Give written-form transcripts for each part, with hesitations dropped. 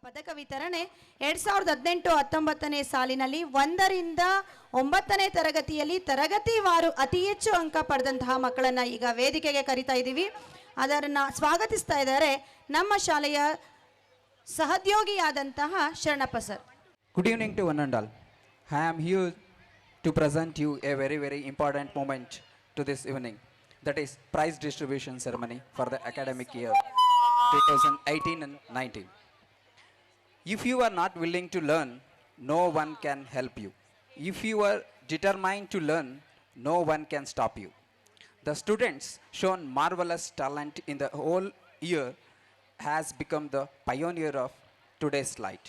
ಪದಕ ವಿತರಣೆ 2018-19ನೇ ಸಾಲಿನಲ್ಲಿ 1ರಿಂದ 9ನೇ ತರಗತಿಯಲ್ಲಿ ತರಗತಿವಾರು ಅತಿ ಹೆಚ್ಚು ಅಂಕ ಪಡೆದಂತಹ ಮಕ್ಕಳನ್ನ ಈಗ ವೇದಿಕೆಗೆ ಕರೀತಾ ಇದ್ದೀವಿ. ಅದನ್ನ ಸ್ವಾಗತಿಸ್ತಾ ಇದ್ದಾರೆ ನಮ್ಮ ಶಾಲೆಯ ಸಹೋದ್ಯೋಗಿಯಾದಂತಹ Sharanappa sir. Good evening to one and all. I am here to present you a very important moment to this evening. That is prize distribution ceremony for the academic year 2018 and 19. If you are not willing to learn, no one can help you. If you are determined to learn, no one can stop you. The students shown marvelous talent in the whole year has become the pioneer of today's light.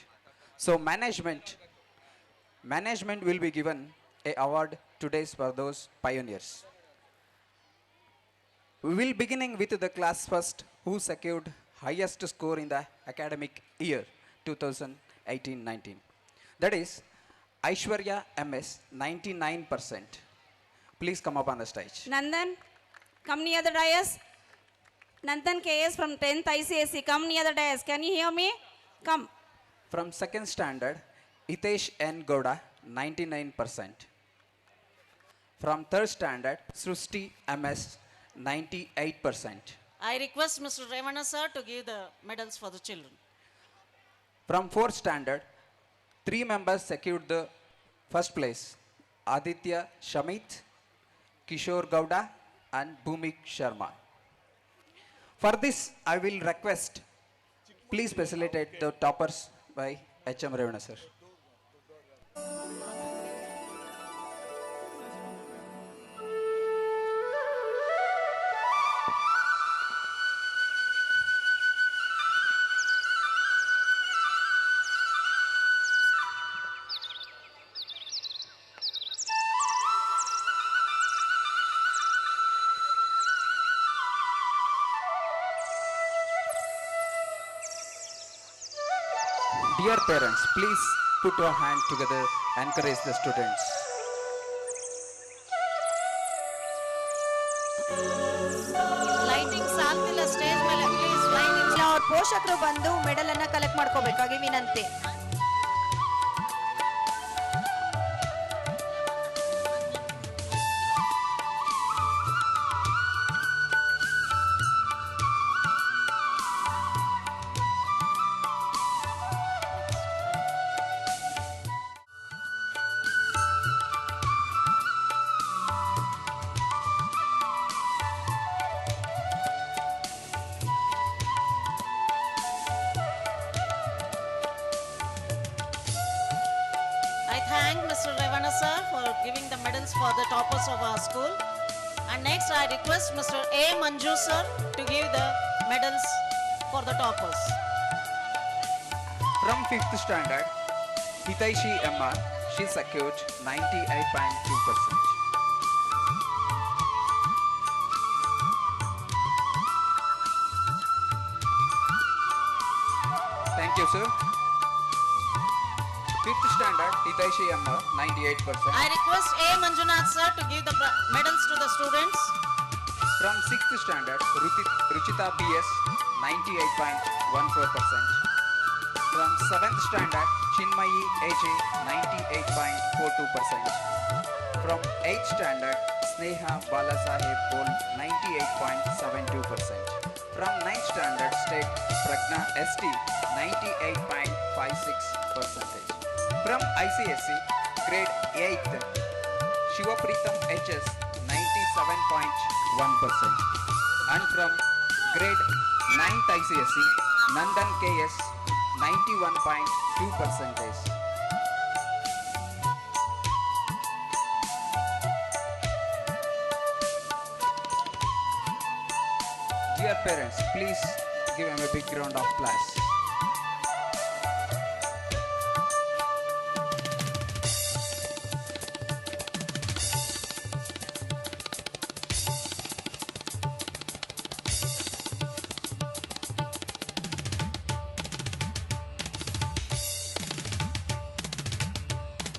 So management will be given a award today for those pioneers. We will beginning with the class first who secured highest score in the academic year 2018-19. That is Aishwarya MS 99%. Please come up on the stage. Nandan, come near the dais. Nandan KS from 10th ICSE, come near the dais. Can you hear me? Come. From second standard, Hitesh N. Gowda 99%. From third standard, Srushti MS 98%. I request Mr. Revana sir to give the medals for the children. From fourth standard, 3 members secured the first place. Aditya Shamit, Kishore Gowda and Bhumik Sharma. For this, I will request, please facilitate the toppers by H.M. Revana sir. Dear parents, please put your hand together and encourage the students. Lighting ಸಾಲ್ತಿಲ್ಲ stage ಮೇಲೆ please lighting. ಅವ್ರ ಪೋಷಕರು ಬಂದು medal ಅನ್ನ collect ಮಾಡ್ಕೋಬೇಕಾಗಿ ವಿನಂತಿ. I thank Mr. Revana sir for giving the medals for the toppers of our school. And next I request Mr. A. Manju sir to give the medals for the toppers. From 5th standard, Hitaishi Emma, she secured 98.2%. Thank you, sir. 5th standard, Hitaishi Emma, 98%. I request A. Manjunath sir to give the medals to the students. From 6th standard, Ruchita PS, 98.14%. From 7th standard, Chinmayi AJ, 98.42%. From 8th standard, Sneha Balasaheb Pol, 98.72%. From 9th standard, State Pragna ST, 98.56%. From ICSE, grade 8th, Shivapritam HS, 97.1%. And from grade 9th ICSE, Nandan KS, 91.2%. Dear parents, please give him a big round of applause.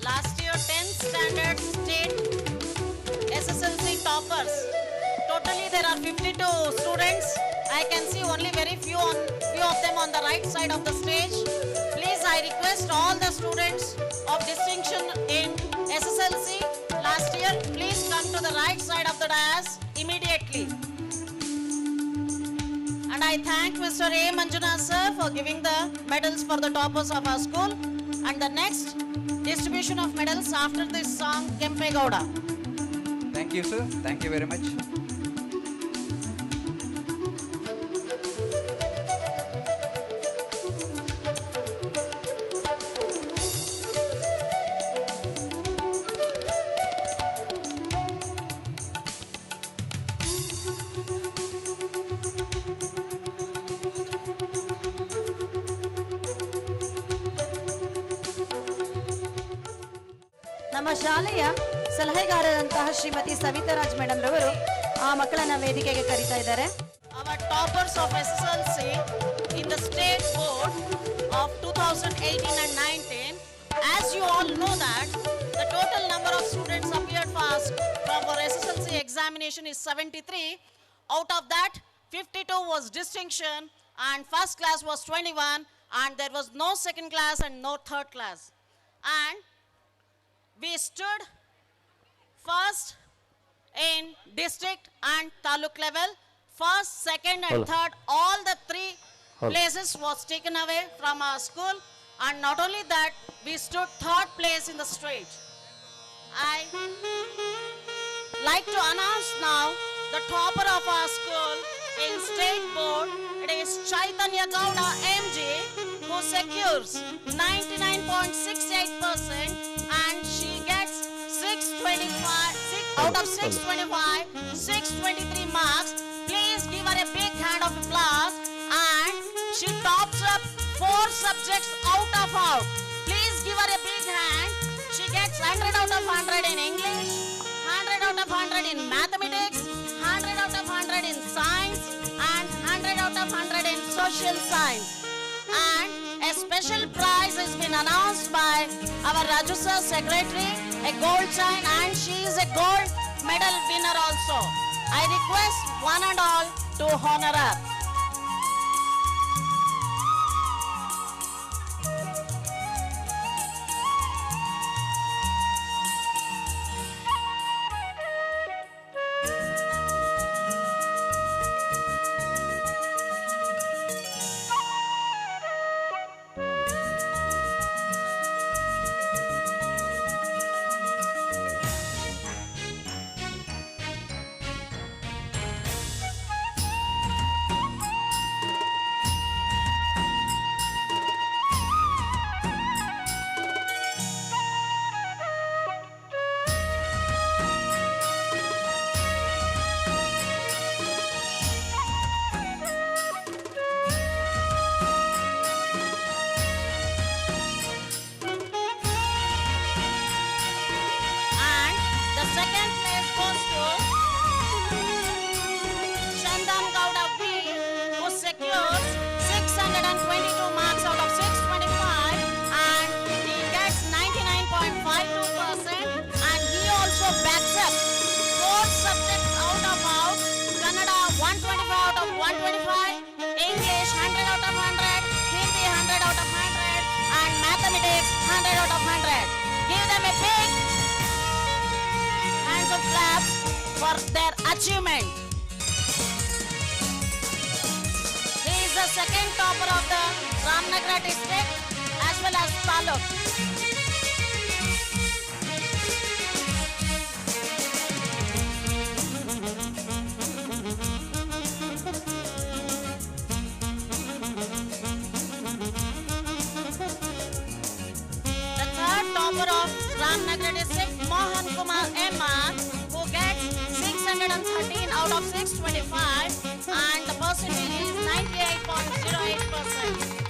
Last year 10th standard state SSLC toppers. Totally there are 52 students. I can see only very few of them on the right side of the stage. I request all the students of distinction in SSLC last year, please come to the right side of the dais immediately. And I thank Mr. A. Manjuna sir for giving the medals for the toppers of our school. And the next distribution of medals after this song, Kempe Gowda. Thank you, sir. Thank you very much. ನಮ್ಮ ಶಾಲೆಯ ಸಲಹೆಗಾರರಂತಹ Shrimati ಸವಿತಾರಾಜ್ madam ರವರು ಆ ಮಕ್ಕಳನ್ನ ವೇದಿಕೆಗೆ ಕರೀತಾ ಇದ್ದಾರೆ. Our toppers of SSLC in the state board of 2018 and 19, as you all know that the total number of students appeared for our SSLC examination is 73. Out of that, 52 was distinction and first class was 21 and there was no second class and no third class. And we stood first in district and taluk level. First, second and third, all the three places was taken away from our school. And not only that, we stood third place in the state. I like to announce now the topper of our school in state board. It is Chaitanya Gowda MG, who secures 99.68% and she gets 625 out of 625, 623 marks. Please give her a big hand of applause. And she tops up 4 subjects out of out. Please give her a big hand. She gets 100 out of 100 in English, 100 out of 100 in mathematics, 100 out of 100 in science, and 100 out of 100 in social science. And a special prize has been announced by our Raju sir secretary, a gold chain, and she is a gold medal winner also. I request one and all to honor her. For their achievement. He is the second topper of the Ramnagar district as well as Taluk. The third topper of Ramnagar district, Mohan Kumar M.R., who gets 613 out of 625 and the percentage is 98.08%.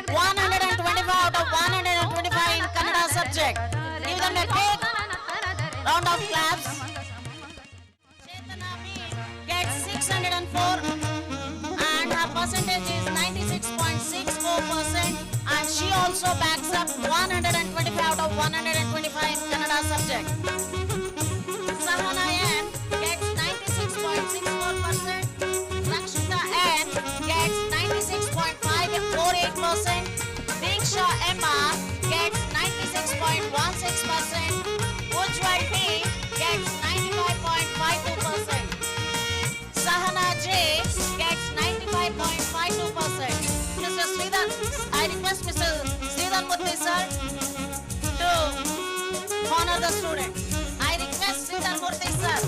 125 out of 125 in Kannada subject. Give them a big round of claps. Chetana B gets 604 and her percentage is 96.64%, and she also backs up 125 out of 125 in Kannada subject. Sahana N gets 96.64%. Rakshita N gets 96.548%. Diksha Emma gets 96.16%. Ujjwal T gets 95.52%. Sahana J gets 95.52%. Mr. Sridhar, I request Mr. Sridhar Murthy sir to honor the students. I request Sridhar Murthy sir.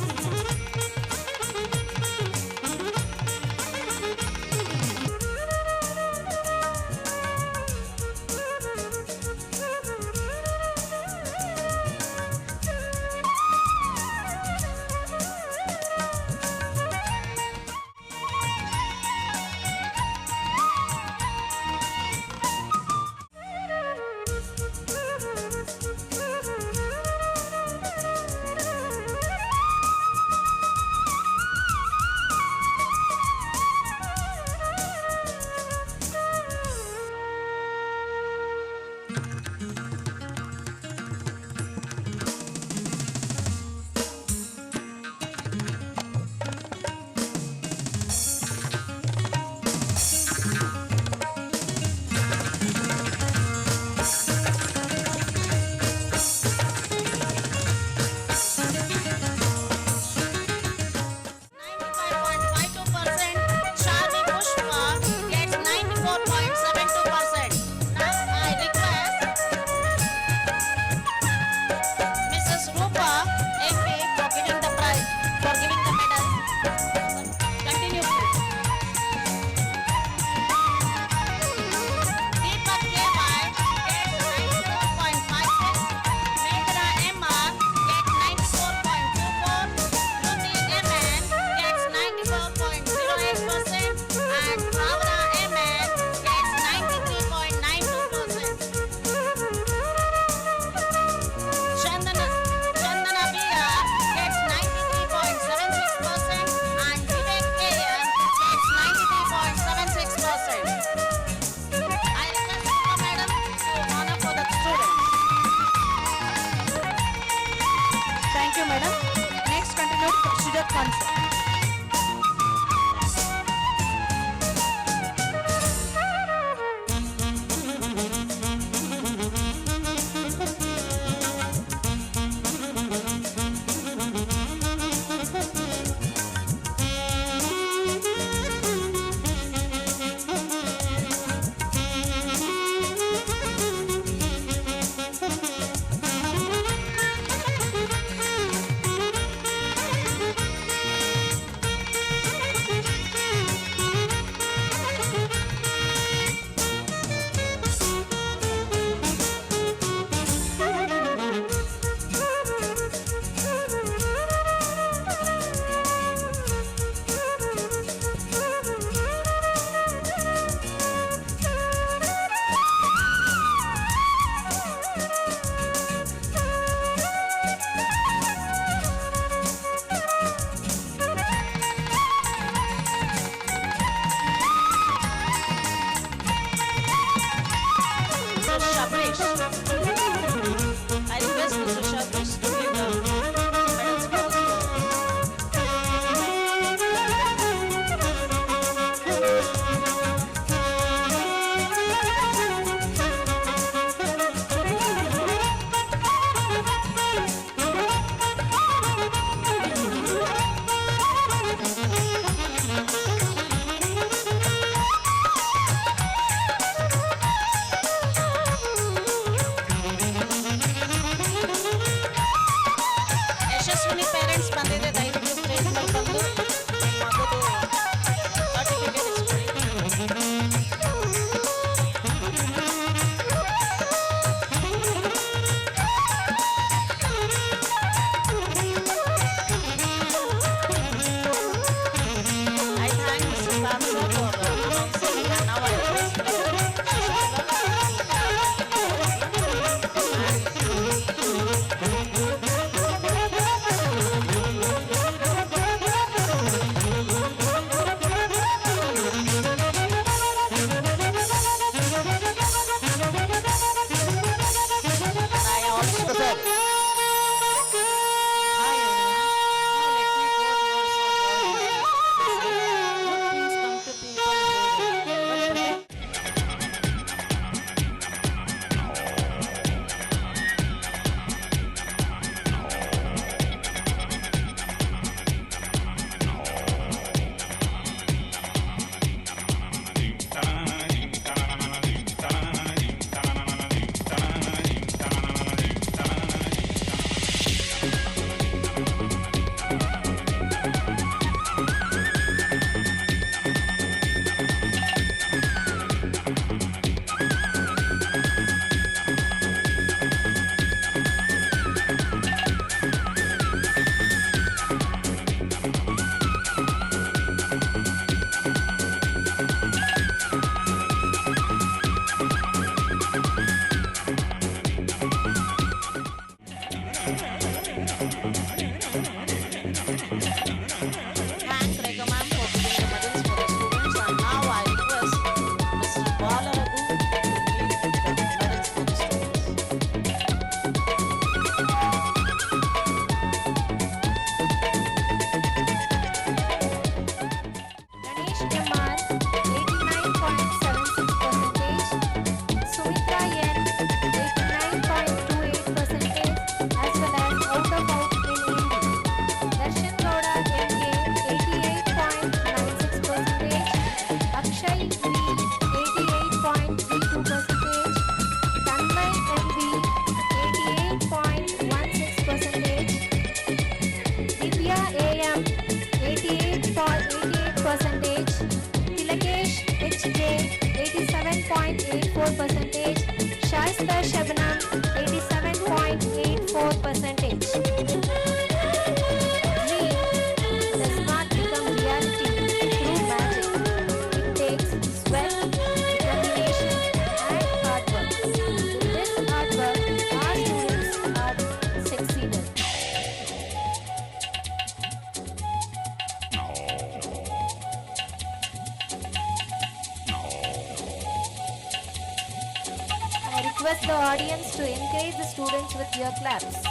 request the audience to encourage the students with your claps.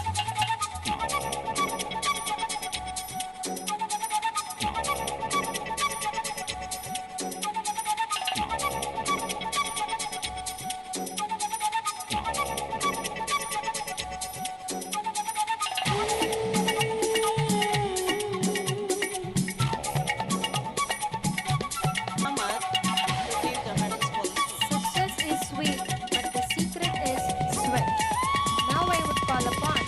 Ahmad to give the medals for the students. Success is sweet, but the secret is sweat. Now I would call upon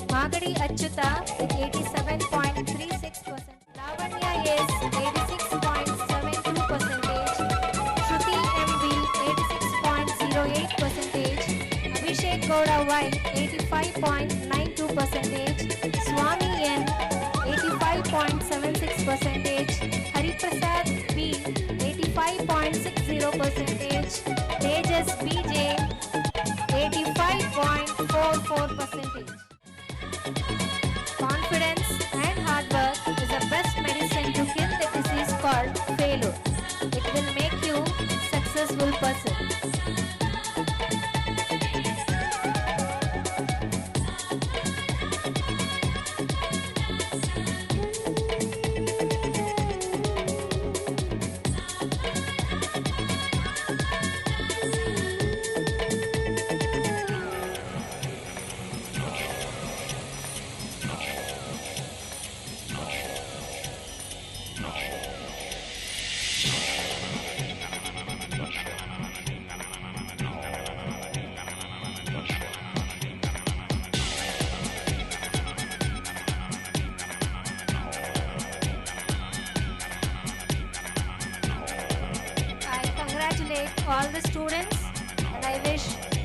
Magadi Achyuta with 87.36%. Lavanya is 86.72%. Shruti MV 86.08%. Abhishek Gowda Y 85.92%. Swami N 85.76%. Hariprasad B 85.60%. Tejas BJ 85.44%. Confidence and hard work is the best medicine to kill the disease called failure. It will make you successful person. I congratulate all the students and I wish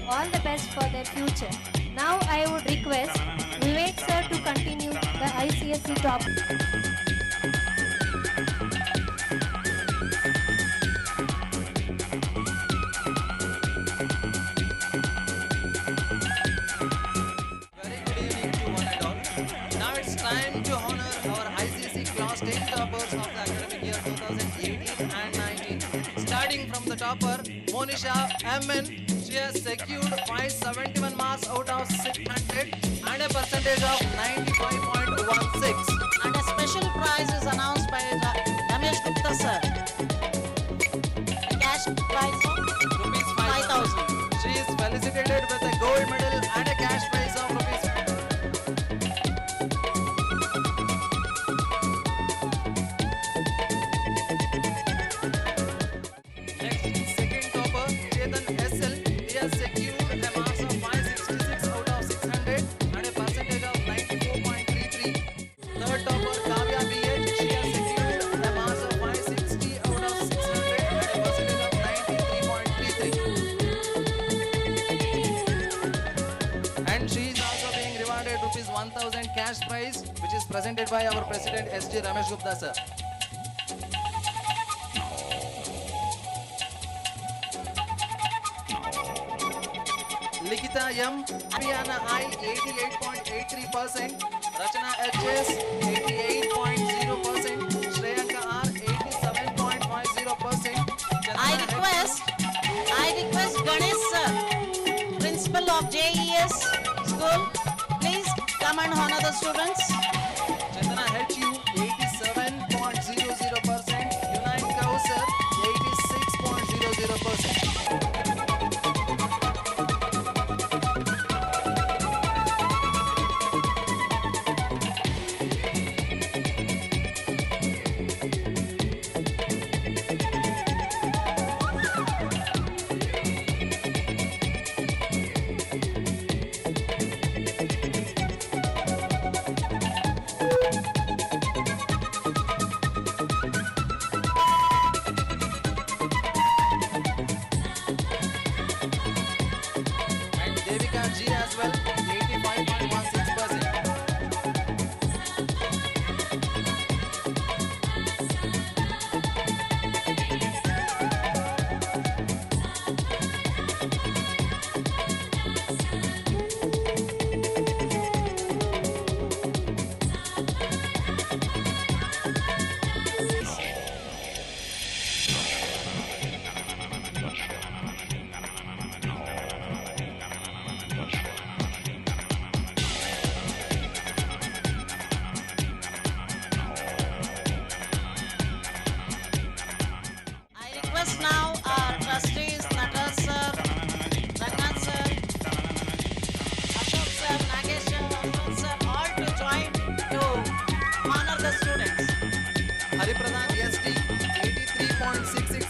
all the best for their future. Now I would request Vivek sir to continue the ICSE topic. Very good evening to one and all. Now it's time to honor our ICC Class 10 toppers of the academic year 2018 and 19. Starting from the topper, Monisha MN. She has secured 571 marks out of 600 and a percentage of 95.16. And a special prize is announced by Ramesh Gupta sir. A cash prize of Rupees 5,000. She is felicitated with a gold medal and a cash prize of rupees. Next, second topper, Chetan SL. He has secured a marks of 566 out of 600 and a percentage of 94.33. Third topper, Kavya BH. She has secured a marks of 560 out of 600 and a percentage of 93.33. And she is also being rewarded rupees 1000 cash prize, which is presented by our president SG Ramesh Gupta sir. Likita M, Ariana I 88.83%, Rachana HS 88.0%, Shreyanka R 87.50%. I request Ganesh sir, principal of JES school, please come and honor the students. Chetana HU 87.00%, Unite Kausar 86.00%.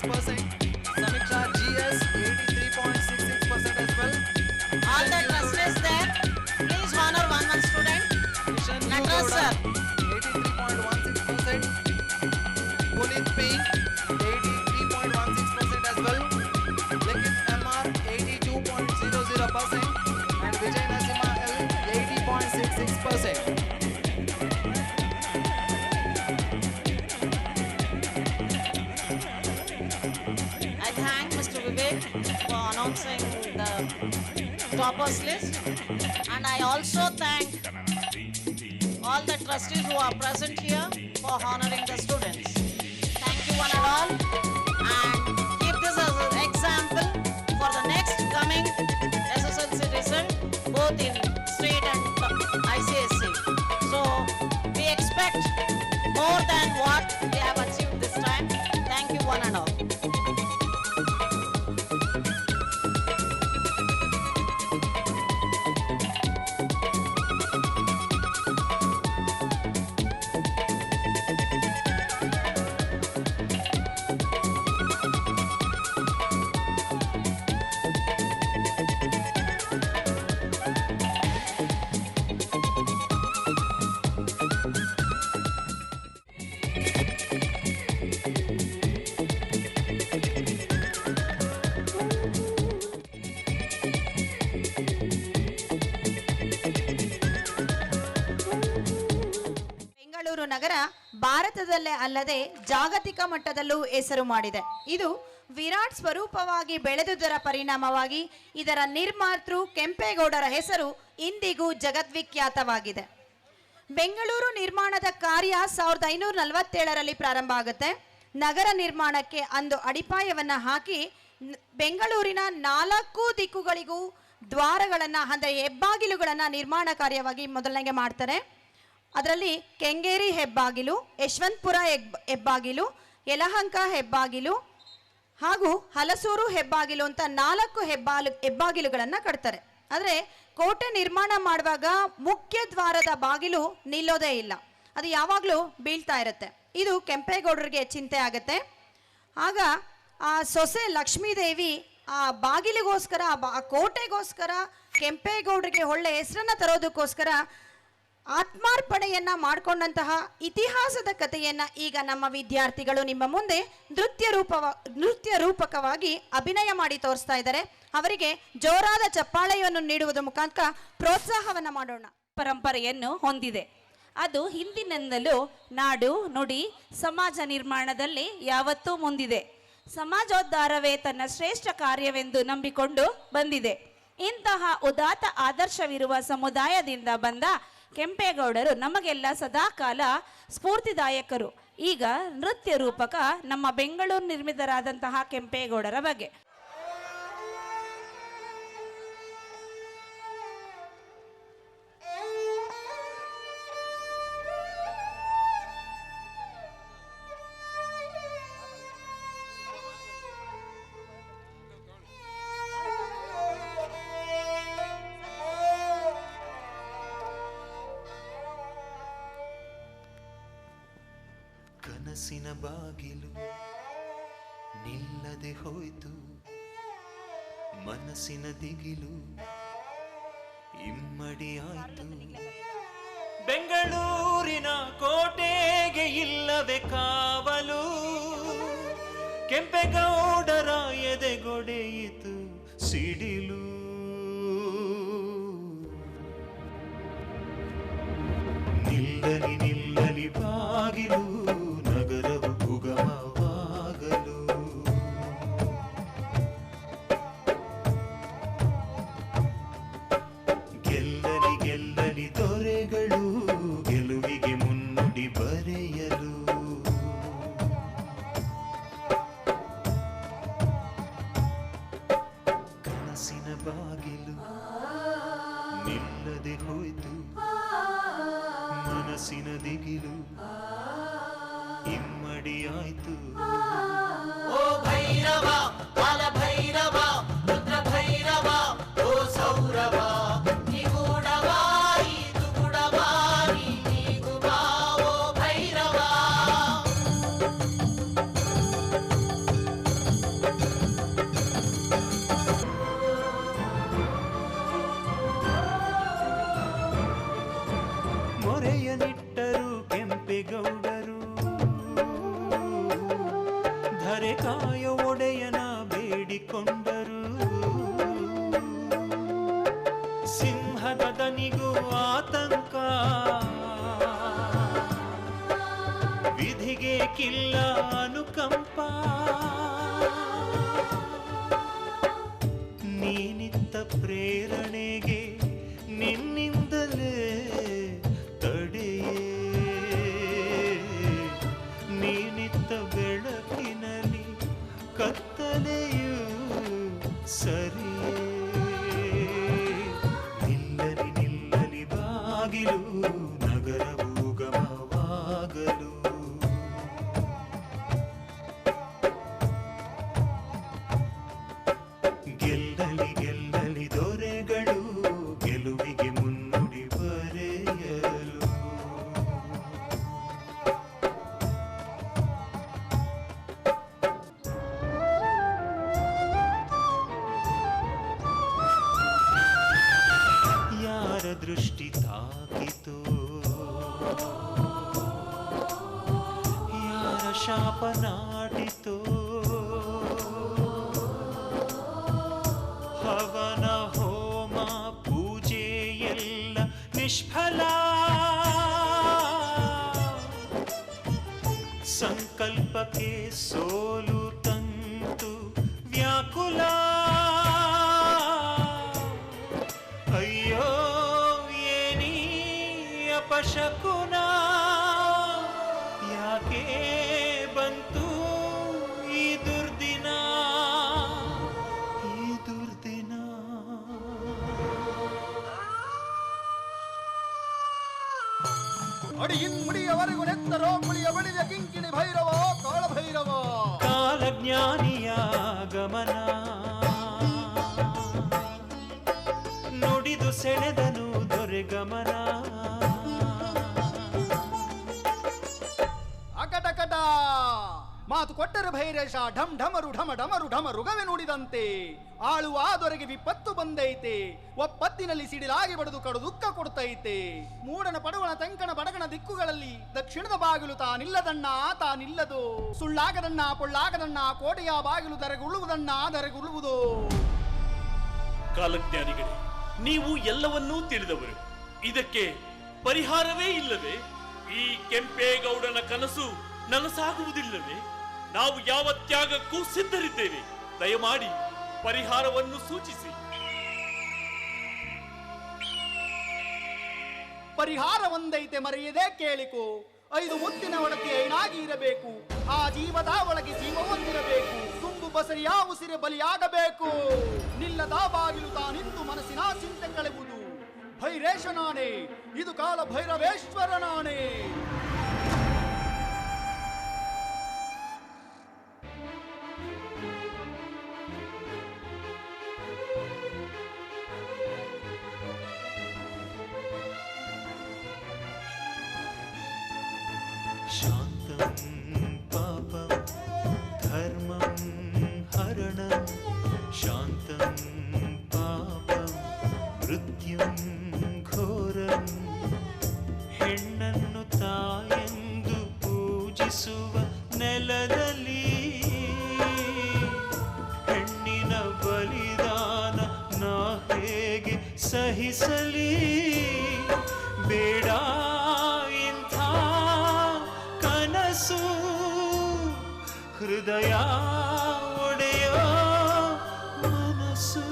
Samiksha GS 83.66% as well. All the trustees there, please honor one student. Kishan Natras sir. 83.16%. Puneet P 83.16% as well. Likith MR 82.00% and Vijay Nasima L 80.66%. I thank Mr. Vivek for announcing the toppers list, and I also thank all the trustees who are present here for honoring the students. Thank you one and all, and keep this as an example for the next coming SSLC result, both in state and ICSC. So we expect more than what we have achieved this time. Thank you one and all. Bengaluru ನಗರ ಭಾರತದಲ್ಲೇ ಅಲ್ಲದೆ ಜಾಗತಿಕ ಮಟ್ಟದಲ್ಲೂ ಹೆಸರು ಮಾಡಿದೆ. ಇದು ವಿರಾಟ್ ಸ್ವರೂಪವಾಗಿ ಬೆಳೆದುದರ ಪರಿಣಾಮವಾಗಿ ಇದರ ನಿರ್ಮಾತೃ ಕೆಂಪೇಗೌಡರ ಹೆಸರು ಇಂದಿಗೂ ಜಗದ್ವಿಖ್ಯಾತವಾಗಿದೆ. ಬೆಂಗಳೂರು ನಿರ್ಮಾಣದ ಕಾರ್ಯ 1547ರಲ್ಲಿ ಪ್ರಾರಂಭ ಆಗುತ್ತೆ. ನಗರ ನಿರ್ಮಾಣಕ್ಕೆ ಅಂದು ಅಡಿಪಾಯವನ್ನು ಹಾಕಿ ಬೆಂಗಳೂರಿನ 4 ದಿಕ್ಕುಗಳಿಗೂ ದ್ವಾರಗಳನ್ನು ಅಂದರೆ ಹೆಬ್ಬಾಗಿಲುಗಳನ್ನು ನಿರ್ಮಾಣ ಕಾರ್ಯವಾಗಿ ಮೊದಲನೆಗೆ ಮಾಡ್ತಾರೆ. ಅದರಲ್ಲಿ ಕೆಂಗೇರಿ ಹೆಬ್ಬಾಗಿಲು, ಯಶವಂತಪುರ ಹೆಬ್ಬಾಗಿಲು, ಯಲಹಂಕ ಹೆಬ್ಬಾಗಿಲು ಹಾಗೂ ಹಲಸೂರು ಹೆಬ್ಬಾಗಿಲು ಅಂತ 4 ಹೆಬ್ಬಾಗಿಲುಗಳನ್ನು ಕಟ್ತಾರೆ. ಆದರೆ ಕೋಟೆ ನಿರ್ಮಾಣ ಮಾಡುವಾಗ ಮುಖ್ಯ ದ್ವಾರದ ಬಾಗಿಲು ನಿಲ್ಲೋದೇ ಇಲ್ಲ, ಅದು ಯಾವಾಗಲೂ ಬೀಳ್ತಾ ಇರುತ್ತೆ. ಇದು ಕೆಂಪೇಗೌಡರಿಗೆ ಚಿಂತೆ ಆಗುತ್ತೆ. ಆಗ ಆ ಸೊಸೆ ಲಕ್ಷ್ಮೀದೇವಿ ಆ ಬಾಗಿಲಿಗೋಸ್ಕರ ಆ ಕೋಟೆಗೋಸ್ಕರ ಕೆಂಪೇಗೌಡರಿಗೆ ಒಳ್ಳೆ ಹೆಸರನ್ನು ತರೋದಕ್ಕೋಸ್ಕರ ಆತ್ಮಾರ್ಪಣೆಯನ್ನ ಮಾಡಿಕೊಂಡಂತಹ ಇತಿಹಾಸದ ಕಥೆಯನ್ನ ಈಗ ನಮ್ಮ ವಿದ್ಯಾರ್ಥಿಗಳು ನಿಮ್ಮ ಮುಂದೆ ನೃತ್ಯ ರೂಪಕವಾಗಿ ಅಭಿನಯ ಮಾಡಿ ತೋರಿಸ್ತಾ ಇದ್ದಾರೆ. ಅವರಿಗೆ ಜೋರಾದ ಚಪ್ಪಾಳೆಯನ್ನು ನೀಡುವುದರ ಮುಖಾಂತರ ಪ್ರೋತ್ಸಾಹವನ್ನ ಮಾಡೋಣ. ಪರಂಪರೆಯನ್ನು ಹೊಂದಿದೆ. ಅದು ಹಿಂದಿನಿಂದಲೂ ನಾಡು ನುಡಿ ಸಮಾಜ ನಿರ್ಮಾಣದಲ್ಲಿ ಯಾವತ್ತೂ ಮುಂದಿದೆ. ಸಮಾಜೋದ್ಧಾರವೇ ತನ್ನ ಶ್ರೇಷ್ಠ ಕಾರ್ಯವೆಂದು ನಂಬಿಕೊಂಡು ಬಂದಿದೆ. ಇಂತಹ ಉದಾತ್ತ ಆದರ್ಶವಿರುವ ಸಮುದಾಯದಿಂದ ಬಂದ ಕೆಂಪೇಗೌಡರು ನಮಗೆಲ್ಲ ಸದಾಕಾಲ ಸ್ಫೂರ್ತಿದಾಯಕರು. ಈಗ ನೃತ್ಯ ರೂಪಕ ನಮ್ಮ ಬೆಂಗಳೂರು ನಿರ್ಮಿತರಾದಂತಹ ಕೆಂಪೇಗೌಡರ ಬಗ್ಗೆ. ಕನಸಿನ ಬಾಗಿಲು ನಿಲ್ಲದೆ ಹೋಯ್ತು, ಮನಸ್ಸಿನ ದಿಗಿಲು ಇಮ್ಮಡಿಯಾಯ್ತು. ಬೆಂಗಳೂರಿನ ಕೋಟೆಗೆ ಇಲ್ಲವೇ ಕಾವಲು, ಕೆಂಪೇಗೌಡರ ಎದೆಗೊಡೆಯಿತು ಸಿಡಿಲು. ನಿಲ್ಲಲಿ ನಿಲ್ಲಲಿ ಬಾಗಿಲು, ನಗರವು ಉಗಮವಾಗಲು. ಗೆಲ್ಲಲಿ ಗೆಲ್ಲಲಿ ದೊರೆಗಳು, ಗೆಲುವಿಗೆ ಮುನ್ನುಡಿ ಬರೆಯಲು. ಕನಸಿನ ಬಾಗಿಲು ನಿಲ್ಲದೆ ಹೋಯ್ತು, ಮನಸ್ಸಿನ ದಿಗಿಲು ಇಮ್ಮಡಿಯಾಯ್ತು. ಓ ಭೈರವ ಬಾಲ ಭೈರವ ರುದ್ರ ಭೈರವ ಓ ಸೌರವ ನಿಗೂಢವ ಈ ದುಗುಡವ ನೀಗೂ ಬಾ ಓ ಭೈರವ. ಹೆಜ್ಜೆನಿಟ್ಟರು ಕೆಂಪೇಗೌಡರು. ಧರೆ ಕಾಯ ಒಡೆಯನ ಬೇಡಿಕೊಂಡರು. ಸಿಂಹದ ದನಿಗೂ ಆತಂಕ, ವಿಧಿಗೆ ಕಿಲ್ಲ ಅನುಕಂಪ. ನೀನಿತ್ತ ಪ್ರೇರಣೆಗೆ ನಿನ್ನಿಂದಲೇ ತಡೆಯೇ. ನೀನಿತ್ತ ಬೆಳಕಿನಲ್ಲಿ ಕತ್ತಲೆಯೂ ಸರಿಯೇ. ನಿಲ್ಲಲಿ ನಿಲ್ಲಲಿ ಬಾಗಿಲು, ನಗರವು ಗಮವಾಗಲು. ಗೆಲ್ಲಲಿ ಗೆಲ್ಲಲಿ ದೊರೆಗಳು, ಗೆಲುವಿಗೆ ಮುನ್ನುಡಿ ಬರೆಯಲು. ಯಾರ ದೃಷ್ಟಿ ತಾಕಿತೋ, ಯಾರ ಶಾಪ ನಾಟಿತೋ. ಹವನ ಹೋಮ ಪೂಜೆ ಎಲ್ಲ ನಿಷ್ಫಲ. ಸಂಕಲ್ಪಕ್ಕೆ ಸೋಲು ತಂತು ವ್ಯಾಕುಲ. ಅಯ್ಯೋ ಏನಿ ಅಪಶಕುನ, ಯಾಕೆ ಬಂತು ಈ ದುರ್ದಿನ, ಈ ದುರ್ದಿನ. ಅಡಿಯಿನ್ ಮುಡಿಯವರೆಗೂ ನೆತ್ತರೋ ಮುಳಿಯ ಬಳಿದ ಕಿಂಕಿಣಿ ಭೈರವ ಕಾಳಭೈರವ. ಕಾಲಜ್ಞಾನಿಯ ಗಮನ, ನುಡಿದು ಸೆಳೆದನು ದೊರೆಗಮನ. ಅಕಟಕಟ ಮಾತು ಕೊಟ್ಟರೆ ಭೈರೇಶ ಢಮ್ ಢಮರು ಢಮ ಢಮರು ಢಮ ರುಗವೆ ನುಡಿದಂತೆ. ಆಳುವ ದೊರೆಗೆ ವಿಪತ್ತು ಬಂದೈತೆ, ಒಪ್ಪತ್ತಿನಲ್ಲಿ ಸಿಡಿಲಾಗಿ ಬಡದು ಕಡು ದುಃಖ ಕೊಡ್ತೈತೆ. ಮೂಡನ ಪಡುವಣ ತೆಂಕಣ ಬಡಗಣ ದಿಕ್ಕುಗಳಲ್ಲಿ ದಕ್ಷಿಣದ ಬಾಗಿಲು ತಾನಿಲ್ಲದಣ್ಣ ತಾನಿಲ್ಲದು. ಸುಳ್ಳಾಗದಣ್ಣ ಪೊಳ್ಳಾಗದಣ್ಣ, ಕೋಟೆಯ ಬಾಗಿಲು ದರೆಗುಳ್ಳುವುದಣ್ಣ ದರೆಗುಳ್ಳುವುದು. ಕಾಲಜ್ಞಾನಿಗಳೇ, ನೀವು ಎಲ್ಲವನ್ನೂ ತಿಳಿದವರು. ಇದಕ್ಕೆ ಪರಿಹಾರವೇ ಇಲ್ಲವೇ? ಈ ಕೆಂಪೇಗೌಡನ ಕನಸು ನನಸಾಗುವುದಿಲ್ಲವೇ? ನಾವು ಯಾವ ತ್ಯಾಗಕ್ಕೂ ಸಿದ್ಧರಿದ್ದೇವೆ. ದಯಮಾಡಿ ಪರಿಹಾರವನ್ನು ಸೂಚಿಸಿ. ಪರಿಹಾರ ಒಂದೈತೆ ಮರೆಯದೆ ಕೇಳಿಕೋ. 5 ಮುತ್ತಿನ ಒಡತಿ ಐನಾಗಿ ಇರಬೇಕು. ಆ ಜೀವದ ಒಳಗೆ ಜೀವ ಹೊಂದಿರಬೇಕು. ತುಂಬು ಬಸರಿಯ ಉಸಿರೆ ಬಲಿಯಾಗಬೇಕು. ನಿಲ್ಲದ ಬಾಗಿಲು ತಾನಿಂದು ಮನಸ್ಸಿನ ಚಿಂತೆ ಕಳೆಯುವುದು. ಭೈರೇಶ ನಾನೇ, ಇದು ಕಾಲ ಭೈರವೇಶ್ವರ ನಾನೇ. ಶಾಂತಂ ಪಾಪಂ ಧರ್ಮಂ ಹರಣಂ. ಶಾಂತಂ ಪಾಪಂ ಮೃತ್ಯುಂ ಘೋರಂ. ಹೆಣ್ಣನ್ನು ತಾಯೆಂದು ಪೂಜಿಸುವ ನೆಲದಲ್ಲಿ ಹೆಣ್ಣಿನ ಬಲಿದಾನ ನಾ ಹೇಗೆ ಸಹಿಸಲಿ? ಬೇಡ ಇಂಥ ಕನಸು, ಹೃದಯ ಒಡೆಯೋ ಮನಸ್ಸು.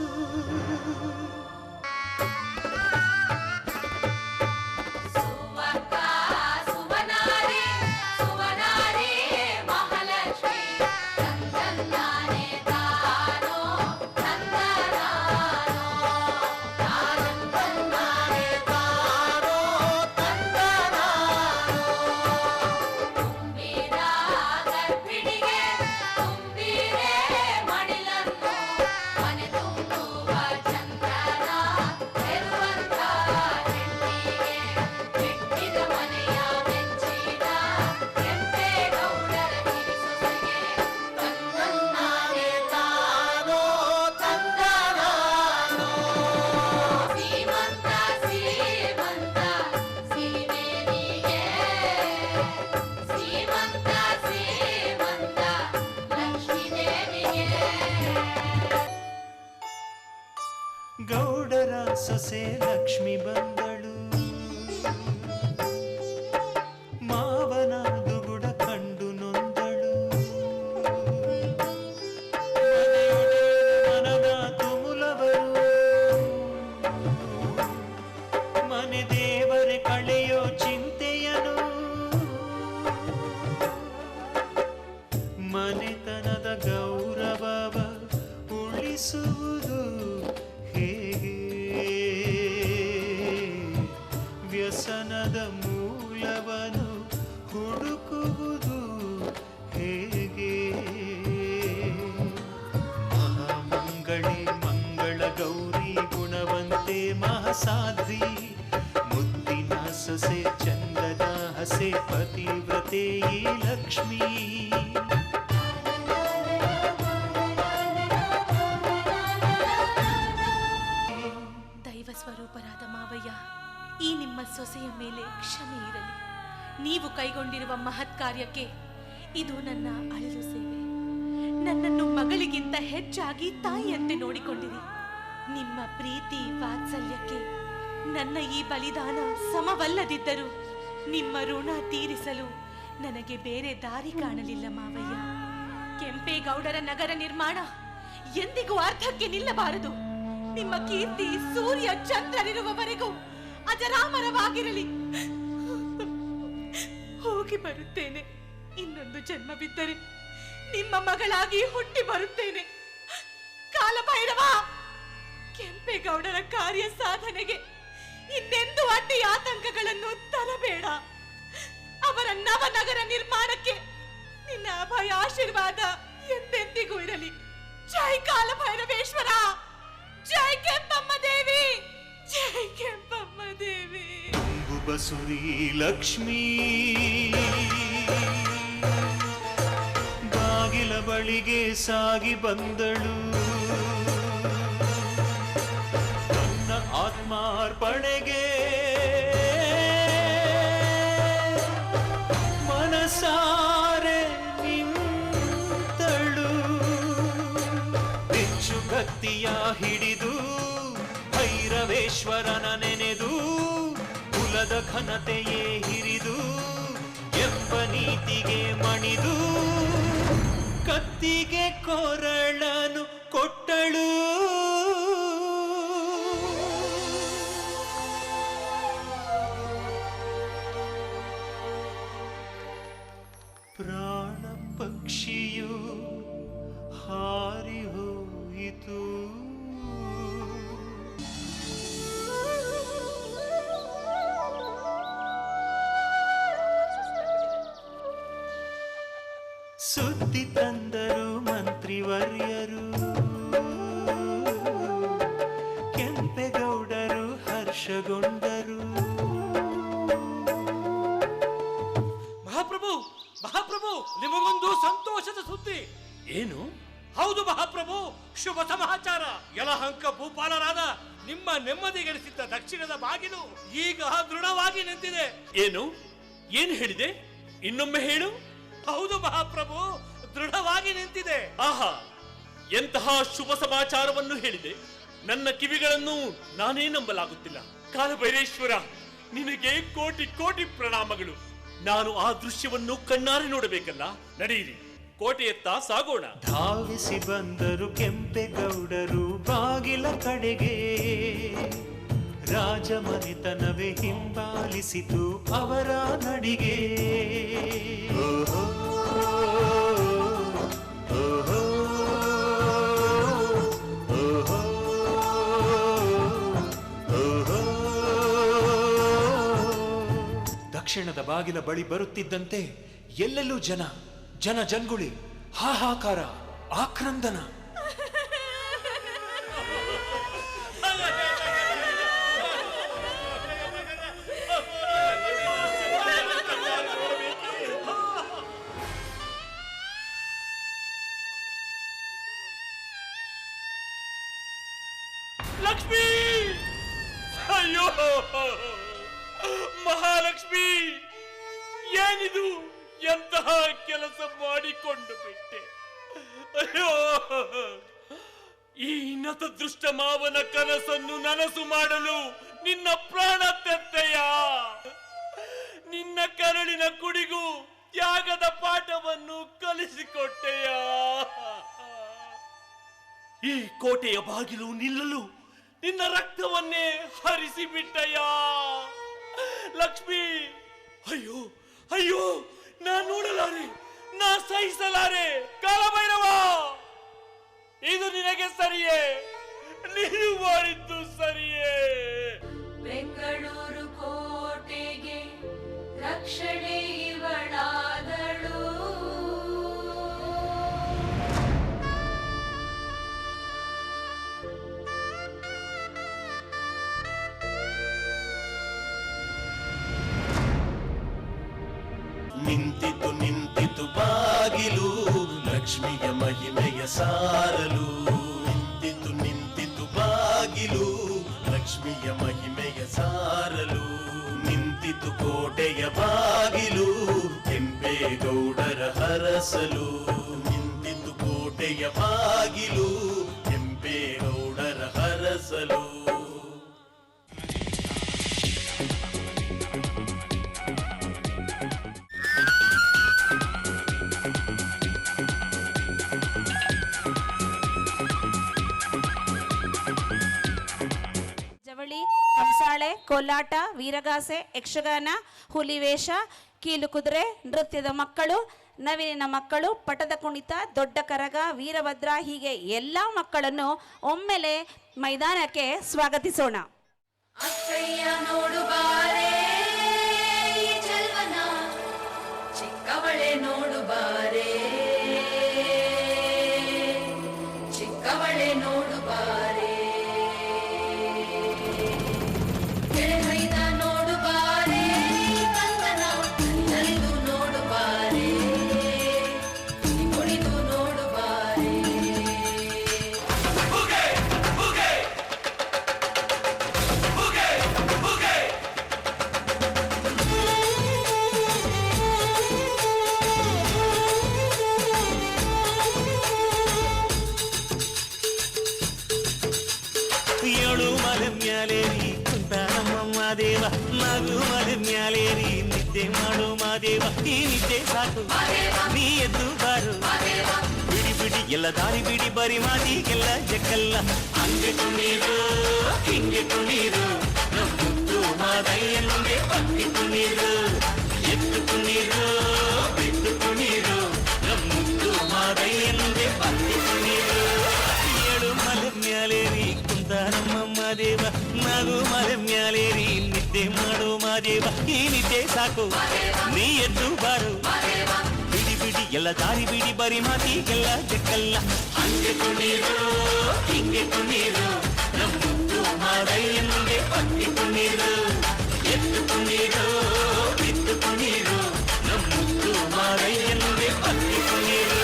ತಾರೋ ಸೊಸೆ ಲಕ್ಷ್ಮಿ ಬಂದಳು, ಮಾವನ ದುಗುಡ ಕಂಡು ನೊಂದಳು, ಮನದ ತುಮುಲವರು ಮನೆ ದೇವರೇ ಕಳೆಯೋ ಚಿಂತೆಯನು, ಮನೆತನದ ಗೌರವವ ಉಳಿಸುವುದು ಹೇಗೆ, ವ್ಯಸನದ ಮೂಲವನು ಹುಡುಕುವುದು ಹೇಗೆ, ಮಹಾಮಂಗಳಿ ಮಂಗಳ ಗೌರಿ ಗುಣವಂತೆ ಮಹಾಸಾಧ್ವಿ, ಮುದ್ದಿನ ಸೊಸೆ ಚಂದದ ಹಸೆ ಪತಿವ್ರತೆ ಈ ಲಕ್ಷ್ಮೀ. ದೈವ ಸ್ವರೂಪರಾದ ಮಾವಯ್ಯ, ಈ ನಿಮ್ಮ ಸೊಸೆಯ ಮೇಲೆ ಕ್ಷಮೆ ಇರಲಿ. ನೀವು ಕೈಗೊಂಡಿರುವ ಮಹತ್ ಕಾರ್ಯಕ್ಕೆ ಇದು ನನ್ನ ಅಳಿಲು ಸೇವೆ. ನನ್ನನ್ನು ಮಗಳಿಗಿಂತ ಹೆಚ್ಚಾಗಿ ತಾಯಿಯಂತೆ ನೋಡಿಕೊಂಡಿರಿ. ನಿಮ್ಮ ಪ್ರೀತಿ ವಾತ್ಸಲ್ಯಕ್ಕೆ ನನ್ನ ಈ ಬಲಿದಾನ ಸಮವಲ್ಲದಿದ್ದರೂ ನಿಮ್ಮ ಋಣ ತೀರಿಸಲು ನನಗೆ ಬೇರೆ ದಾರಿ ಕಾಣಲಿಲ್ಲ ಮಾವಯ್ಯ. ಕೆಂಪೇಗೌಡರ ನಗರ ನಿರ್ಮಾಣ ಎಂದಿಗೂ ಅರ್ಧಕ್ಕೆ ನಿಲ್ಲಬಾರದು. ನಿಮ್ಮ ಕೀರ್ತಿ ಸೂರ್ಯ ಚಂದ್ರರಿರುವವರೆಗೂ ಅಜರಾಮರವಾಗಿರಲಿ. ಹೋಗಿ ಬರುತ್ತೇನೆ. ಇನ್ನೊಂದು ಜನ್ಮವಿದ್ದರೆ ನಿಮ್ಮ ಮಗಳಾಗಿ ಹುಟ್ಟಿ ಬರುತ್ತೇನೆ. ಕಾಲಭೈರವ, ಕೆಂಪೇಗೌಡರ ಕಾರ್ಯ ಸಾಧನೆಗೆ ಇನ್ನೆಂದು ಅಡ್ಡಿ ಆತಂಕಗಳನ್ನು ತರಬೇಡ. ಅವರ ನವನಗರ ನಿರ್ಮಾಣಕ್ಕೆ ನಿನ್ನ ಅಭಯ ಆಶೀರ್ವಾದ ಎಂದೆಂದಿಗೂ ಇರಲಿ. ಜೈ ಕಾಲಭೈರವೇಶ್ವರ, ಜೈ ಕೆಂಪಮ್ಮ ದೇವಿ, ಜೈ ಕೆಂಪಮ್ಮ ದೇವಿ. ಬಸುರಿ ಲಕ್ಷ್ಮೀ ಬಾಗಿಲ ಬಳಿಗೆ ಸಾಗಿ ಬಂದಳು, ತನ್ನ ಆತ್ಮಾರ್ಪಣೆಗೆ ಮನಸಾರೆ ನಿಂತಳು. ಬಿಚ್ಚು ಕತ್ತಿಯ ಹಿಡಿದು ಭೈರವೇಶ್ವರನ ನೆನೆದು ಕುಲದ ಘನತೆಯೇ ಹಿರಿದು ಎಂಬ ನೀತಿಗೆ ಮಣಿದು ಕತ್ತಿಗೆ ಕೊರಳನು ಕೊಟ್ಟಳು. ಪ್ರಾಣ ಪಕ್ಷಿಯು ಹಾರಿ ಹೋಯಿತು. ಸುದ್ದಿ ತಂದರು ಮಂತ್ರಿವರ್ಯರು, ಕೆಂಪೇಗೌಡರು ಹರ್ಷಗೊಂಡರು. ಮಹಾಪ್ರಭು, ಮಹಾಪ್ರಭು, ನಿಮಗೊಂದು ಸಂತೋಷದ ಸುದ್ದಿ. ಏನು? ಹೌದು ಮಹಾಪ್ರಭು, ಶುಭ ಸಮಾಚಾರ. ಯಲಹಂಕ ಭೂಪಾಲರಾದ ನಿಮ್ಮ ನೆಮ್ಮದಿಗೆನಿಸಿದ್ದ ದಕ್ಷಿಣದ ಬಾಗಿಲು ಈಗ ದೃಢವಾಗಿ ನಿಂತಿದೆ. ಏನು ಏನು ಹೇಳಿದೆ? ಇನ್ನೊಮ್ಮೆ ಹೇಳು. ಹೌದು ಮಹಾಪ್ರಭು, ದೃಢವಾಗಿ ನಿಂತಿದೆ. ಆಹಾ, ಎಂತಹ ಶುಭ ಸಮಾಚಾರವನ್ನು ಹೇಳಿದೆ. ನನ್ನ ಕಿವಿಗಳನ್ನು ನಾನೇ ನಂಬಲಾಗುತ್ತಿಲ್ಲ. ಕಾಲಭೈರೇಶ್ವರ, ನಿನಗೆ ಕೋಟಿ ಕೋಟಿ ಪ್ರಣಾಮಗಳು. ನಾನು ಆ ದೃಶ್ಯವನ್ನು ಕಣ್ಣಾರೆ ನೋಡಬೇಕಲ್ಲ. ನಡೆಯಿರಿ, ಕೋಟೆಯತ್ತ ಸಾಗೋಣ. ಧಾವಿಸಿ ಬಂದರು ಕೆಂಪೇಗೌಡರು ಬಾಗಿಲ ಕಡೆಗೆ, ರಾಜಮನೆತನವೇ ಹಿಂಬಾಲಿಸಿತು ಅವರ ನಡಿಗೆ. ಓಹೋ, ಓಹೋ, ಓಹೋ, ಓಹೋ. ದಕ್ಷಿಣದ ಬಾಗಿಲ ಬಳಿ ಬರುತ್ತಿದ್ದಂತೆ ಎಲ್ಲೆಲ್ಲೂ ಜನ ಜಂಗುಳಿ, ಹಾಹಾಕಾರ, ಆಕ್ರಂದನ. ಲಕ್ಷ್ಮೀ, ಅಯ್ಯೋ ಮಹಾಲಕ್ಷ್ಮಿ, ಏನಿದು? ಎಂತಹ ಕೆಲಸ ಮಾಡಿಕೊಂಡು ಬಿಟ್ಟೆ. ಅಯ್ಯೋ, ಈ ನತದೃಷ್ಟ ಮಾವನ ಕನಸನ್ನು ನನಸು ಮಾಡಲು ನಿನ್ನ ಪ್ರಾಣ ತೆತ್ತೆಯ. ನಿನ್ನ ಕರಳಿನ ಕುಡಿಗೂ ತ್ಯಾಗದ ಪಾಠವನ್ನು ಕಲಿಸಿಕೊಟ್ಟೆಯ. ಈ ಕೋಟೆಯ ಬಾಗಿಲು ನಿಲ್ಲಲು ನಿನ್ನ ರಕ್ತವನ್ನೇ ಹರಿಸಿಬಿಟ್ಟಯ್ಯ. ಲಕ್ಷ್ಮಿ, ಅಯ್ಯೋ ಅಯ್ಯೋ, ನಾ ನೋಡಲಾರೆ, ನಾ ಸಹಿಸಲಾರೆ. ಕಾಲಭೈರವ, ಇದು ನಿನಗೆ ಸರಿಯೇ? ನೀನು ಮಾಡಿದ್ದು ಸರಿಯೇ? ಬೆಂಗಳೂರು ಕೋಟೆಗೆ ರಕ್ಷಣೆ ಇವಳಾದಳು. ನಿಂತಿತು ನಿಂತಿತು ಬಾಗಿಲು ಲಕ್ಷ್ಮಿಯ ಮಹಿಮೆಯ ಸಾರಲು. ನಿಂತಿತು ನಿಂತಿತು ಬಾಗಿಲು ಲಕ್ಷ್ಮಿಯ ಮಹಿಮೆಯ ಸಾರಲು. ನಿಂತಿತು ಕೋಟೆಯ ಬಾಗಿಲು ಕೆಂಪೇಗೌಡರ ಹರಸಲು. ನಿಂತಿತು ಕೋಟೆಯ ಬಾಗಿಲು ಕೆಂಪೇಗೌಡರ ಹರಸಲು. ಜವಳಿ, ಕಂಸಾಳೆ, ಕೋಲಾಟ, ವೀರಗಾಸೆ, ಯಕ್ಷಗಾನ, ಹುಲಿವೇಷ, ಕೀಲುಕುದುರೆ, ನೃತ್ಯದ ಮಕ್ಕಳು, ನವಿಲಿನ ಮಕ್ಕಳು, ಪಟದ ಕುಣಿತ, ದೊಡ್ಡ ಕರಗ, ವೀರಭದ್ರ, ಹೀಗೆ ಎಲ್ಲ ಮಕ್ಕಳನ್ನು ಒಮ್ಮೆಲೆ ಮೈದಾನಕ್ಕೆ ಸ್ವಾಗತಿಸೋಣ. ಅಕ್ಕಯ್ಯ ನೋಡು ಬಾರೆ ಈ ಚೆಲ್ವನ, ಚಿಕ್ಕವಳೆ ನೋಡು ಬಾರೆ, ಚಿಕ್ಕವಳೆ ನೋಡು ಬಾರೆ, ಕೆಳಗೈದ ನೋಡು ಬಾರೆ ಕಂದನ, ನಲಿದು ನೋಡು ಬಾರೆ, ಕುಣಿದು ನೋಡು ಬಾರೆ. ಏಳು ಮಲೆ ಮ್ಯಾಲೇರಿ ಕುಂತ ನಮ್ಮಮ್ಮ ದೇವ, ನಗು ಮಲೆ ಮ್ಯಾಲೇರಿ ನಿದ್ದೆ ಮಾಡು ಮಾದೇವ. ಈ ನಿದ್ದೆ ಸಾಕು, ನೀ ಎದ್ದು ಬಾರು, ಬಿಡಿ ಬಿಡಿ ಎಲ್ಲ ದಾರಿ ಬಿಡಿ, ಬರಿ ಮಾತಿಗೆಲ್ಲ ಜಕ್ಕಲ್ಲ. ಹಂಗೆ ಕುಣೀರು ಹಿಂಗೆ ಕುಣೀರು, ನಮ್ಮುತ್ತು ಮಾದಯ್ಯನಿಗೆ ಪತ್ತಿ ಕುಣೀರು. ಎದ್ದು ಕುಣೀರು ಬಿದ್ದು ಕುಣೀರು, ನಮ್ಮುತ್ತು ಮಾದಯ್ಯನಿಗೆ ಪತ್ತಿ ಕುಣೀರು. ಏಳು ಮಲೆ ಮ್ಯಾಲೇರಿ ಕುಂತ ನಮ್ಮಮ್ಮ ದೇವ, ನಗು ಮಲೆ ಮ್ಯಾಲೇರಿ ನಿದ್ದೆ ಮಾಡು ಮಾದೇವ. ಈ ನಿದ್ದೆ ಸಾಕು, ನೀ ಎದ್ದು ಬಾರು, ಬಿಡಿ ಬಿಡಿ ಎಲ್ಲ ದಾರಿ ಬಿಡಿ, ಬರಿ ಮಾತಿಗೆಲ್ಲ ಜಕ್ಕಲ್ಲ. ಹಂಗೆ ಕುಣೀರು ಹಿಂಗೆ ಕುಣೀರು, ನಮ್ಮುತ್ತು ಮಾದಯ್ಯನಿಗೆ ಪತ್ತಿ ಕುಣೀರು. ಎದ್ದು ಕುಣೀರು ಬಿದ್ದು ಕುಣೀರು, ನಮ್ಮುತ್ತು ಮಾದಯ್ಯನಿಗೆ ಪತ್ತಿ ಕುಣೀರು.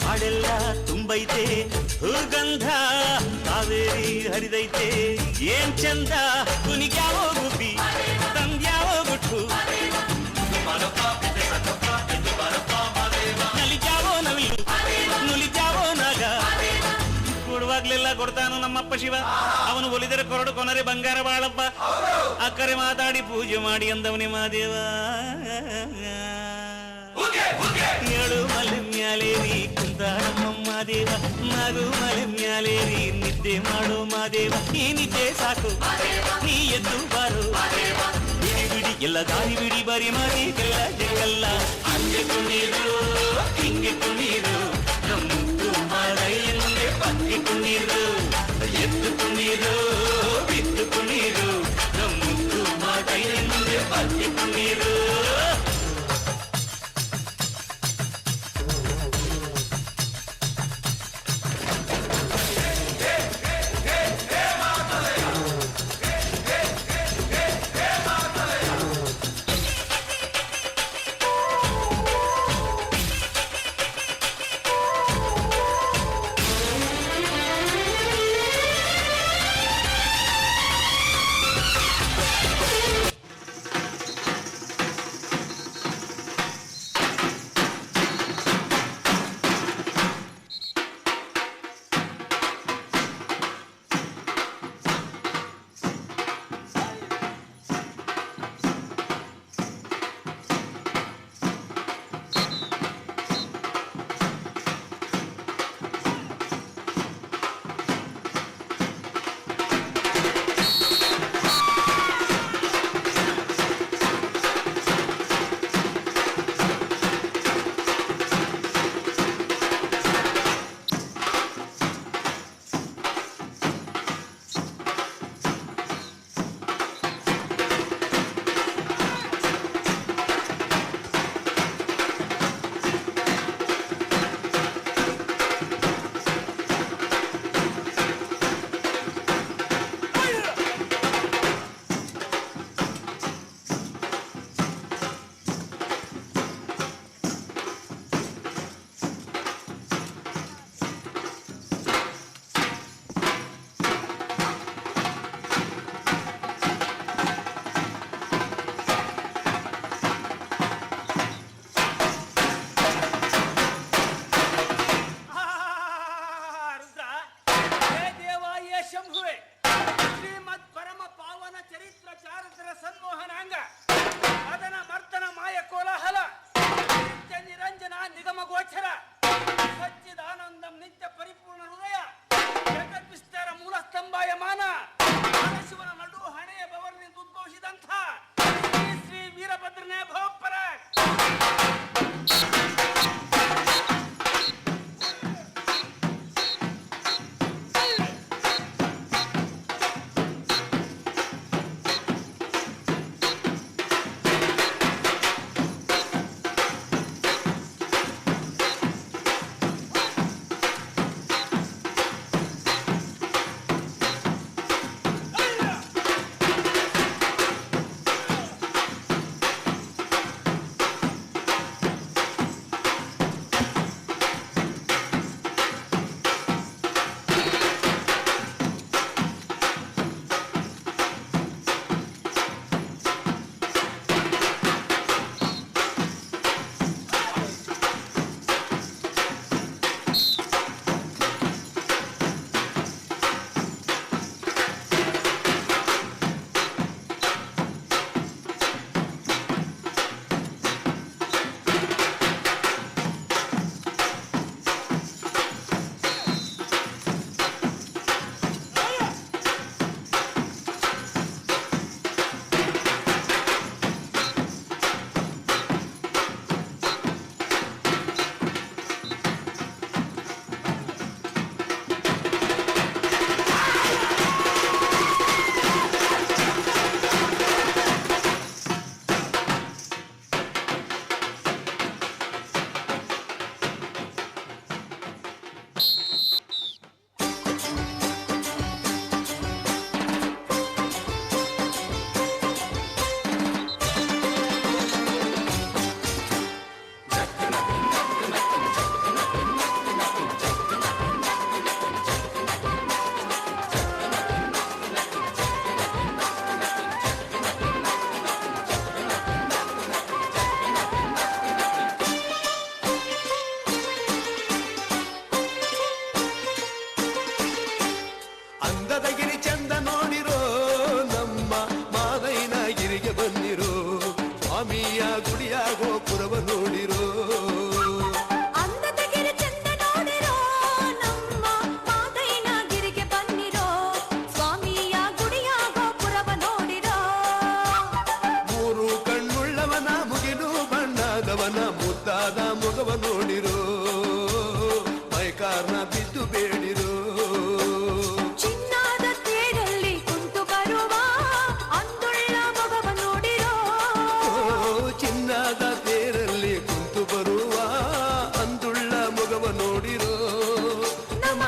ಕಾಡೆಲ್ಲ ತುಂಬೈತೆ ಹೂಗಂಧ, ಕಾವೇರಿ ಹರಿದೈತೆ ಏನ್ ಚಂದ. ಕುನಿಗ್ಯಾವೋ ಗುಬ್ಬಿ ತಂದ್ಯಾವೋ ಗುಟ್ಟು, ನಲಿಜಾವೋ ನವಿಲು ನುಲಿಜಾವೋ ನಾಗ. ಕೊಡುವಾಗ್ಲೆಲ್ಲ ಕೊಡ್ತಾನು ನಮ್ಮಪ್ಪ ಶಿವ, ಅವನು ಒಲಿದರೆ ಕೊರಡು ಕೊನರೆ ಬಂಗಾರ ಬಾಳಪ್ಪ. ಅಕ್ಕರೆ ಮಾತಾಡಿ ಪೂಜೆ ಮಾಡಿ ಅಂದವನೇ ಮಾದೇವ. ಏಳು ಮಲೆ ಮ್ಯಾಲೇರಿ ಕುಂತ ನಮ್ಮಮ್ಮ ದೇವ, ನಗು ಮಲೆ ಮ್ಯಾಲೇರಿ ನಿದ್ದೆ ಮಾಡು ಮಾದೇವ. ಈ ನಿದ್ದೆ ಸಾಕು, ನೀ ಎದ್ದು ಬಾರು, ಬಿಡಿ ಬಿಡಿ ಎಲ್ಲ ದಾರಿ ಬಿಡಿ, ಬರಿ ಮಾತಿಗೆಲ್ಲ ಜಕ್ಕಲ್ಲ. ಹಂಗೆ ಕುಣೀರು ಹಿಂಗೆ ಕುಣೀರು, ನಮ್ಮುತ್ತು ಮಾದಯ್ಯನಿಗೆ ಪತ್ತಿ ಕುಣೀರು. ಎದ್ದು ಕುಣೀರು ಬಿದ್ದು ಕುಣೀರು, ನಮ್ಮುತ್ತು ಮಾದಯ್ಯನಿಗೆ ಬಚ್ಚಿಕೊಂಡಿರು.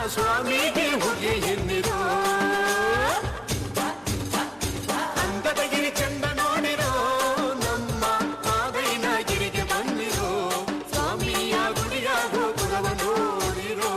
ಸ್ವಾಮಿಗೆ ಹುಗಿ ಎನ್ನಿರೋ ಅಂದದಗಿರಿ ಚಂದ ನೋಡಿರೋ ನಮ್ಮ ಮಾದೈನಗಿರಿಗೆ ಬಂದಿರೋ ಸ್ವಾಮಿಯ ಗುಡಿಯ ಗೋಪುರವ ನೋಡಿರೋ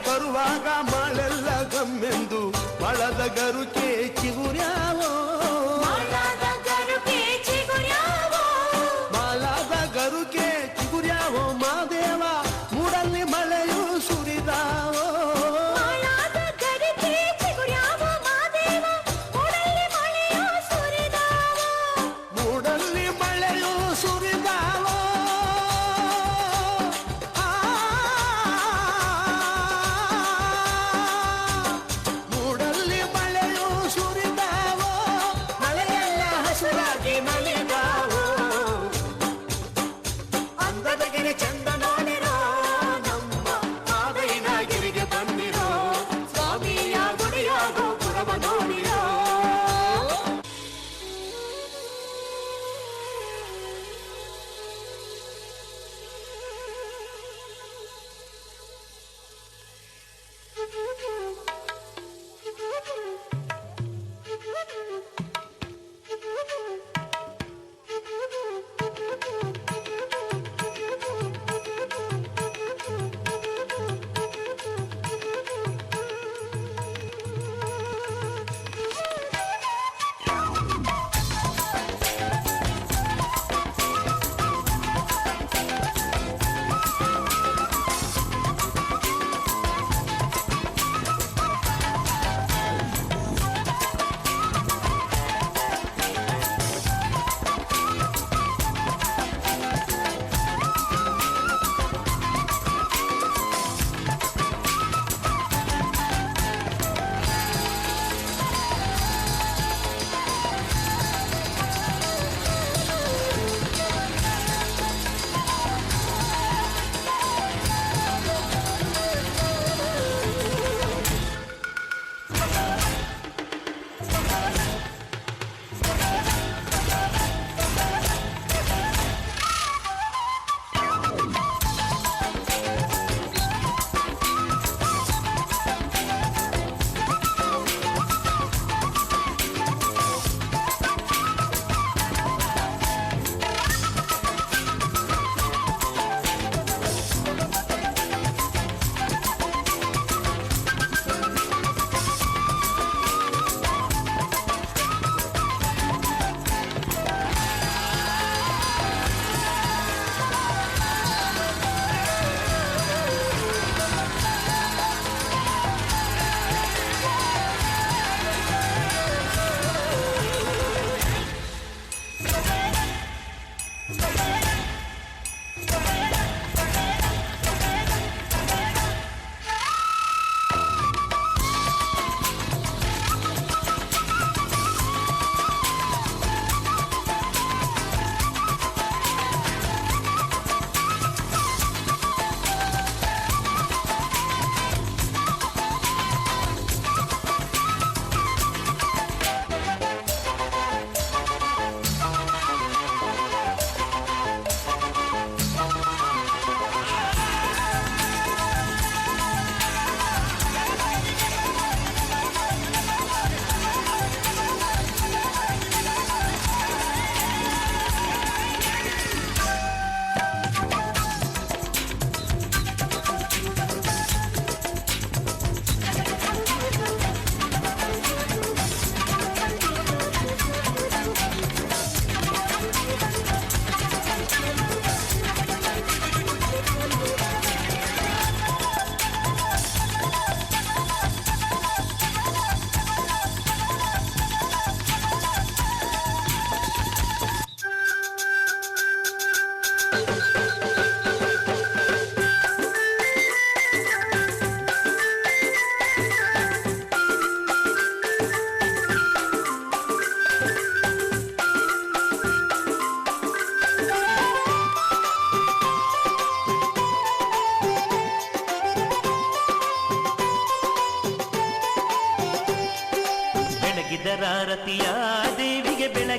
ಬರುವಾಗ ಮಳೆಲ್ಲ ಗಮ್ಮೆಂದು ಮಳದ ಗರುಕೆ ಚಿಗುರ್ಯಾವೋ ಮಳದ ಗರುಕೆ ಚಿಗುರ್ಯಾವೋ ಮಾದೇವ ಮೂಡಲ್ಲಿ ಮಳೆಯು ಸುರಿದಾವೋ ಮೂಡಲ್ಲಿ ಮಳೆಯು ಸುರಿದಾವೋ ಚಂದನೋ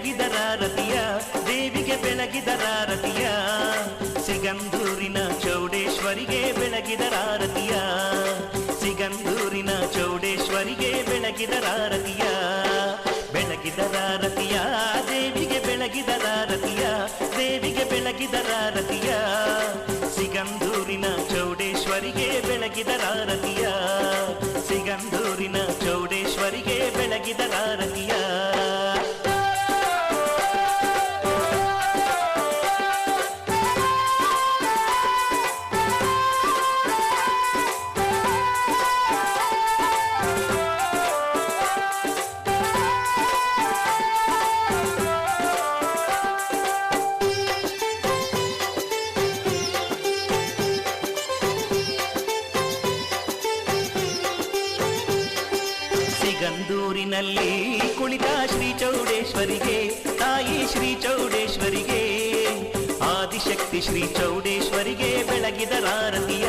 ಬೆಳಗಿದರಾರತಿಯ ದೇವಿಗೆ ಬೆಳಗಿದರಾರತಿಯ ಸಿಗಂದೂರಿನ ಚೌಡೇಶ್ವರಿಗೆ ಬೆಳಗಿದರಾರತಿಯ ಸಿಗಂದೂರಿನ ಚೌಡೇಶ್ವರಿಗೆ ಬೆಳಗಿದರಾರತಿಯ ಬೆಳಗಿದರಾರತಿಯ ದೇವಿಗೆ ಬೆಳಗಿದರಾರತಿಯ ದೇವಿಗೆ ಬೆಳಗಿದರಾರತಿಯ ಸಿಗಂದೂರಿನ ಚೌಡೇಶ್ವರಿಗೆ ಬೆಳಗಿದರಾರತಿಯ ಸಿಗಂದೂರಿನ ಚೌಡೇಶ್ವರಿಗೆ ಬೆಳಗಿದರಾರತಿಯ ಸಿಗಂದೂರಿನಲ್ಲಿ ಕುಳಿತ ಶ್ರೀ ಚೌಡೇಶ್ವರಿಗೆ ತಾಯಿ ಶ್ರೀ ಚೌಡೇಶ್ವರಿಗೆ ಆದಿಶಕ್ತಿ ಶ್ರೀ ಚೌಡೇಶ್ವರಿಗೆ ಬೆಳಗಿದರಾರತಿಯ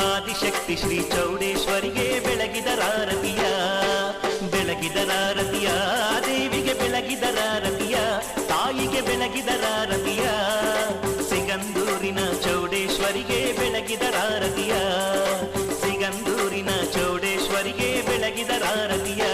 ಆದಿಶಕ್ತಿ ಶ್ರೀ ಚೌಡೇಶ್ವರಿಗೆ ಬೆಳಗಿದರಾರತಿಯ ಬೆಳಗಿದರಾರತಿಯ ದೇವಿಗೆ ಬೆಳಗಿದರಾರತಿಯ ತಾಯಿಗೆ ಬೆಳಗಿದರಾರತಿಯ ಸಿಗಂದೂರಿನ ಚೌಡೇಶ್ವರಿಗೆ ಬೆಳಗಿದರಾರತಿಯ ಸಿಗಂದೂರಿನ ಚೌಡೇಶ್ವರಿಗೆ ಬೆಳಗಿದರಾರತಿಯ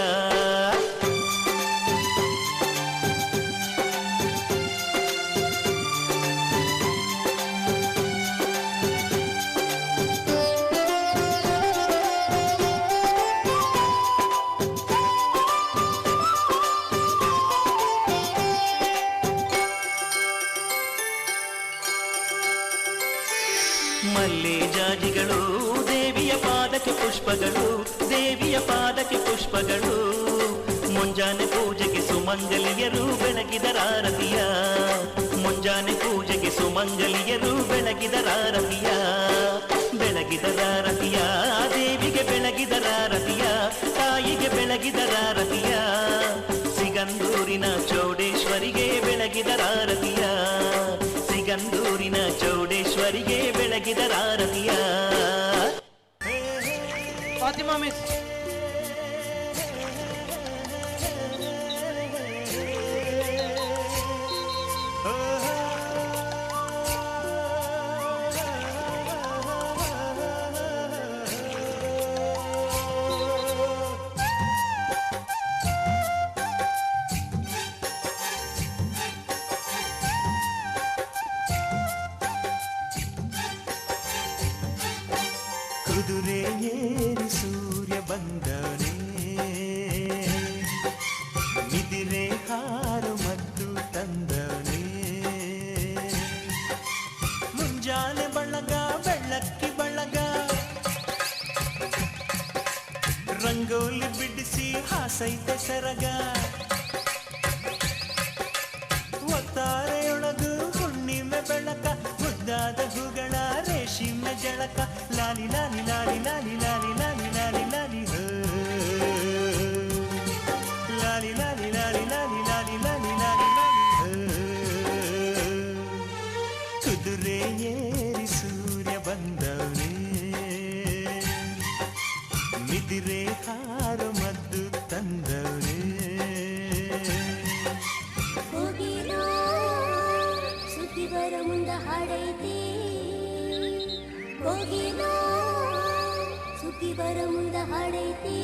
ಮಲ್ಲೆ ಜಾಜಿಗಳು ದೇವಿಯ ಪಾದಕ್ಕೆ ಪುಷ್ಪಗಳು ದೇವಿಯ ಪಾದಕ್ಕೆ ಪುಷ್ಪಗಳು ಮುಂಜಾನೆ ಪೂಜೆಗೆ ಸುಮಂಗಲಿಯರು ಬೆಳಗಿದರಾರತಿಯ ಮುಂಜಾನೆ ಪೂಜೆಗೆ ಸುಮಂಗಲಿಯರು ಬೆಳಗಿದರಾರತಿಯ ಬೆಳಗಿದರಾರತಿಯ ದೇವಿಗೆ ಬೆಳಗಿದರಾರತಿಯ ತಾಯಿಗೆ ಬೆಳಗಿದರಾರತಿಯ ಸಿಗಂದೂರಿನ ಚೌಡೇಶ್ವರಿಗೆ ಬೆಳಗಿದರಾರತಿಯ ಸಿಗಂದೂರಿನ ಚೌಡೇಶ್ವರಿಗೆ ಬೆಳಗಿದರಾರತಿಯ ಫಾತಿಮಾ ಮಿಸ್ ಕುದುರೆ ಏರಿ ಸೂರ್ಯ ಬಂದವನೇ ನಿದಿರೆ ಹಾರು ಮದ್ದು ತಂದವನೇ ಮುಂಜಾನೆ ಬಳಗ ಬೆಳ್ಳಕ್ಕಿ ಬಳಗ ರಂಗೋಲಿ ಬಿಡಿಸಿ ಹಾಸೈತೆ ಸರಗ ಒತ್ತಾರೆಯೊಳಗು ಹುಣ್ಣಿಮೆ ಬೆಳಕ ಮುದ್ದಾದ ಹೂಗಳ ರೇಷ್ಮೆ ಜಳಕ ಲಾಲಿ ಲಾಲಿ ಲಾಲಿ ಲಾಲಿ ಲಾಲಿ ಲಾಲಿ ಲಾಲಿ ಲಾಲಿ ಹೋ ಲಾಲಿ ಲಾಲಿ ಲಾಲಿ ಲಾಲಿ ಲಾಲಿ ಲಾಲಿ ಲಾಲಿ ಲಾಲಿ ಹೋ ಕುದುರೆ ಏರಿ ಸೂರ್ಯ ಬಂದವನೇ ಮಿದಿರೆ ಹಾರು ಮದ್ದು ತಂದವನೇ ಹೋಗಿನೋ ಸುದ್ದಿವರ ಮುಂದ ಹಾಡೈತಿ ಹೋಗಿನೋ ಸುದ್ದಿವರ ಮುಂದ ಹಾಡೈತಿ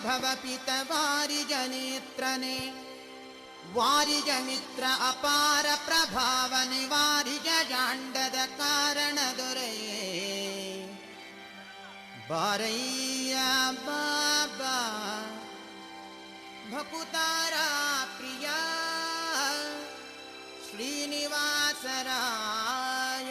ಭವಪಿತ ವಾರಿಜನೇತ್ರನೆ ವಾರಿಜ ಮಿತ್ರ ಅಪಾರ ಪ್ರಭಾವನೆ ವಾರಿಜ ಜಾಂಡದ ಕಾರಣ ದೊರೆಯೇ ಬಾರಯ್ಯ ಬಾಬಾ ಭಕುತಾರ ಪ್ರಿಯ ಶ್ರೀನಿವಾಸರಾಯ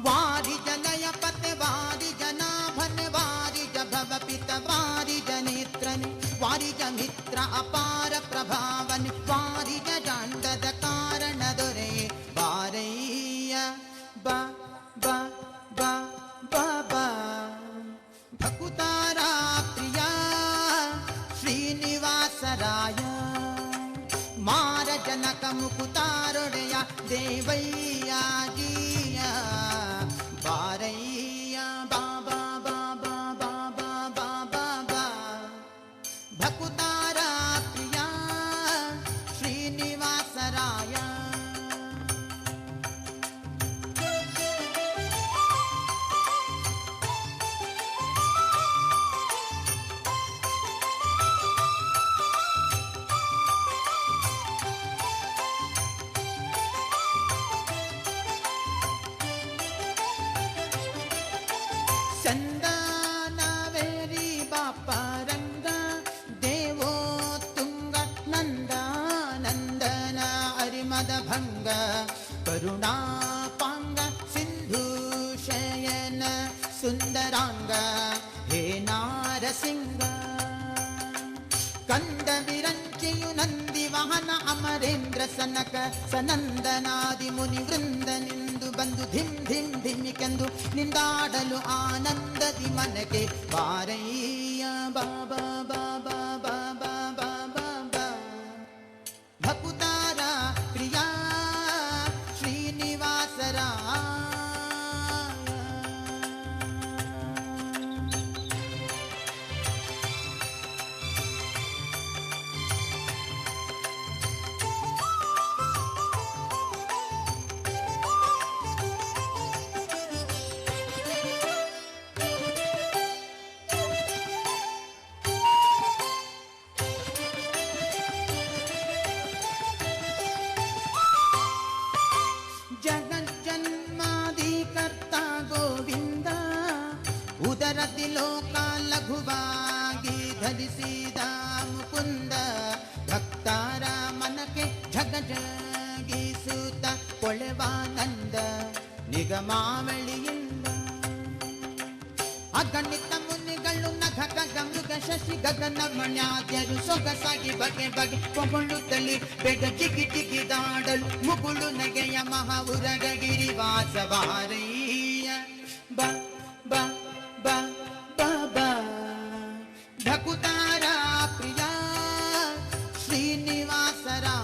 ವಾರಿಜ ನಯಪತೆ ವಾರಿಜ ನಾಭನ ವಾರಿಜ ಭವಪಿತ ವಾರಿಜ ನೇತ್ರನೆ ವಾರಿಜ ಮಿತ್ರ ಅಪಾರ ಪ್ರಭಾವನೆ ವಾರಿಜ ಜಾಂಡದ ಕಾರಣ ದೊರೆ ಬಾರಯ್ಯ ಬಾ ಬಾ ಬಾ ಬಾ ಬಾ ಭಕುತಾರ ಪ್ರಿಯ ಶ್ರೀನಿವಾಸರಾಯ ಮಾರ ಜನಕ ಮುಕುತಾರೊಡೆಯ ದೇವಯ್ಯ ಗೀಯ ಬಾರಯ್ಯ ಬಾಬಾ ಬಾಬಾ ಬಾಬಾ ಬಾಬಾ ಬಾ ಭಕುತಾರ ಪ್ರಿಯ ಶ್ರೀನಿವಾಸರಾಯ ಚಂದನವೇರಿ ಬಾಪರಂಗ ದೇವೋ ತುಂಗ ನಂದ ನಂದನ ಅರಿಮದ ಭಂಗ ಕರುಣಾಪಾಂಗ ಸಿಂಧು ಶಯನ ಸುಂದರಾಂಗ ಹೇ ನಾರಸಿಂಗ ಕಂದ ವಿರಂಚಿಯು ನಂದಿ ವಾಹನ ಅಮರೇಂದ್ರ ಸನಕ ಸನಂದನಾದಿ ಮುನಿ ವೃಂದ ನಿಂದು ಬಂದು ಧಿಮ್ ಧಿಮ್ ಧಿಮ್ಮಿಕೆಂದು ನಿಂದಾಡಲು ಆನಂದದಿ ಮನಗೆ ಬಾರಯ್ಯ ಬಾಬಾ ಬಾಬಾ ಬಾಬಾ ಬಾಬಾ ಬಾ ಭಕುತಾರ ಪ್ರಿಯ ಶ್ರೀನಿವಾಸರಾಯ ಜಗಜ್ಜನ್ಮಾದಿಕರ್ತ ಗೋವಿಂದ ಉದರದಿ ಲೋಕ ಲಘುವಾಗಿ ಧರಿಸಿದ ಮುಕುಂದ ಭಕ್ತರ ಮನಕ್ಕೆ ಝಗ ಜಗಿಸುತ್ತ ಕೊಳೆವಾನಂದ ನಿಗಮಾವಳಿಯಿಂದ ಅಗಣಿತ ಮುನಿಗಳು ನಖ ಖಗ ಮೃಗ ಶಶಿ ಗಗನ ಮಣ್ಯಾದ್ಯರು ಸೊಗಸಾಗಿ ಬಗೆ ಬಗೆ ಕೊಂಗೊಳ್ಳುತ್ತಲಿ ಬೇಗ ಜಿಗಿ ಜಿಗಿದಾಡಲು ಮುಗುಳು ನಗೆಯ ಮಹಾವುರಗ ಗಿರಿವಾಸ ಬಾರಯ್ಯ ಬಾ ಬಾ ಬಾ ಬಾ ಬಾ ಭಕುತಾರ ಪ್ರಿಯ ಶ್ರೀನಿವಾಸರಾಯ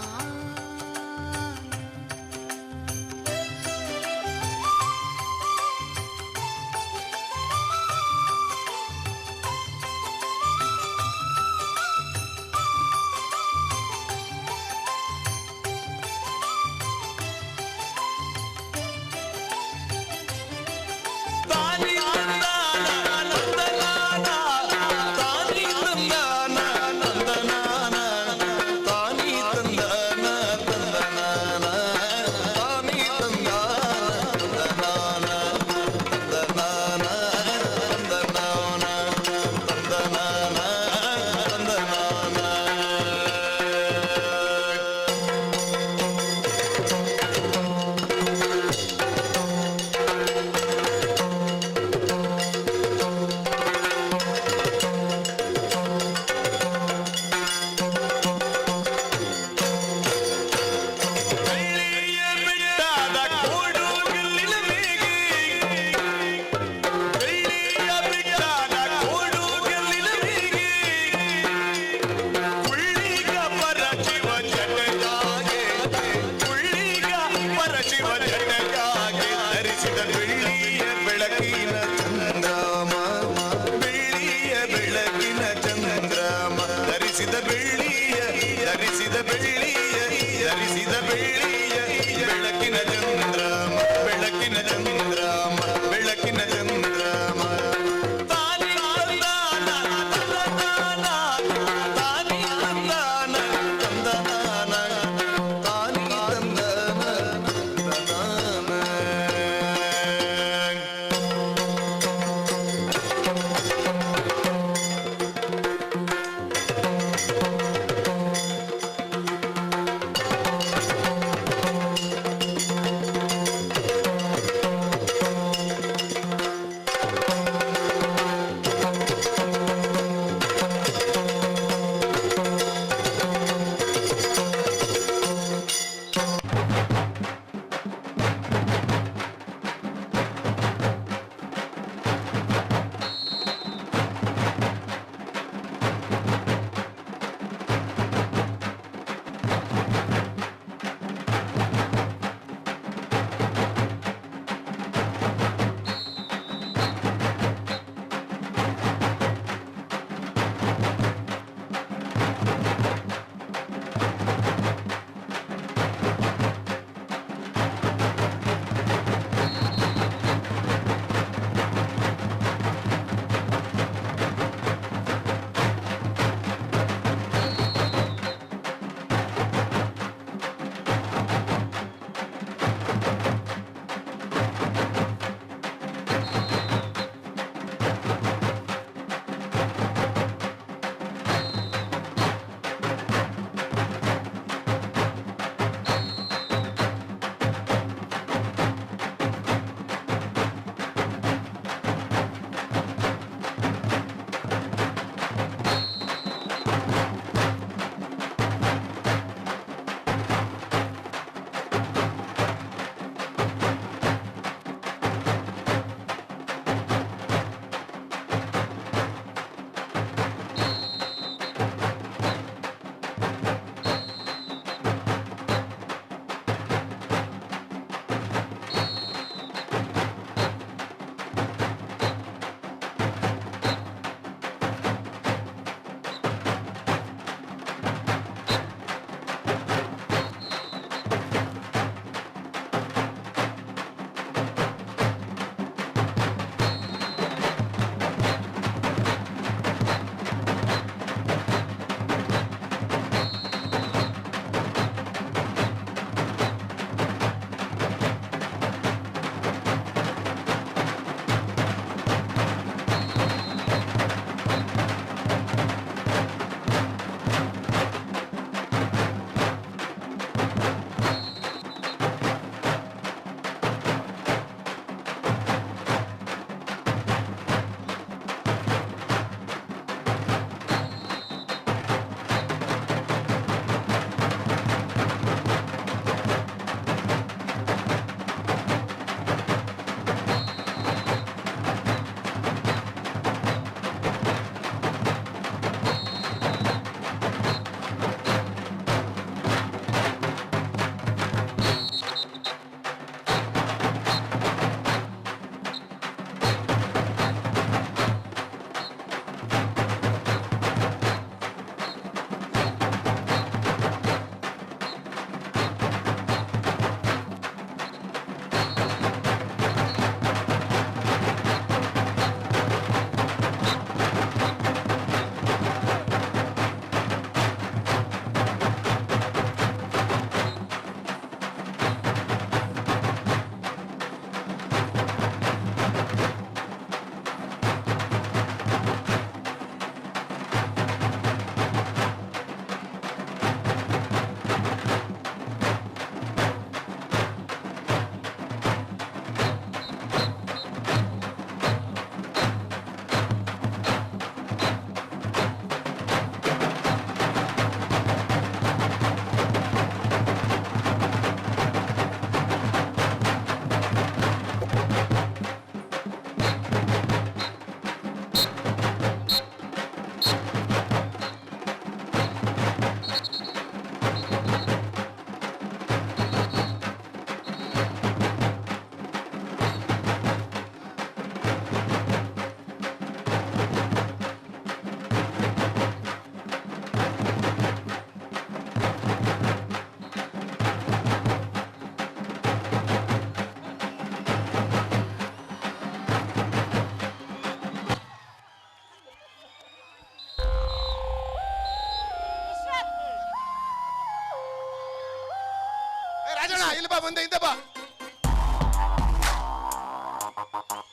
ಮುಂದೆ ಹಿಂದೆ ಬಾ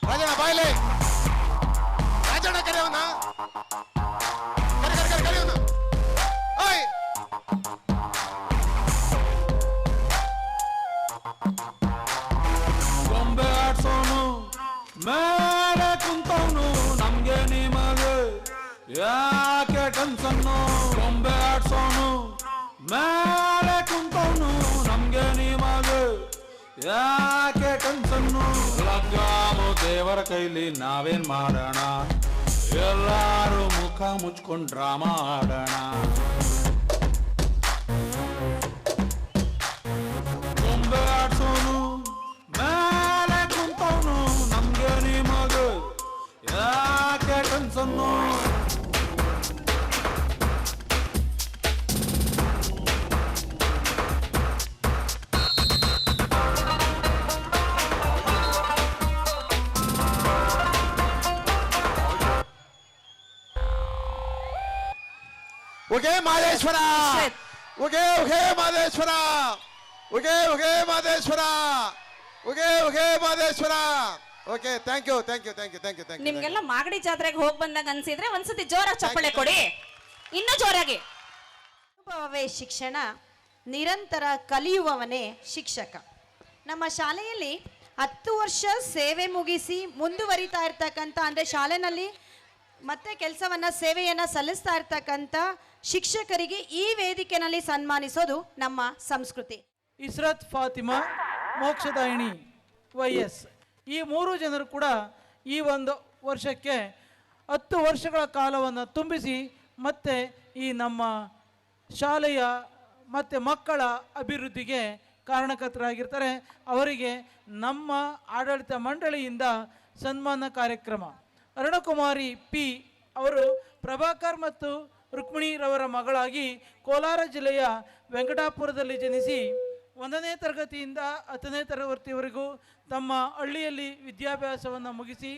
ರಾಜಣ್ಣ ಬಾಯ್ಲೆ ರಾಜಣ್ಣ ಕರೆಯವನ ಕರೆಯವನ ಓಯ್ ಗೊಂಬೆ ಆಡ್ಸೋನು ಮೇಲೆ ಕುಂತವನು ನಮ್ಗೆ ನಿಮಗೆ ಯಾಕೆ ಟೆನ್ಷನ್ನು ಗೊಂಬೆ ಆಡ್ಸೋನು ಮೇಲೆ ಕುಂತವನು ನಮ್ಗೆ ನಿಮಗೆ ಯಾಕೆ ಟೆನ್ಷನ್ನು ಲಗ್ಗಾಮು ದೇವರ ಕೈಲಿ ನಾವೇನ್ ಮಾಡೋಣ ಎಲ್ಲಾರು ಮುಖ ಮುಚ್ಕೊಂಡ್ ಡ್ರಾಮಾ ಆಡೋಣ ಗೊಂಬೆ ಆಡ್ಸೋನು ಮೇಲೆ ಕುಂತವನು ನಮ್ಗೆ ನಿಮಗೆ ಯಾಕೆ ಟೆನ್ಷನ್ನು ಉಗೆ ಮಾದೇಶ್ವರ ಉಗೆ ಉಗೆ ಮಾದೇಶ್ವರ ಉಗೆ ಉಗೆ ಮಾದೇಶ್ವರ ಉಗೆ ಉಗೆ Madeshwara okay thank you thank you thank you thank you thank you ನಿಮ್ಗೆಲ್ಲ ಮಾಗಡಿ ಜಾತ್ರೆಗೆ ಹೋಗಿ ಬಂದಾಗ ಅನ್ಸಿದ್ರೆ ಒಂದ್ಸತಿ ಜೋರಾಗಿ ಚಪ್ಪಳೆ ಕೊಡಿ, ಇನ್ನೂ ಜೋರಾಗಿ. ಅನುಭವವೇ ಶಿಕ್ಷಣ, ನಿರಂತರ ಕಲಿಯುವವನೇ ಶಿಕ್ಷಕ. ನಮ್ಮ ಶಾಲೆಯಲ್ಲಿ 10 ವರ್ಷ ಸೇವೆ ಮುಗಿಸಿ ಮುಂದುವರಿತಾ ಇರ್ತಕ್ಕಂಥ, ಅಂದರೆ ಶಾಲೆನಲ್ಲಿ ಮತ್ತೆ ಕೆಲಸವನ್ನ ಸೇವೆಯನ್ನ ಸಲ್ಲಿಸ್ತಾ ಇರ್ತಕ್ಕಂಥ ಶಿಕ್ಷಕರಿಗೆ ಈ ವೇದಿಕೆಯಲ್ಲಿ ಸನ್ಮಾನಿಸೋದು ನಮ್ಮ ಸಂಸ್ಕೃತಿ. ಇಸ್ರತ್ ಫಾತಿಮಾ, ಮೋಕ್ಷದಾಯಿಣಿ, YS ಈ 3 ಜನರು ಕೂಡ ಈ ಒಂದು ವರ್ಷಕ್ಕೆ 10 ವರ್ಷಗಳ ಕಾಲವನ್ನು ತುಂಬಿಸಿ ಮತ್ತೆ ಈ ನಮ್ಮ ಶಾಲೆಯ ಮತ್ತು ಮಕ್ಕಳ ಅಭಿವೃದ್ಧಿಗೆ ಕಾರಣಕರ್ತರಾಗಿರ್ತಾರೆ. ಅವರಿಗೆ ನಮ್ಮ ಆಡಳಿತ ಮಂಡಳಿಯಿಂದ ಸನ್ಮಾನ ಕಾರ್ಯಕ್ರಮ. ಅರುಣಕುಮಾರಿ ಪಿ ಅವರು ಪ್ರಭಾಕರ್ ಮತ್ತು ರುಕ್ಮಿಣಿರವರ ಮಗಳಾಗಿ ಕೋಲಾರ ಜಿಲ್ಲೆಯ ವೆಂಕಟಾಪುರದಲ್ಲಿ ಜನಿಸಿ 1ನೇ ತರಗತಿಯಿಂದ 10ನೇ ತರಗತಿವರೆಗೂ ತಮ್ಮ ಹಳ್ಳಿಯಲ್ಲಿ ವಿದ್ಯಾಭ್ಯಾಸವನ್ನು ಮುಗಿಸಿ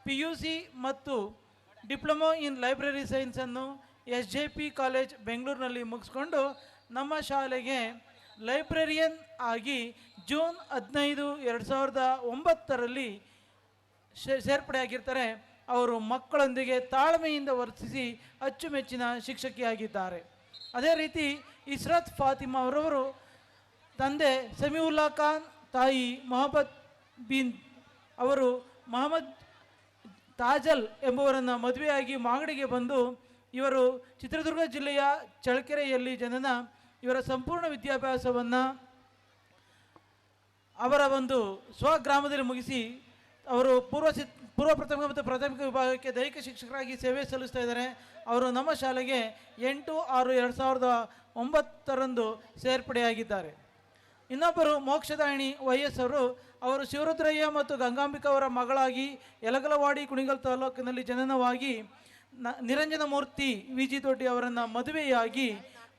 PUC ಮತ್ತು ಡಿಪ್ಲೊಮೊ ಇನ್ ಲೈಬ್ರರಿ ಸೈನ್ಸನ್ನು SJP ಕಾಲೇಜ್ ಬೆಂಗಳೂರಿನಲ್ಲಿ ಮುಗಿಸ್ಕೊಂಡು ನಮ್ಮ ಶಾಲೆಗೆ ಲೈಬ್ರರಿಯನ್ ಆಗಿ ಜೂನ್ 15, 2009ರಲ್ಲಿ ಸೇರ್ಪಡೆಯಾಗಿರ್ತಾರೆ. ಅವರು ಮಕ್ಕಳೊಂದಿಗೆ ತಾಳ್ಮೆಯಿಂದ ವರ್ತಿಸಿ ಅಚ್ಚುಮೆಚ್ಚಿನ ಶಿಕ್ಷಕಿಯಾಗಿದ್ದಾರೆ. ಅದೇ ರೀತಿ ಇಸ್ರತ್ ಫಾತಿಮಾ ಅವರವರು ತಂದೆ ಸಮೀವುಲ್ಲಾ ಖಾನ್, ತಾಯಿ ಮೊಹಮ್ಮದ್ ಬಿನ್ ಅವರು ಮೊಹಮ್ಮದ್ ತಾಜಲ್ ಎಂಬುವರನ್ನು ಮದುವೆಯಾಗಿ ಮಾಗಡಿಗೆ ಬಂದು ಇವರು ಚಿತ್ರದುರ್ಗ ಜಿಲ್ಲೆಯ ಚಳ್ಳಕೆರೆಯಲ್ಲಿ ಜನನ. ಇವರ ಸಂಪೂರ್ಣ ವಿದ್ಯಾಭ್ಯಾಸವನ್ನು ಅವರ ಒಂದು ಸ್ವಗ್ರಾಮದಲ್ಲಿ ಮುಗಿಸಿ ಅವರು ಪೂರ್ವ ಪ್ರಾಥಮಿಕ ಮತ್ತು ಪ್ರಾಥಮಿಕ ವಿಭಾಗಕ್ಕೆ ದೈಹಿಕ ಶಿಕ್ಷಕರಾಗಿ ಸೇವೆ ಸಲ್ಲಿಸ್ತಾ ಇದ್ದಾರೆ. ಅವರು ನಮ್ಮ ಶಾಲೆಗೆ 8/6/2009 ಸೇರ್ಪಡೆಯಾಗಿದ್ದಾರೆ. ಇನ್ನೊಬ್ಬರು ಮೋಕ್ಷದಾಯಿಣಿ YS ಅವರು ಶಿವರುದ್ರಯ್ಯ ಮತ್ತು ಗಂಗಾಂಬಿಕಾ ಅವರ ಮಗಳಾಗಿ ಯಲಗಲವಾಡಿ ಕುಣಿಗಲ್ ತಾಲೂಕಿನಲ್ಲಿ ಜನನವಾಗಿ ನಿರಂಜನ ಮೂರ್ತಿ VG ದೊಡ್ಡಿ ಅವರನ್ನು ಮದುವೆಯಾಗಿ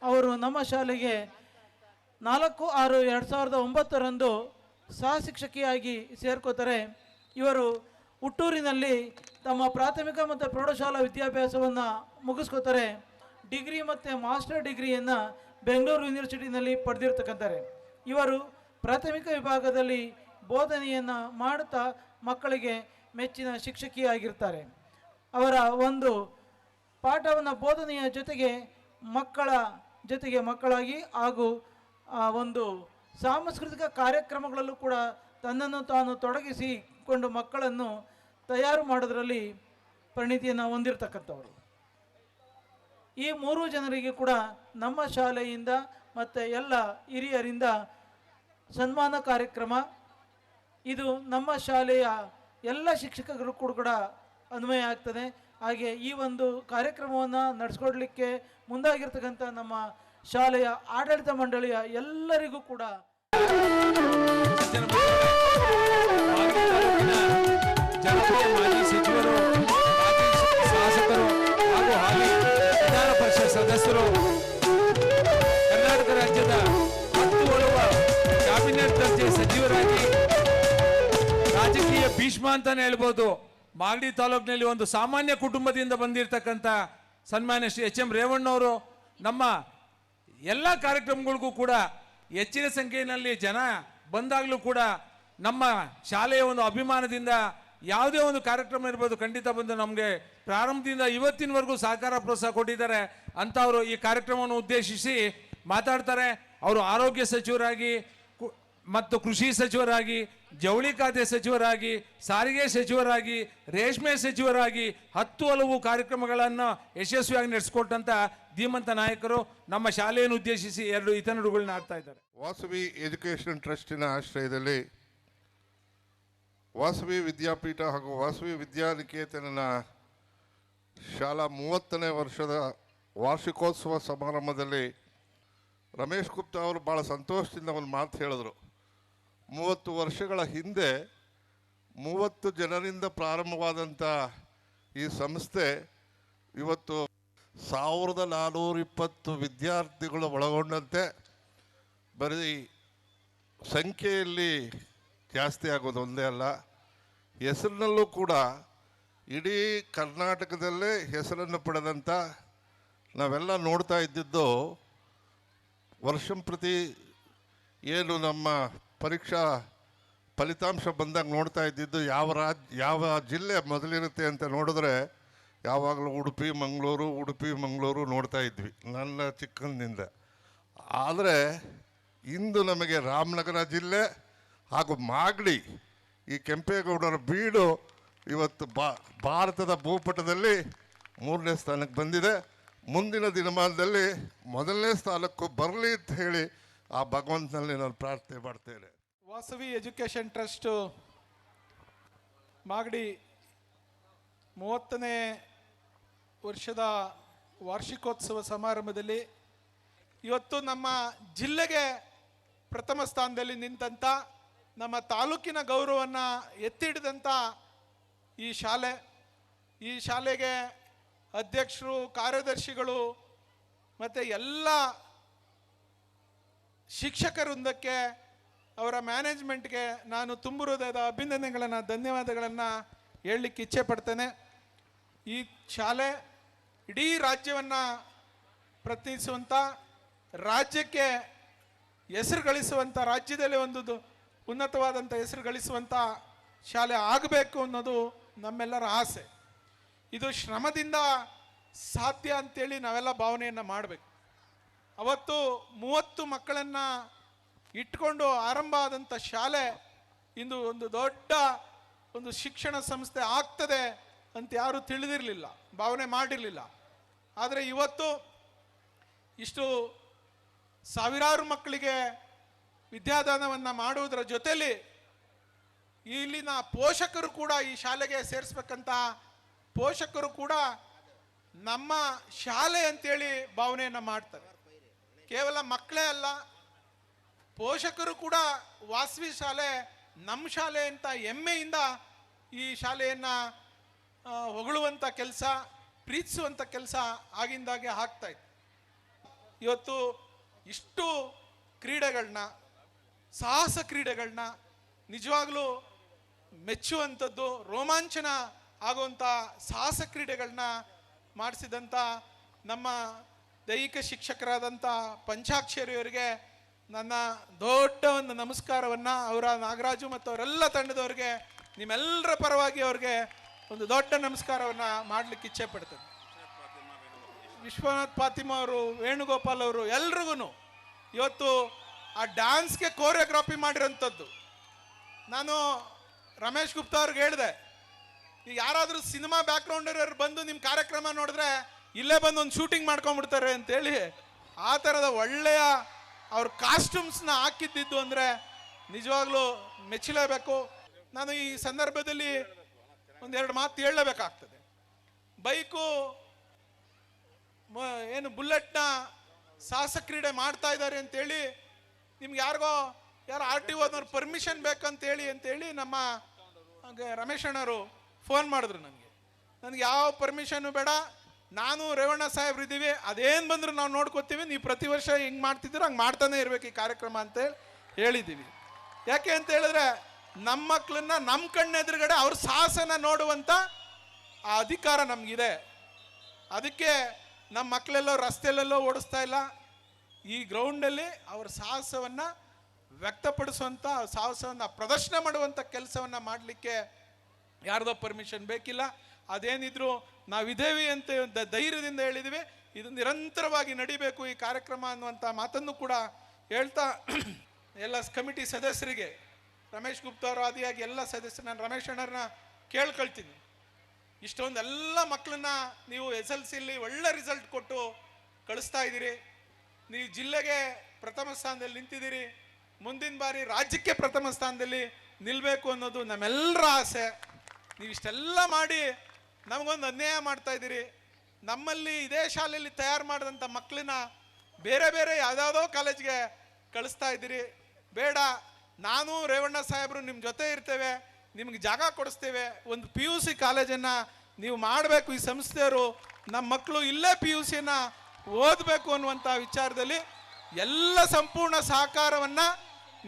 ಅವರು ನಮ್ಮ ಶಾಲೆಗೆ 4/6/2009 ಸಹ ಶಿಕ್ಷಕಿಯಾಗಿ ಸೇರ್ಕೋತಾರೆ. ಇವರು ಹುಟ್ಟೂರಿನಲ್ಲಿ ತಮ್ಮ ಪ್ರಾಥಮಿಕ ಮತ್ತು ಪ್ರೌಢಶಾಲಾ ವಿದ್ಯಾಭ್ಯಾಸವನ್ನು ಮುಗಿಸ್ಕೋತಾರೆ. ಡಿಗ್ರಿ ಮತ್ತು ಮಾಸ್ಟರ್ ಡಿಗ್ರಿಯನ್ನು ಬೆಂಗಳೂರು ಯೂನಿವರ್ಸಿಟಿನಲ್ಲಿ ಪಡೆದಿರ್ತಕ್ಕಂತಾರೆ. ಇವರು ಪ್ರಾಥಮಿಕ ವಿಭಾಗದಲ್ಲಿ ಬೋಧನೆಯನ್ನು ಮಾಡುತ್ತಾ ಮಕ್ಕಳಿಗೆ ಮೆಚ್ಚಿನ ಶಿಕ್ಷಕಿಯಾಗಿರ್ತಾರೆ. ಅವರ ಒಂದು ಪಾಠವನ್ನು ಬೋಧನೆಯ ಜೊತೆಗೆ ಮಕ್ಕಳಾಗಿ ಹಾಗೂ ಒಂದು ಸಾಂಸ್ಕೃತಿಕ ಕಾರ್ಯಕ್ರಮಗಳಲ್ಲೂ ಕೂಡ ತನ್ನನ್ನು ತಾನು ತೊಡಗಿಸಿಕೊಂಡು ಮಕ್ಕಳನ್ನು ತಯಾರು ಮಾಡೋದರಲ್ಲಿ ಪರಿಣಿತಿಯನ್ನು ಹೊಂದಿರತಕ್ಕಂಥವರು. ಈ 3 ಜನರಿಗೆ ಕೂಡ ನಮ್ಮ ಶಾಲೆಯಿಂದ ಮತ್ತು ಎಲ್ಲ ಹಿರಿಯರಿಂದ ಸನ್ಮಾನ ಕಾರ್ಯಕ್ರಮ. ಇದು ನಮ್ಮ ಶಾಲೆಯ ಎಲ್ಲ ಶಿಕ್ಷಕರು ಕೂಡ ಅನ್ವಯ ಆಗ್ತದೆ. ಹಾಗೆ ಈ ಒಂದು ಕಾರ್ಯಕ್ರಮವನ್ನು ನಡೆಸ್ಕೊಡ್ಲಿಕ್ಕೆ ಮುಂದಾಗಿರ್ತಕ್ಕಂಥ ನಮ್ಮ ಶಾಲೆಯ ಆಡಳಿತ ಮಂಡಳಿಯ ಎಲ್ಲರಿಗೂ ಕೂಡ ಜನಪ್ರಿಯ ಮಾಜಿ ಸಚಿವರು, ಶಾಸಕರು ಹಾಗೂ ಹಾಲಿ ವಿಧಾನ ಪರಿಷತ್ ಸದಸ್ಯರು, ಕರ್ನಾಟಕ ರಾಜ್ಯದ 10 ಬರುವ ಕ್ಯಾಬಿನೆಟ್ ದರ್ಜೆ ಸಚಿವರಾಗಿ ರಾಜಕೀಯ ಭೀಷ್ಮ ಅಂತಾನೆ ಹೇಳ್ಬೋದು. ಮಾಗಡಿ ತಾಲೂಕಿನಲ್ಲಿ ಒಂದು ಸಾಮಾನ್ಯ ಕುಟುಂಬದಿಂದ ಬಂದಿರತಕ್ಕಂಥ ಸನ್ಮಾನ್ಯ ಶ್ರೀ HM ರೇವಣ್ಣವರು ನಮ್ಮ ಎಲ್ಲ ಕಾರ್ಯಕ್ರಮಗಳಿಗೂ ಕೂಡ ಹೆಚ್ಚಿನ ಸಂಖ್ಯೆಯಲ್ಲಿ ಜನ ಬಂದಾಗಲೂ ಕೂಡ ನಮ್ಮ ಶಾಲೆಯ ಒಂದು ಅಭಿಮಾನದಿಂದ ಯಾವುದೇ ಒಂದು ಕಾರ್ಯಕ್ರಮ ಇರ್ಬೋದು, ಖಂಡಿತ ಬಂದು ನಮಗೆ ಪ್ರಾರಂಭದಿಂದ ಇವತ್ತಿನವರೆಗೂ ಸಹಕಾರ ಪ್ರೋತ್ಸಾಹ ಕೊಟ್ಟಿದ್ದಾರೆ. ಅಂಥವರು ಈ ಕಾರ್ಯಕ್ರಮವನ್ನು ಉದ್ದೇಶಿಸಿ ಮಾತಾಡ್ತಾರೆ. ಅವರು ಆರೋಗ್ಯ ಸಚಿವರಾಗಿ ಮತ್ತು ಕೃಷಿ ಸಚಿವರಾಗಿ, ಜವಳಿ ಖಾತೆ ಸಚಿವರಾಗಿ, ಸಾರಿಗೆ ಸಚಿವರಾಗಿ, ರೇಷ್ಮೆ ಸಚಿವರಾಗಿ 10 ಹಲವು ಕಾರ್ಯಕ್ರಮಗಳನ್ನು ಯಶಸ್ವಿಯಾಗಿ ನಡೆಸಿಕೊಟ್ಟಂಥ ಧೀಮಂತ ನಾಯಕರು ನಮ್ಮ ಶಾಲೆಯನ್ನು ಉದ್ದೇಶಿಸಿ 2 ಹಿತನುಡಿಗಳನ್ನ ಆಡ್ತಾ ಇದ್ದಾರೆ. ವಾಸವಿ ಎಜುಕೇಷನ್ ಟ್ರಸ್ಟಿನ ಆಶ್ರಯದಲ್ಲಿ ವಾಸವಿ ವಿದ್ಯಾಪೀಠ ಹಾಗೂ ವಾಸವಿ ವಿದ್ಯಾನಿಕೇತನನ ಶಾಲಾ 30ನೇ ವರ್ಷದ ವಾರ್ಷಿಕೋತ್ಸವ ಸಮಾರಂಭದಲ್ಲಿ ರಮೇಶ್ ಗುಪ್ತಾ ಅವರು ಭಾಳ ಸಂತೋಷದಿಂದ ಒಂದು ಮಾತು ಹೇಳಿದ್ರು. 30 ವರ್ಷಗಳ ಹಿಂದೆ 30 ಜನರಿಂದ ಪ್ರಾರಂಭವಾದಂಥ ಈ ಸಂಸ್ಥೆ ಇವತ್ತು 1420 ವಿದ್ಯಾರ್ಥಿಗಳು ಒಳಗೊಂಡಂತೆ ಬರೀ ಸಂಖ್ಯೆಯಲ್ಲಿ ಜಾಸ್ತಿ ಆಗೋದು ಒಂದೇ ಅಲ್ಲ, ಹೆಸರಿನಲ್ಲೂ ಕೂಡ ಇಡೀ ಕರ್ನಾಟಕದಲ್ಲೇ ಹೆಸರನ್ನು ಪಡೆದಂಥ ನಾವೆಲ್ಲ ನೋಡ್ತಾ ಇದ್ದಿದ್ದು ವರ್ಷಂಪ್ರತಿ ಏನು ನಮ್ಮ ಪರೀಕ್ಷಾ ಫಲಿತಾಂಶ ಬಂದಾಗ ನೋಡ್ತಾ ಇದ್ದಿದ್ದು ಯಾವ ಜಿಲ್ಲೆ ಮೊದಲಿರುತ್ತೆ ಅಂತ ನೋಡಿದ್ರೆ ಯಾವಾಗಲೂ ಉಡುಪಿ ಮಂಗಳೂರು ನೋಡ್ತಾ ಇದ್ವಿ ನನ್ನ ಚಿಕ್ಕಂದಿನಿಂದ. ಆದರೆ ಇಂದು ನಮಗೆ ರಾಮನಗರ ಜಿಲ್ಲೆ ಹಾಗೂ ಮಾಗಡಿ, ಈ ಕೆಂಪೇಗೌಡರ ಬೀಡು ಇವತ್ತು ಭಾರತದ ಭೂಪಟದಲ್ಲಿ 3ನೇ ಸ್ಥಾನಕ್ಕೆ ಬಂದಿದೆ. ಮುಂದಿನ ದಿನಮಾನದಲ್ಲಿ 1ನೇ ಸ್ಥಾನಕ್ಕೂ ಬರಲಿ ಅಂತ ಹೇಳಿ ಆ ಭಗವಂತನಲ್ಲಿ ನಾನು ಪ್ರಾರ್ಥನೆ ಮಾಡ್ತೇನೆ. ವಾಸವಿ ಎಜುಕೇಷನ್ ಟ್ರಸ್ಟ್ ಮಾಗಡಿ 30ನೇ ವರ್ಷದ ವಾರ್ಷಿಕೋತ್ಸವ ಸಮಾರಂಭದಲ್ಲಿ ಇವತ್ತು ನಮ್ಮ ಜಿಲ್ಲೆಗೆ ಪ್ರಥಮ ಸ್ಥಾನದಲ್ಲಿ ನಿಂತಂಥ, ನಮ್ಮ ತಾಲೂಕಿನ ಗೌರವವನ್ನು ಎತ್ತಿಡಿದಂಥ ಈ ಶಾಲೆಗೆ ಅಧ್ಯಕ್ಷರು, ಕಾರ್ಯದರ್ಶಿಗಳು ಮತ್ತು ಎಲ್ಲ ಶಿಕ್ಷಕ ವೃಂದಕ್ಕೆ, ಅವರ ಮ್ಯಾನೇಜ್ಮೆಂಟ್ಗೆ ನಾನು ತುಂಬು ಹೃದಯದ ಅಭಿನಂದನೆಗಳನ್ನು, ಧನ್ಯವಾದಗಳನ್ನು ಹೇಳಲಿಕ್ಕೆ ಇಚ್ಛೆ ಪಡ್ತೇನೆ. ಈ ಶಾಲೆ ಇಡೀ ರಾಜ್ಯವನ್ನು ಪ್ರತಿನಿಧಿಸುವಂಥ, ರಾಜ್ಯಕ್ಕೆ ಹೆಸರು ಗಳಿಸುವಂಥ, ರಾಜ್ಯದಲ್ಲಿ ಒಂದು ಉನ್ನತವಾದಂಥ ಹೆಸರು ಗಳಿಸುವಂಥ ಶಾಲೆ ಆಗಬೇಕು ಅನ್ನೋದು ನಮ್ಮೆಲ್ಲರ ಆಸೆ. ಇದು ಶ್ರಮದಿಂದ ಸಾಧ್ಯ ಅಂತೇಳಿ ನಾವೆಲ್ಲ ಭಾವನೆಯನ್ನು ಮಾಡಬೇಕು. ಅವತ್ತು 30 ಮಕ್ಕಳನ್ನು ಇಟ್ಕೊಂಡು ಆರಂಭ ಆದಂಥ ಶಾಲೆ ಇಂದು ಒಂದು ದೊಡ್ಡ ಒಂದು ಶಿಕ್ಷಣ ಸಂಸ್ಥೆ ಆಗ್ತದೆ ಅಂತ ಯಾರೂ ತಿಳಿದಿರಲಿಲ್ಲ, ಭಾವನೆ ಮಾಡಿರಲಿಲ್ಲ. ಆದರೆ ಇವತ್ತು ಇಷ್ಟು ಸಾವಿರಾರು ಮಕ್ಕಳಿಗೆ ವಿದ್ಯಾದಾನವನ್ನು ಮಾಡುವುದರ ಜೊತೆಯಲ್ಲಿ ಇಲ್ಲಿನ ಪೋಷಕರು ಕೂಡ, ಈ ಶಾಲೆಗೆ ಸೇರಿಸ್ಬೇಕಂತ ಪೋಷಕರು ಕೂಡ ನಮ್ಮ ಶಾಲೆ ಅಂತೇಳಿ ಭಾವನೆಯನ್ನು ಮಾಡ್ತಾರೆ. ಕೇವಲ ಮಕ್ಕಳೇ ಅಲ್ಲ, ಪೋಷಕರು ಕೂಡ ವಾಸವಿ ಶಾಲೆ ನಮ್ಮ ಶಾಲೆ ಅಂತ ಹೆಮ್ಮೆಯಿಂದ ಈ ಶಾಲೆಯನ್ನು ಹೊಗಳುವಂಥ ಕೆಲಸ, ಪ್ರೀತಿಸುವಂಥ ಕೆಲಸ ಆಗಿಂದಾಗೆ ಆಗ್ತಾಯಿತ್ತು. ಇವತ್ತು ಇಷ್ಟು ಕ್ರೀಡೆಗಳನ್ನ, ಸಾಹಸ ಕ್ರೀಡೆಗಳನ್ನ ನಿಜವಾಗ್ಲೂ ಮೆಚ್ಚುವಂಥದ್ದು, ರೋಮಾಂಚನ ಆಗುವಂಥ ಸಾಹಸ ಕ್ರೀಡೆಗಳನ್ನ ಮಾಡಿಸಿದಂಥ ನಮ್ಮ ದೈಹಿಕ ಶಿಕ್ಷಕರಾದಂಥ ಪಂಚಾಕ್ಷರಿಯವರಿಗೆ ನನ್ನ ದೊಡ್ಡ ಒಂದು ನಮಸ್ಕಾರವನ್ನು, ಅವರ ನಾಗರಾಜು ಮತ್ತು ಅವರೆಲ್ಲ ತಂಡದವರಿಗೆ, ನಿಮ್ಮೆಲ್ಲರ ಪರವಾಗಿ ಅವ್ರಿಗೆ ಒಂದು ದೊಡ್ಡ ನಮಸ್ಕಾರವನ್ನು ಮಾಡಲಿಕ್ಕೆ ಇಚ್ಛೆ ಪಡ್ತೇನೆ. ವಿಶ್ವನಾಥ್ ಫಾತಿಮಾ ಅವರು, ವೇಣುಗೋಪಾಲ್ ಅವರು, ಎಲ್ರಿಗೂ ಇವತ್ತು ಆ ಡ್ಯಾನ್ಸ್ಗೆ ಕೋರಿಯೋಗ್ರಾಫಿ ಮಾಡಿರೋಂಥದ್ದು. ನಾನು ರಮೇಶ್ ಗುಪ್ತಾ ಅವ್ರಿಗೆ ಹೇಳಿದೆ, ಈಗ ಯಾರಾದರೂ ಸಿನಿಮಾ ಬ್ಯಾಕ್ಗ್ರೌಂಡರ್ ಬಂದು ನಿಮ್ಮ ಕಾರ್ಯಕ್ರಮ ನೋಡಿದ್ರೆ ಇಲ್ಲೇ ಬಂದು ಒಂದು ಶೂಟಿಂಗ್ ಮಾಡ್ಕೊಂಡ್ಬಿಡ್ತಾರೆ ಅಂತೇಳಿ ಆ ಥರದ ಒಳ್ಳೆಯ ಅವ್ರ ಕಾಸ್ಟ್ಯೂಮ್ಸ್ನ ಹಾಕಿದ್ದಿದ್ದು ಅಂದರೆ ನಿಜವಾಗ್ಲೂ ಮೆಚ್ಚಲೇಬೇಕು. ನಾನು ಈ ಸಂದರ್ಭದಲ್ಲಿ ಒಂದೆರಡು ಮಾತು ಹೇಳಲೇಬೇಕಾಗ್ತದೆ. ಬೈಕು ಏನು ಬುಲೆಟ್ನ ಸಾಹಸ ಕ್ರೀಡೆ ಮಾಡ್ತಾ ಇದ್ದಾರೆ ಅಂತೇಳಿ ನಿಮ್ಗೆ ಯಾರು RTO ಪರ್ಮಿಷನ್ ಬೇಕಂತೇಳಿ ನಮ್ಮ ರಮೇಶ್ ಅಣ್ಣವರು ಫೋನ್ ಮಾಡಿದ್ರು ನನಗೆ ಯಾವ ಪರ್ಮಿಷನ್ನು ಬೇಡ, ನಾನು ರೇವಣ್ಣ ಸಾಹೇಬ್ರು ಇದ್ದೀವಿ, ಅದೇನು ಬಂದರೂ ನಾವು ನೋಡ್ಕೋತೀವಿ, ನೀವು ಪ್ರತಿ ವರ್ಷ ಹಿಂಗೆ ಮಾಡ್ತಿದ್ದೀರೋ ಹಂಗೆ ಮಾಡ್ತಾನೆ ಇರಬೇಕು ಈ ಕಾರ್ಯಕ್ರಮ ಅಂತೇಳಿ ಹೇಳಿದ್ದೀವಿ. ಯಾಕೆ ಅಂತ ಹೇಳಿದ್ರೆ ನಮ್ಮ ಮಕ್ಕಳನ್ನ ನಮ್ಮ ಕಣ್ಣೆದುರುಗಡೆ ಅವ್ರ ಸಾಹಸನ ನೋಡುವಂಥ ಆ ಅಧಿಕಾರ ನಮಗಿದೆ. ಅದಕ್ಕೆ ನಮ್ಮ ಮಕ್ಕಳೆಲ್ಲೋ ರಸ್ತೆಯಲ್ಲೆಲ್ಲೋ ಓಡಿಸ್ತಾ ಇಲ್ಲ, ಈ ಗ್ರೌಂಡಲ್ಲಿ ಅವ್ರ ಸಾಹಸವನ್ನು ವ್ಯಕ್ತಪಡಿಸುವಂಥ ಸಾಹಸವನ್ನು ಪ್ರದರ್ಶನ ಮಾಡುವಂಥ ಕೆಲಸವನ್ನು ಮಾಡಲಿಕ್ಕೆ ಯಾರ್ದೋ ಪರ್ಮಿಷನ್ ಬೇಕಿಲ್ಲ. ಅದೇನಿದ್ರು ನಾವಿದ್ದೇವೆ ಅಂತ ಧೈರ್ಯದಿಂದ ಹೇಳಿದ್ವಿ. ಇದು ನಿರಂತರವಾಗಿ ನಡಿಬೇಕು ಈ ಕಾರ್ಯಕ್ರಮ ಅನ್ನುವಂಥ ಮಾತನ್ನು ಕೂಡ ಹೇಳ್ತಾ ಎಲ್ಲ ಕಮಿಟಿ ಸದಸ್ಯರಿಗೆ, ರಮೇಶ್ ಗುಪ್ತಾ ಅವರು ಆದಿಯಾಗಿ ಎಲ್ಲ ಸದಸ್ಯರು, ನಾನು ರಮೇಶ್ ಅಣ್ಣರನ್ನ ಕೇಳ್ಕೊಳ್ತೀನಿ, ಇಷ್ಟೊಂದೆಲ್ಲ ಮಕ್ಕಳನ್ನ ನೀವು SLCಲಿ ಒಳ್ಳೆ ರಿಸಲ್ಟ್ ಕೊಟ್ಟು ಕಳಿಸ್ತಾ ಇದ್ದೀರಿ. ನೀವು ಜಿಲ್ಲೆಗೆ ಪ್ರಥಮ ಸ್ಥಾನದಲ್ಲಿ ನಿಂತಿದ್ದೀರಿ. ಮುಂದಿನ ಬಾರಿ ರಾಜ್ಯಕ್ಕೆ ಪ್ರಥಮ ಸ್ಥಾನದಲ್ಲಿ ನಿಲ್ಲಬೇಕು ಅನ್ನೋದು ನಮ್ಮೆಲ್ಲರ ಆಸೆ. ನೀವು ಇಷ್ಟೆಲ್ಲ ಮಾಡಿ ನಮಗೊಂದು ಅನ್ಯಾಯ ಮಾಡ್ತಾ ಇದ್ದೀರಿ. ನಮ್ಮಲ್ಲಿ ಇದೇ ಶಾಲೆಯಲ್ಲಿ ತಯಾರು ಮಾಡಿದಂಥ ಮಕ್ಕಳನ್ನ ಬೇರೆ ಬೇರೆ ಯಾವುದಾವುದೋ ಕಾಲೇಜ್ಗೆ ಕಳಿಸ್ತಾ ಇದ್ದೀರಿ. ಬೇಡ, ನಾನು ರೇವಣ್ಣ ಸಾಹೇಬರು ನಿಮ್ಮ ಜೊತೆ ಇರ್ತೇವೆ, ನಿಮ್ಗೆ ಜಾಗ ಕೊಡಿಸ್ತೇವೆ. ಒಂದು PUC ಕಾಲೇಜನ್ನು ನೀವು ಮಾಡಬೇಕು. ಈ ಸಂಸ್ಥೆಯವರು ನಮ್ಮ ಮಕ್ಕಳು ಇಲ್ಲೇ PUCಯನ್ನು ಓದಬೇಕು ಅನ್ನುವಂಥ ವಿಚಾರದಲ್ಲಿ ಎಲ್ಲ ಸಂಪೂರ್ಣ ಸಹಕಾರವನ್ನು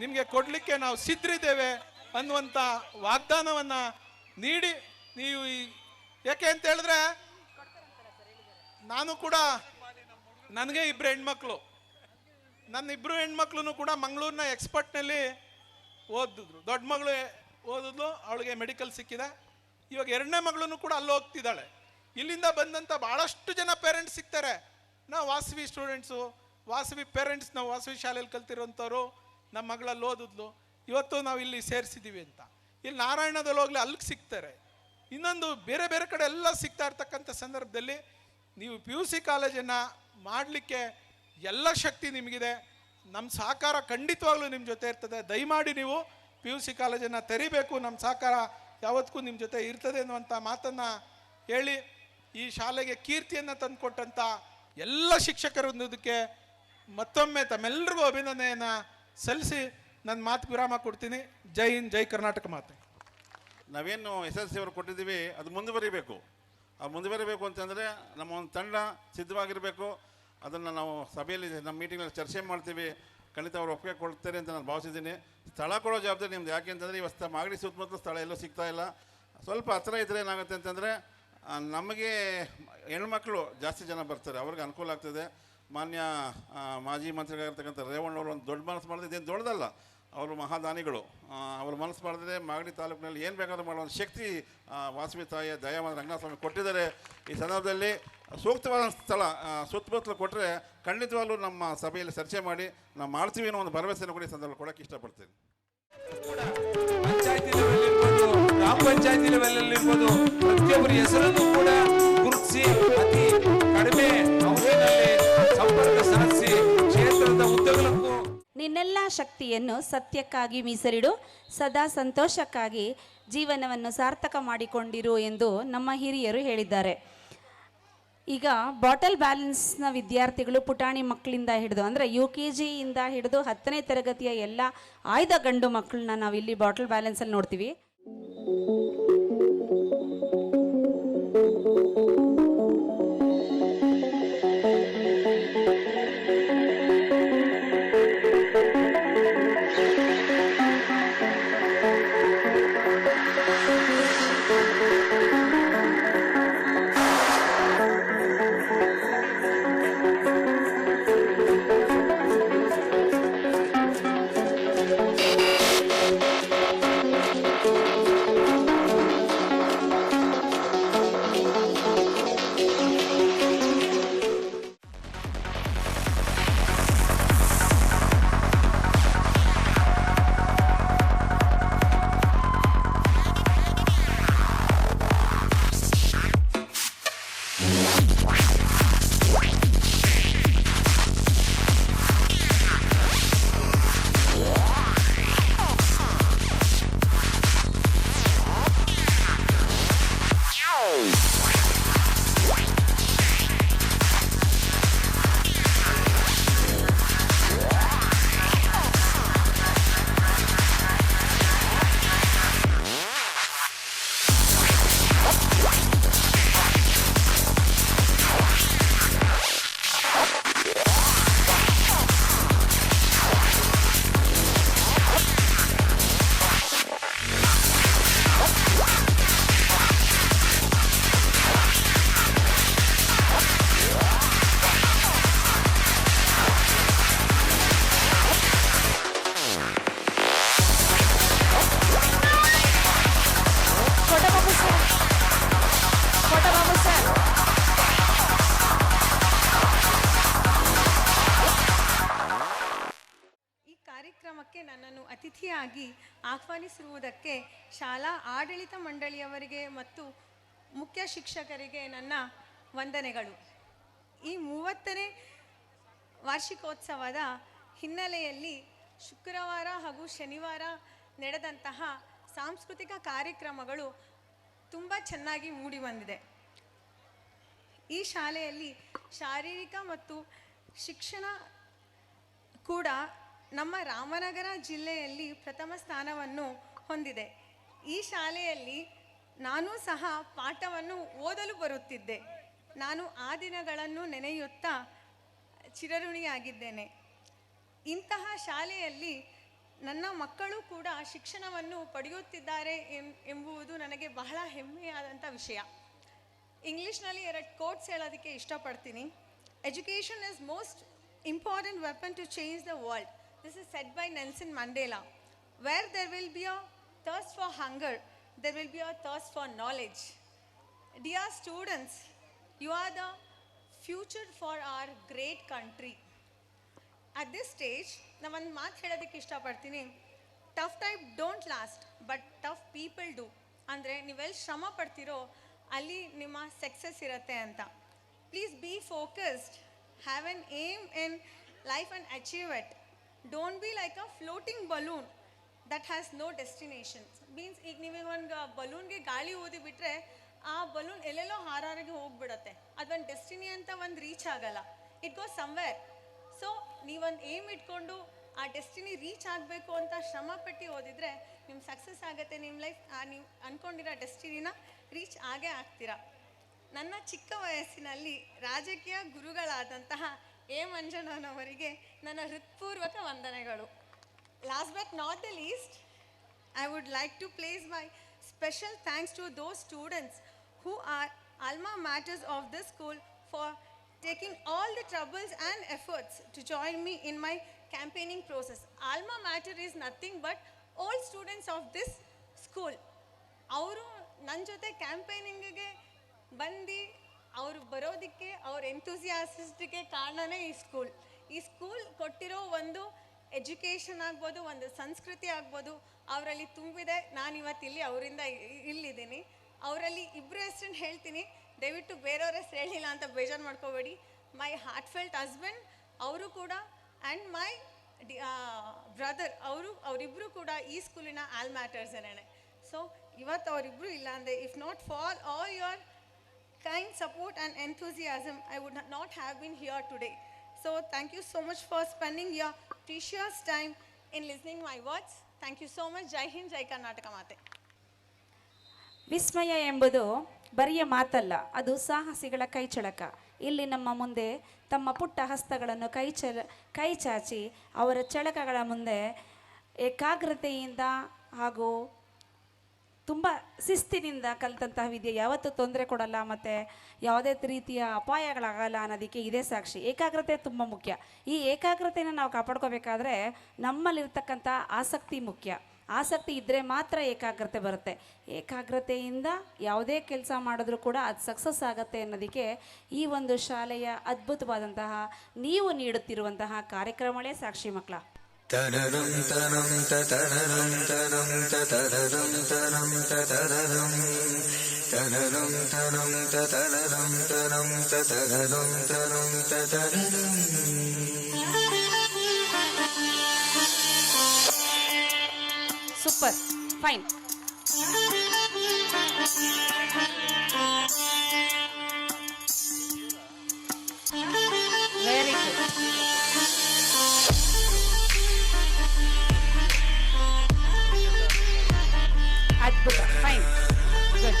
ನಿಮಗೆ ಕೊಡಲಿಕ್ಕೆ ನಾವು ಸಿದ್ಧರಿದ್ದೇವೆ ಅನ್ನುವಂಥ ವಾಗ್ದಾನವನ್ನು ನೀಡಿ ನೀವು ಯಾಕೆ ಅಂತ ಹೇಳಿದ್ರೆ, ನಾನು ಕೂಡ, ನನಗೆ ಇಬ್ಬರು ಹೆಣ್ಮಕ್ಳು, ನನ್ನ ಇಬ್ಬರು ಹೆಣ್ಮಕ್ಳು ಕೂಡ ಮಂಗಳೂರಿನ ಎಕ್ಸ್ಪರ್ಟ್ನಲ್ಲಿ ಓದಿದ್ರು. ದೊಡ್ಡ ಮಗಳು ಓದಿದ್ಲು, ಅವಳಿಗೆ ಮೆಡಿಕಲ್ ಸಿಕ್ಕಿದೆ. ಇವಾಗ ಎರಡನೇ ಮಗಳೂ ಕೂಡ ಅಲ್ಲಿ ಹೋಗ್ತಿದ್ದಾಳೆ. ಇಲ್ಲಿಂದ ಬಂದಂಥ ಭಾಳಷ್ಟು ಜನ ಪೇರೆಂಟ್ಸ್ ಸಿಗ್ತಾರೆ. ನಾವು ವಾಸವಿ ಸ್ಟೂಡೆಂಟ್ಸು, ವಾಸವಿ ಪೇರೆಂಟ್ಸ್, ನಾವು ವಾಸವಿ ಶಾಲೆಯಲ್ಲಿ ಕಲ್ತಿರೋಂಥವ್ರು, ನಮ್ಮ ಮಗಳಲ್ಲಿ ಓದಿದ್ಲು, ಇವತ್ತು ನಾವು ಇಲ್ಲಿ ಸೇರಿಸಿದ್ದೀವಿ ಅಂತ. ಇಲ್ಲಿ ನಾರಾಯಣದಲ್ಲಿ ಹೋಗ್ಲಿ ಅಲ್ಲಿಗೆ ಸಿಗ್ತಾರೆ. ಇನ್ನೊಂದು ಬೇರೆ ಬೇರೆ ಕಡೆ ಎಲ್ಲ ಸಿಗ್ತಾ ಇರ್ತಕ್ಕಂಥ ಸಂದರ್ಭದಲ್ಲಿ ನೀವು PUC ಕಾಲೇಜನ್ನು ಮಾಡಲಿಕ್ಕೆ ಎಲ್ಲ ಶಕ್ತಿ ನಿಮಗಿದೆ. ನಮ್ಮ ಸಹಕಾರ ಖಂಡಿತವಾಗ್ಲೂ ನಿಮ್ಮ ಜೊತೆ ಇರ್ತದೆ. ದಯಮಾಡಿ ನೀವು PUC ಕಾಲೇಜನ್ನು ತೆರಿಬೇಕು. ನಮ್ಮ ಸಹಕಾರ ಯಾವತ್ತಿಗೂ ನಿಮ್ಮ ಜೊತೆ ಇರ್ತದೆ ಅನ್ನುವಂಥ ಮಾತನ್ನು ಹೇಳಿ, ಈ ಶಾಲೆಗೆ ಕೀರ್ತಿಯನ್ನು ತಂದುಕೊಟ್ಟಂಥ ಎಲ್ಲ ಶಿಕ್ಷಕರೊಂದಕ್ಕೆ ಮತ್ತೊಮ್ಮೆ ತಮ್ಮೆಲ್ಲರಿಗೂ ಅಭಿನಂದನೆಯನ್ನು ಸಲ್ಲಿಸಿ ನನ್ನ ಮಾತು ವಿರಾಮ ಕೊಡ್ತೀನಿ. ಜೈ ಹಿಂದ್, ಜೈ ಕರ್ನಾಟಕ ಮಾತೆ. ನಾವೇನು SLC ಅವರು ಕೊಟ್ಟಿದ್ದೀವಿ ಅದು ಮುಂದುವರಿಬೇಕು. ಅದು ಮುಂದುವರಿಬೇಕು ಅಂತಂದರೆ ನಮ್ಮ ಒಂದು ತಂಡ ಸಿದ್ಧವಾಗಿರಬೇಕು. ಅದನ್ನು ನಾವು ಸಭೆಯಲ್ಲಿ ನಮ್ಮ ಮೀಟಿಂಗಲ್ಲಿ ಚರ್ಚೆ ಮಾಡ್ತೀವಿ. ಖಂಡಿತ ಅವರು ಒಪ್ಪಿಗೆ ಕೊಡ್ತಾರೆ ಅಂತ ನಾನು ಭಾವಿಸಿದ್ದೀನಿ. ಸ್ಥಳ ಕೊಡೋ ಜವಾಬ್ದಾರಿ ನಿಮ್ದು. ಯಾಕೆ ಅಂತಂದರೆ ಇವತ್ತು ಮಾಗಡಿ ಸುತ್ತಮುತ್ತಲು ಸ್ಥಳ ಎಲ್ಲೂ ಸಿಗ್ತಾ ಇಲ್ಲ. ಸ್ವಲ್ಪ ಹತ್ತಿರ ಇದ್ದರೆ ಏನಾಗುತ್ತೆ ಅಂತಂದರೆ ನಮಗೆ ಹೆಣ್ಮಕ್ಳು ಜಾಸ್ತಿ ಜನ ಬರ್ತಾರೆ, ಅವ್ರಿಗೆ ಅನುಕೂಲ ಆಗ್ತದೆ. ಮಾನ್ಯ ಮಾಜಿ ಮಂತ್ರಿಗಳಿರ್ತಕ್ಕಂಥ ರೇವಣ್ಣವರು ಒಂದು ದೊಡ್ಡ ಮನಸ್ಸು ಮಾಡಿದ್ರೆ ಇದೇನು ದೊಡ್ಡದಲ್ಲ, ಅವರು ಮಹಾದಾನಿಗಳು. ಅವರು ಮನಸ್ಸು ಮಾಡಿದ್ರೆ ಮಾಗಡಿ ತಾಲೂಕಿನಲ್ಲಿ ಏನು ಬೇಕಾದ್ರೂ ಮಾಡೋ ಒಂದು ಶಕ್ತಿ ವಾಸವಿ ತಾಯಿಯ ದಯಾಮಂದ್ರ ರಂಗನಾಥಸ್ವಾಮಿ ಕೊಟ್ಟಿದ್ದಾರೆ. ಈ ಸಂದರ್ಭದಲ್ಲಿ ಸೂಕ್ತವಾದ ಸ್ಥಳ ಸುತ್ತಮುತ್ತಲು ಕೊಟ್ಟರೆ ಖಂಡಿತವಾಗ್ಲೂ ನಮ್ಮ ಸಭೆಯಲ್ಲಿ ಚರ್ಚೆ ಮಾಡಿ ನಾವು ಮಾಡ್ತೀವಿ ಅನ್ನೋ ಒಂದು ಭರವಸೆಯನ್ನು ಕೂಡ ಈ ಸಂದರ್ಭದಲ್ಲಿ ಕೊಡೋಕ್ಕೆ ಇಷ್ಟಪಡ್ತೀನಿ. ಪಂಚಾಯತಿ ಲೆವೆಲ್ ಇರ್ಬೋದು, ಗ್ರಾಮ ಪಂಚಾಯತಿ ಲೆವೆಲ್ ಅಲ್ಲಿ ಇರ್ಬೋದು, ಪ್ರತಿಯೊಬ್ಬರ ಹೆಸರನ್ನು ಕೂಡ ಗುರುತಿಸಿ ಅತಿ ಕಡಿಮೆ ಅವಧಿಯಲ್ಲಿ ಸಂಪರ್ಕ ಸಾಧಿಸಿ ಕ್ಷೇತ್ರದ ಉದ್ಯೋಗಕ್ಕೂ ನಿನ್ನೆಲ್ಲ ಶಕ್ತಿಯನ್ನು ಸತ್ಯಕ್ಕಾಗಿ ಮೀಸಲಿಡು, ಸದಾ ಸಂತೋಷಕ್ಕಾಗಿ ಜೀವನವನ್ನು ಸಾರ್ಥಕ ಮಾಡಿಕೊಂಡಿರು ಎಂದು ನಮ್ಮ ಹಿರಿಯರು ಹೇಳಿದ್ದಾರೆ. ಈಗ ಬಾಟಲ್ ಬ್ಯಾಲೆನ್ಸ್ನ ವಿದ್ಯಾರ್ಥಿಗಳು ಪುಟಾಣಿ ಮಕ್ಕಳಿಂದ ಹಿಡಿದು ಅಂದರೆ UKG ಇಂದ ಹಿಡಿದು 10ನೇ ತರಗತಿಯ ಎಲ್ಲ ಆಯ್ದ ಗಂಡು ಮಕ್ಕಳನ್ನ ನಾವಿಲ್ಲಿ ಬಾಟಲ್ ಬ್ಯಾಲೆನ್ಸಲ್ಲಿ ನೋಡ್ತೀವಿ. ಅತಿಥಿಗಳಾಗಿ ಆಹ್ವಾನಿಸಿರುವುದಕ್ಕೆ ಶಾಲಾ ಆಡಳಿತ ಮಂಡಳಿಯವರಿಗೆ ಮತ್ತು ಮುಖ್ಯ ಶಿಕ್ಷಕರಿಗೆ ನನ್ನ ವಂದನೆಗಳು. ಈ 30ನೇ ವಾರ್ಷಿಕೋತ್ಸವದ ಹಿನ್ನೆಲೆಯಲ್ಲಿ ಶುಕ್ರವಾರ ಹಾಗೂ ಶನಿವಾರ ನಡೆದಂತಹ ಸಾಂಸ್ಕೃತಿಕ ಕಾರ್ಯಕ್ರಮಗಳು ತುಂಬ ಚೆನ್ನಾಗಿ ಮೂಡಿಬಂದಿದೆ. ಈ ಶಾಲೆಯಲ್ಲಿ ಶಾರೀರಿಕ ಮತ್ತು ಶಿಕ್ಷಣ ಕೂಡ ನಮ್ಮ ರಾಮನಗರ ಜಿಲ್ಲೆಯಲ್ಲಿ ಪ್ರಥಮ ಸ್ಥಾನವನ್ನು ಹೊಂದಿದೆ. ಈ ಶಾಲೆಯಲ್ಲಿ ನಾನು ಸಹ ಪಾಠವನ್ನು ಓದಲು ಬರುತ್ತಿದ್ದೆ. ನಾನು ಆ ದಿನಗಳನ್ನು ನೆನೆಯುತ್ತಾ ಚಿರಋಣಿಯಾಗಿದ್ದೇನೆ. ಇಂತಹ ಶಾಲೆಯಲ್ಲಿ ನನ್ನ ಮಕ್ಕಳು ಕೂಡ ಶಿಕ್ಷಣವನ್ನು ಪಡೆಯುತ್ತಿದ್ದಾರೆ ಎಂಬುದು ನನಗೆ ಬಹಳ ಹೆಮ್ಮೆಯಾದಂಥ ವಿಷಯ. ಇಂಗ್ಲೀಷ್ನಲ್ಲಿ 2 ಕೋಟ್ಸ್ ಹೇಳೋದಕ್ಕೆ ಇಷ್ಟಪಡ್ತೀನಿ. Education is most important weapon to change the world. This is said by Nelson Mandela. Where there will be a thirst for hunger, there will be a thirst for knowledge. Dear students, you are the future for our great country. At this stage, ನಾನು ಒಂದು ಮಾತು ಹೇಳೋದಕ್ಕೆ ಇಷ್ಟಪಡ್ತೀನಿ. Tough time don't last, but tough people do. ಅಂದರೆ ನೀವೆಲ್ಲಿ ಶ್ರಮ ಪಡ್ತೀರೋ ಅಲ್ಲಿ ನಿಮ್ಮ ಸಕ್ಸಸ್ ಇರುತ್ತೆ ಅಂತ. Please be focused, have an aim in life and achieve it. Don't be like a floating balloon that has no destinations. Means ಈಗ ನೀವೀಗ ಒಂದು ಬಲೂನ್ಗೆ ಗಾಳಿ ಊದಿ ಬಿಟ್ಟರೆ ಆ ಬಲೂನ್ ಎಲ್ಲೆಲ್ಲೋ ಹಾರಾಗಿ ಹೋಗ್ಬಿಡುತ್ತೆ. ಅದೊಂದು ಡೆಸ್ಟಿನಿ ಅಂತ ಒಂದು ರೀಚ್ ಆಗಲ್ಲ. It goes somewhere. ಸೊ ನೀವೊಂದು ಏಮ್ ಇಟ್ಕೊಂಡು ಆ ಡೆಸ್ಟಿನಿ ರೀಚ್ ಆಗಬೇಕು ಅಂತ ಶ್ರಮ ಪಟ್ಟು ಓದಿದರೆ ನಿಮ್ಮ ಸಕ್ಸಸ್ ಆಗುತ್ತೆ. ನಿಮ್ಮ ಲೈಫ್ ನೀವು ಅಂದ್ಕೊಂಡಿರೋ ಡೆಸ್ಟಿನಿನ ರೀಚ್ ಆಗೇ ಆಗ್ತೀರಾ. ನನ್ನ ಚಿಕ್ಕ ವಯಸ್ಸಿನಲ್ಲಿ ರಾಜಕೀಯ ಗುರುಗಳಾದಂತಹ ಎ ಮಂಜಣ್ಣನವರಿಗೆ ನನ್ನ ಹೃತ್ಪೂರ್ವಕ ವಂದನೆಗಳು. Last but not the least, I would like to place my special thanks to those students who are alma maters of this school for taking all the troubles and efforts to join me in my campaigning process. Alma mater is nothing but all students of this school. ಅವರು ನನ್ನ ಜೊತೆ ಕ್ಯಾಂಪೇನಿಂಗಿಗೆ ಬಂದು ಅವರು ಬರೋದಕ್ಕೆ ಅವ್ರ ಎಂಥೂಸಿಯಾಸಿಸ್ಟಿಗೆ ಕಾರಣನೇ ಈ school. ಈ ಸ್ಕೂಲ್ ಕೊಟ್ಟಿರೋ ಒಂದು ಎಜುಕೇಷನ್ ಆಗ್ಬೋದು, ಒಂದು ಸಂಸ್ಕೃತಿ ಆಗ್ಬೋದು ಅವರಲ್ಲಿ ತುಂಬಿದೆ. ನಾನು ಇವತ್ತು ಇಲ್ಲಿ ಅವರಿಂದ ಇಲ್ಲಿದ್ದೀನಿ. ಅವರಲ್ಲಿ ಇಬ್ಬರು ಹೆಸರನ್ನು ಹೇಳ್ತೀನಿ, ದಯವಿಟ್ಟು ಬೇರೆಯವ್ರ ಹೆಸರು ಹೇಳಿಲ್ಲ ಅಂತ ಬೇಜಾರು ಮಾಡ್ಕೋಬೇಡಿ. ಮೈ ಹಾರ್ಟ್ ಫೆಲ್ಟ್ ಹಸ್ಬೆಂಡ್ ಅವರು ಕೂಡ ಆ್ಯಂಡ್ ಮೈ ಬ್ರದರ್ ಅವರಿಬ್ಬರು ಕೂಡ ಈ ಸ್ಕೂಲಿನ ಆಲ್ ಮ್ಯಾಟರ್ಸ್ ಏನೇನೆ. ಸೊ ಇವತ್ತು ಅವರಿಬ್ಬರು ಇಲ್ಲ ಅಂದರೆ, if not for all your kind support and enthusiasm, I would not have been here today. So thank you so much for spending your precious time in listening my words. Thank you so much. Jai Hind, Jai Karnataka Mate. ವಿಸ್ಮಯ ಎಂಬುದು ಬರಿಯ ಮಾತಲ್ಲ, ಅದು ಸಾಹಸಿಗಳ ಕೈಚಳಕ. ಇಲ್ಲಿ ನಮ್ಮ ಮುಂದೆ ತಮ್ಮ ಪುಟ್ಟ ಹಸ್ತಗಳನ್ನು ಕೈ ಚಾಚಿ ಅವರ ಚಳಕಗಳ ಮುಂದೆ ಏಕಾಗ್ರತೆಯಿಂದ ಹಾಗೂ ತುಂಬ ಶಿಸ್ತಿನಿಂದ ಕಲಿತಂತಹ ವಿದ್ಯೆ ಯಾವತ್ತೂ ತೊಂದರೆ ಕೊಡಲ್ಲ ಮತ್ತು ಯಾವುದೇ ರೀತಿಯ ಅಪಾಯಗಳಾಗಲ್ಲ ಅನ್ನೋದಕ್ಕೆ ಇದೇ ಸಾಕ್ಷಿ. ಏಕಾಗ್ರತೆ ತುಂಬ ಮುಖ್ಯ. ಈ ಏಕಾಗ್ರತೆಯನ್ನು ನಾವು ಕಾಪಾಡ್ಕೋಬೇಕಾದ್ರೆ ನಮ್ಮಲ್ಲಿರ್ತಕ್ಕಂಥ ಆಸಕ್ತಿ ಮುಖ್ಯ. ಆಸಕ್ತಿ ಇದ್ದರೆ ಮಾತ್ರ ಏಕಾಗ್ರತೆ ಬರುತ್ತೆ. ಏಕಾಗ್ರತೆಯಿಂದ ಯಾವುದೇ ಕೆಲಸ ಮಾಡಿದ್ರೂ ಕೂಡ ಅದು ಸಕ್ಸಸ್ ಆಗುತ್ತೆ ಅನ್ನೋದಕ್ಕೆ ಈ ಒಂದು ಶಾಲೆಯ ಅದ್ಭುತವಾದಂತಹ ನೀವು ನೀಡುತ್ತಿರುವಂತಹ ಕಾರ್ಯಕ್ರಮಗಳೇ ಸಾಕ್ಷಿ ಮಕ್ಕಳ. ತನರಂ ತನಂ ತತನರಂ ತನಂ ತತನರಂ ತನಂ ತತನರಂ ತನರಂ ತನಂ ತತನರಂ ತನಂ ತತನರಂ ತನಂ ತತನರಂ. Super fine. Very good. ಅದ್ಭುತ. ಫೈನ್. ಗುಡ್.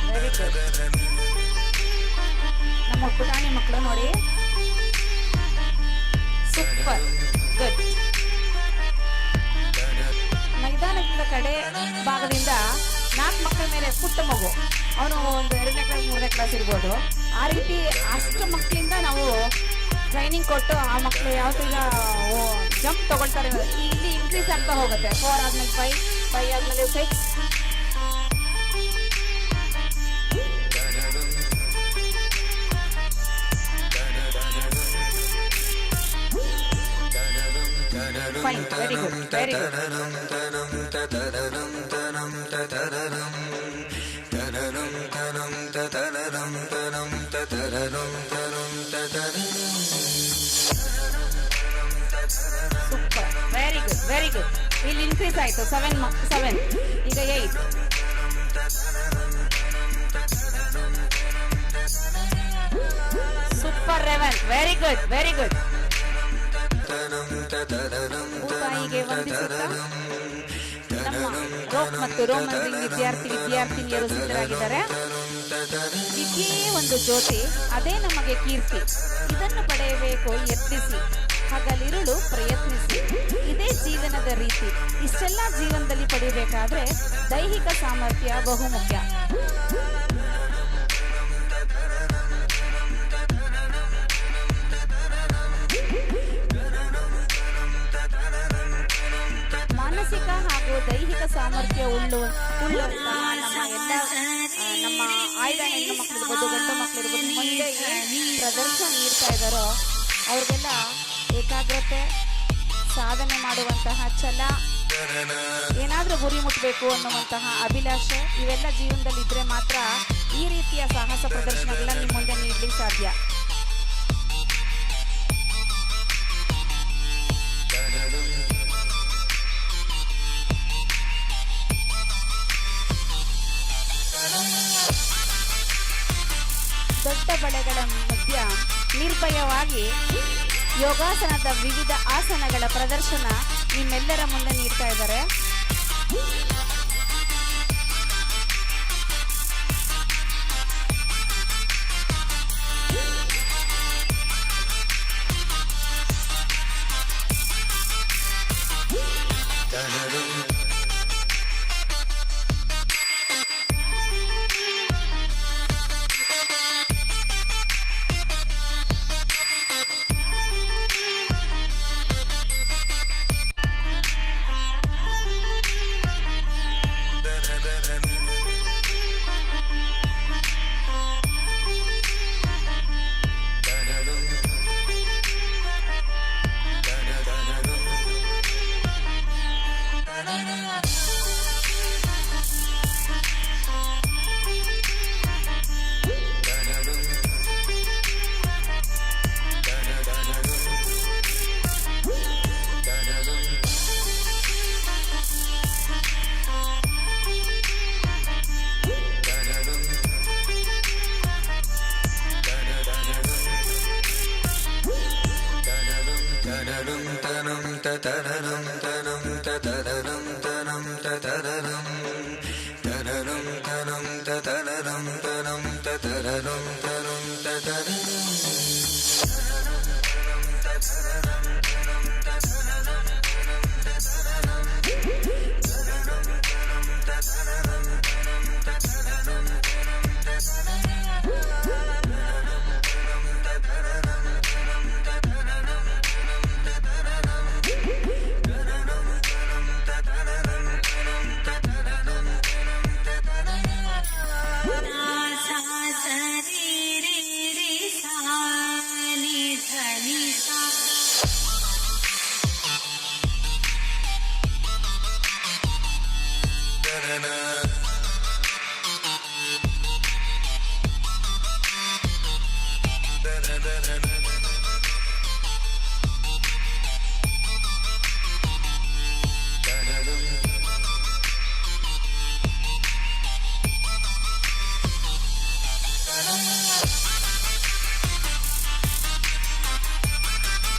Very good. ನಮ್ಮ ಪುಟಾಣಿ ಮಕ್ಕಳು ನೋಡಿ. ಸೂಪರ್. ಗುಡ್. ಮೈದಾನದ ಕಡೆ ಭಾಗದಿಂದ 4 ಮಕ್ಕಳ ಮೇಲೆ ಪುಟ್ಟ ಮಗು, ಅವನು ಒಂದು 2ನೇ ಕ್ಲಾಸ್ 3ನೇ ಕ್ಲಾಸ್ ಇರ್ಬೋದು. ಆ ರೀತಿ ಅಷ್ಟು ಮಕ್ಕಳಿಂದ ನಾವು ಟ್ರೈನಿಂಗ್ ಕೊಟ್ಟು ಆ ಮಕ್ಕಳು ಯಾವತ್ತೀಗ ಜಂಪ್ ತಗೊಳ್ತಾರೆ. ಇಲ್ಲಿ ಇನ್ಕ್ರೀಸ್ ಆಗ್ತಾ ಹೋಗುತ್ತೆ. 4 ಆದ್ಮೇಲೆ 5, 5 ಆದ್ಮೇಲೆ 6. Fine, very good, very good. Super, very good, very good. ಇಲ್ಲಿ ಇನ್ಕ್ರೀಸ್ ಆಯ್ತು, 7 ಈಗ 8. ಸೂಪರ್ ರೆವನ್, ವೆರಿ ಗುಡ್, ವೆರಿ ಗುಡ್. ಭೂತಾಯಿಗೆ ವಂದಿಸುತ್ತಾ ನಮ್ಮ ರೋಪ್ ಮತ್ತು ರೋಮನ್ ರಿಂಗ್ ವಿದ್ಯಾರ್ಥಿನಿಯರು ಸಿದ್ಧರಾಗಿದ್ದಾರೆ. ವಿದ್ಯೆಯೇ ಒಂದು ಜ್ಯೋತಿ, ಅದೇ ನಮಗೆ ಕೀರ್ತಿ. ಇದನ್ನು ಪಡೆಯಬೇಕು ಯತ್ನಿಸಿ, ಹಗಲಿರುಳು ಪ್ರಯತ್ನಿಸಿ. ಇದೇ ಜೀವನದ ರೀತಿ. ಇಷ್ಟೆಲ್ಲ ಜೀವನದಲ್ಲಿ ಪಡೆಯಬೇಕಾದ್ರೆ ದೈಹಿಕ ಸಾಮರ್ಥ್ಯ ಬಹುಮುಖ್ಯ. ಮಾನಸಿಕ ಹಾಗೂ ದೈಹಿಕ ಸಾಮರ್ಥ್ಯ ಉಳ್ಳುವಂತಹ ನಮ್ಮ ಆಯ್ದ ಹೆಣ್ಣು ಮಕ್ಕಳಿರ್ಬೋದು, ಗಂಡು ಮಕ್ಕಳಿರ್ಬೋದು, ಮುಂದೆ ಏನು ಪ್ರದರ್ಶನ ನೀಡ್ತಾ ಇದ್ದಾರೋ ಅವ್ರಿಗೆಲ್ಲ ಏಕಾಗ್ರತೆ, ಸಾಧನೆ ಮಾಡುವಂತಹ ಛಲ, ಏನಾದರೂ ಗುರಿ ಮುಟ್ಟಬೇಕು ಅನ್ನುವಂತಹ ಅಭಿಲಾಷೆ ಇವೆಲ್ಲ ಜೀವನದಲ್ಲಿ ಇದ್ರೆ ಮಾತ್ರ ಈ ರೀತಿಯ ಸಾಹಸ ಪ್ರದರ್ಶನಗಳನ್ನ ನಿಮ್ಮ ಮುಂದೆ ನೀಡಲಿಕ್ಕೆ ಸಾಧ್ಯ. ದೊಡ್ಡ ಬಳೆಗಳ ಮಧ್ಯ ನಿರ್ಭಯವಾಗಿ ಯೋಗಾಸನದ ವಿವಿಧ ಆಸನಗಳ ಪ್ರದರ್ಶನ ನಿಮ್ಮೆಲ್ಲರ ಮುಂದೆ ನೀಡ್ತಾ ಇದ್ದಾರೆ.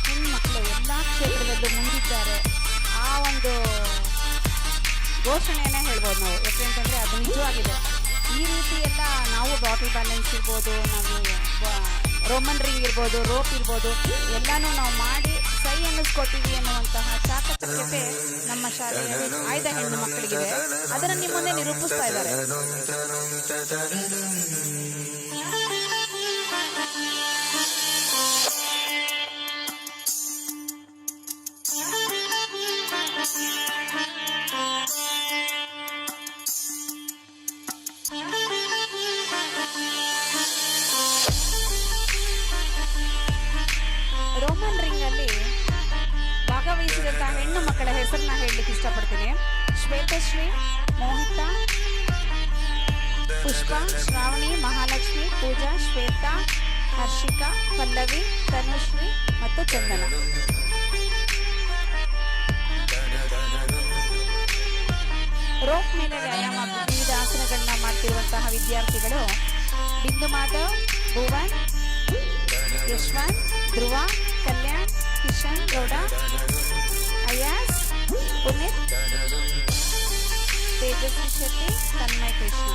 ಹೆಣ್ಮಕ್ಳು ಎಲ್ಲ ಕ್ಷೇತ್ರದಲ್ಲೂ ಮುಂದಿದ್ದಾರೆ ಆ ಒಂದು ಘೋಷಣೆಯನ್ನೇ ಹೇಳ್ಬೋದು ನಾವು. ಯಾಕೆಂತಂದರೆ ಅದು ನಿಜವಾಗಿದೆ. ಈ ರೀತಿ ಎಲ್ಲ ನಾವು ಬಾಟಲ್ ಬ್ಯಾಲೆನ್ಸ್ ಇರ್ಬೋದು, ನಾವು ರೋಮನ್ ರಿಂಗ್ ಇರ್ಬೋದು, ರೋಪ್ ಇರ್ಬೋದು, ಎಲ್ಲನೂ ನಾವು ಮಾಡಿ ಸೈ ಅನ್ನಿಸ್ಕೊತೀವಿ ಅನ್ನುವಂತಹ ಚಾಕಚಕ್ಯತೆ ನಮ್ಮ ಶಾಲೆಯ ಆಯ್ದ ಹೆಣ್ಣು ಮಕ್ಕಳಿಗಿದೆ. ಅದನ್ನು ನಿಮ್ಮ ಮುಂದೆ ನಿರೂಪಿಸ್ತಾ ಇದ್ದಾರೆ. ರೋಮನ್ ರಿಂಗ್ ಅಲ್ಲಿ ಭಾಗವಹಿಸಿದಂತಹ ಹೆಣ್ಣು ಭಾಗ್ಯಶ್ರೀ, ಮೋಹಿತಾ, ಪುಷ್ಪ, ಶ್ರಾವಣಿ, ಮಹಾಲಕ್ಷ್ಮಿ, ಪೂಜಾ, ಶ್ವೇತಾ, ಹರ್ಷಿಕಾ, ಪಲ್ಲವಿ, ತನುಶ್ರೀ ಮತ್ತು ಚಂದನ. ರೋಪ್ ಮೇಲೆ ವ್ಯಾಯಾಮ ವಿವಿಧ ಆಸನಗಳನ್ನ ಮಾಡ್ತಿರುವಂತಹ ವಿದ್ಯಾರ್ಥಿಗಳು ಬಿಂದು ಮಾಧವ್, ಭುವನ್, ಯಶವಂತ್, ಧ್ರುವ, ಕಲ್ಯಾಣ್, ಕಿಶನ್ ಗೌಡ, ಅಯಾಸ್, ಪುನೀತ್, ತೇಜಸ್ವಿ ಶೆಟ್ಟಿ, ತನ್ಮಯ್ ಕೃಷ್ಣ.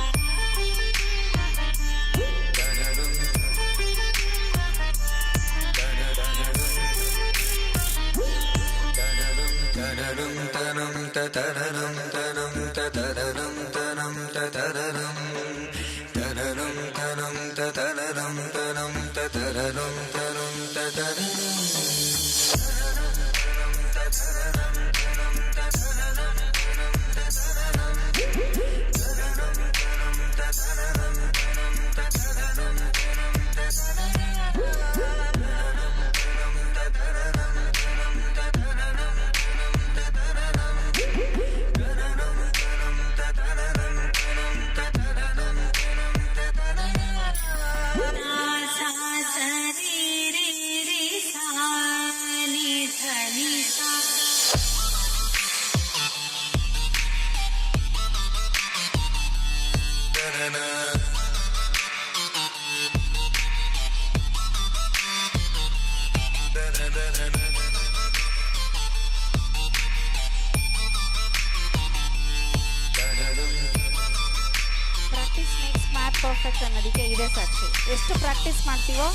ಪರ್ಫೆಕ್ಟ್ ಅನ್ನೋದಕ್ಕೆ ಇದೆ ಸಾಕ್ಷಿ. ಎಷ್ಟು ಪ್ರಾಕ್ಟೀಸ್ ಮಾಡ್ತೀವೋ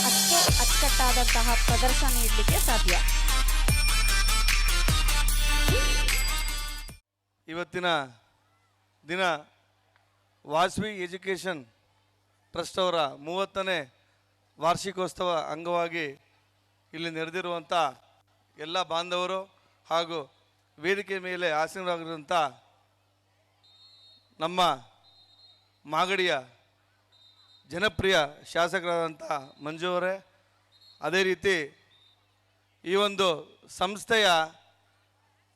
ಅಷ್ಟು ಅಚ್ಚುಕಟ್ಟಾದಂತಹ ಪ್ರದರ್ಶನ ನೀಡಲಿಕ್ಕೆ ಸಾಧ್ಯ. ಇವತ್ತಿನ ದಿನ ವಾಸವಿ ಎಜುಕೇಷನ್ ಟ್ರಸ್ಟ್ ಅವರ 30ನೇ ವಾರ್ಷಿಕೋತ್ಸವ ಅಂಗವಾಗಿ ಇಲ್ಲಿ ನೆರೆದಿರುವಂಥ ಎಲ್ಲ ಬಾಂಧವರು ಹಾಗೂ ವೇದಿಕೆ ಮೇಲೆ ಆಸೀನರಾಗಿರುವಂಥ ನಮ್ಮ ಮಾಗಡಿಯ ಜನಪ್ರಿಯ ಶಾಸಕರಾದಂಥ ಮಂಜು ಅವರೇ, ಅದೇ ರೀತಿ ಈ ಒಂದು ಸಂಸ್ಥೆಯ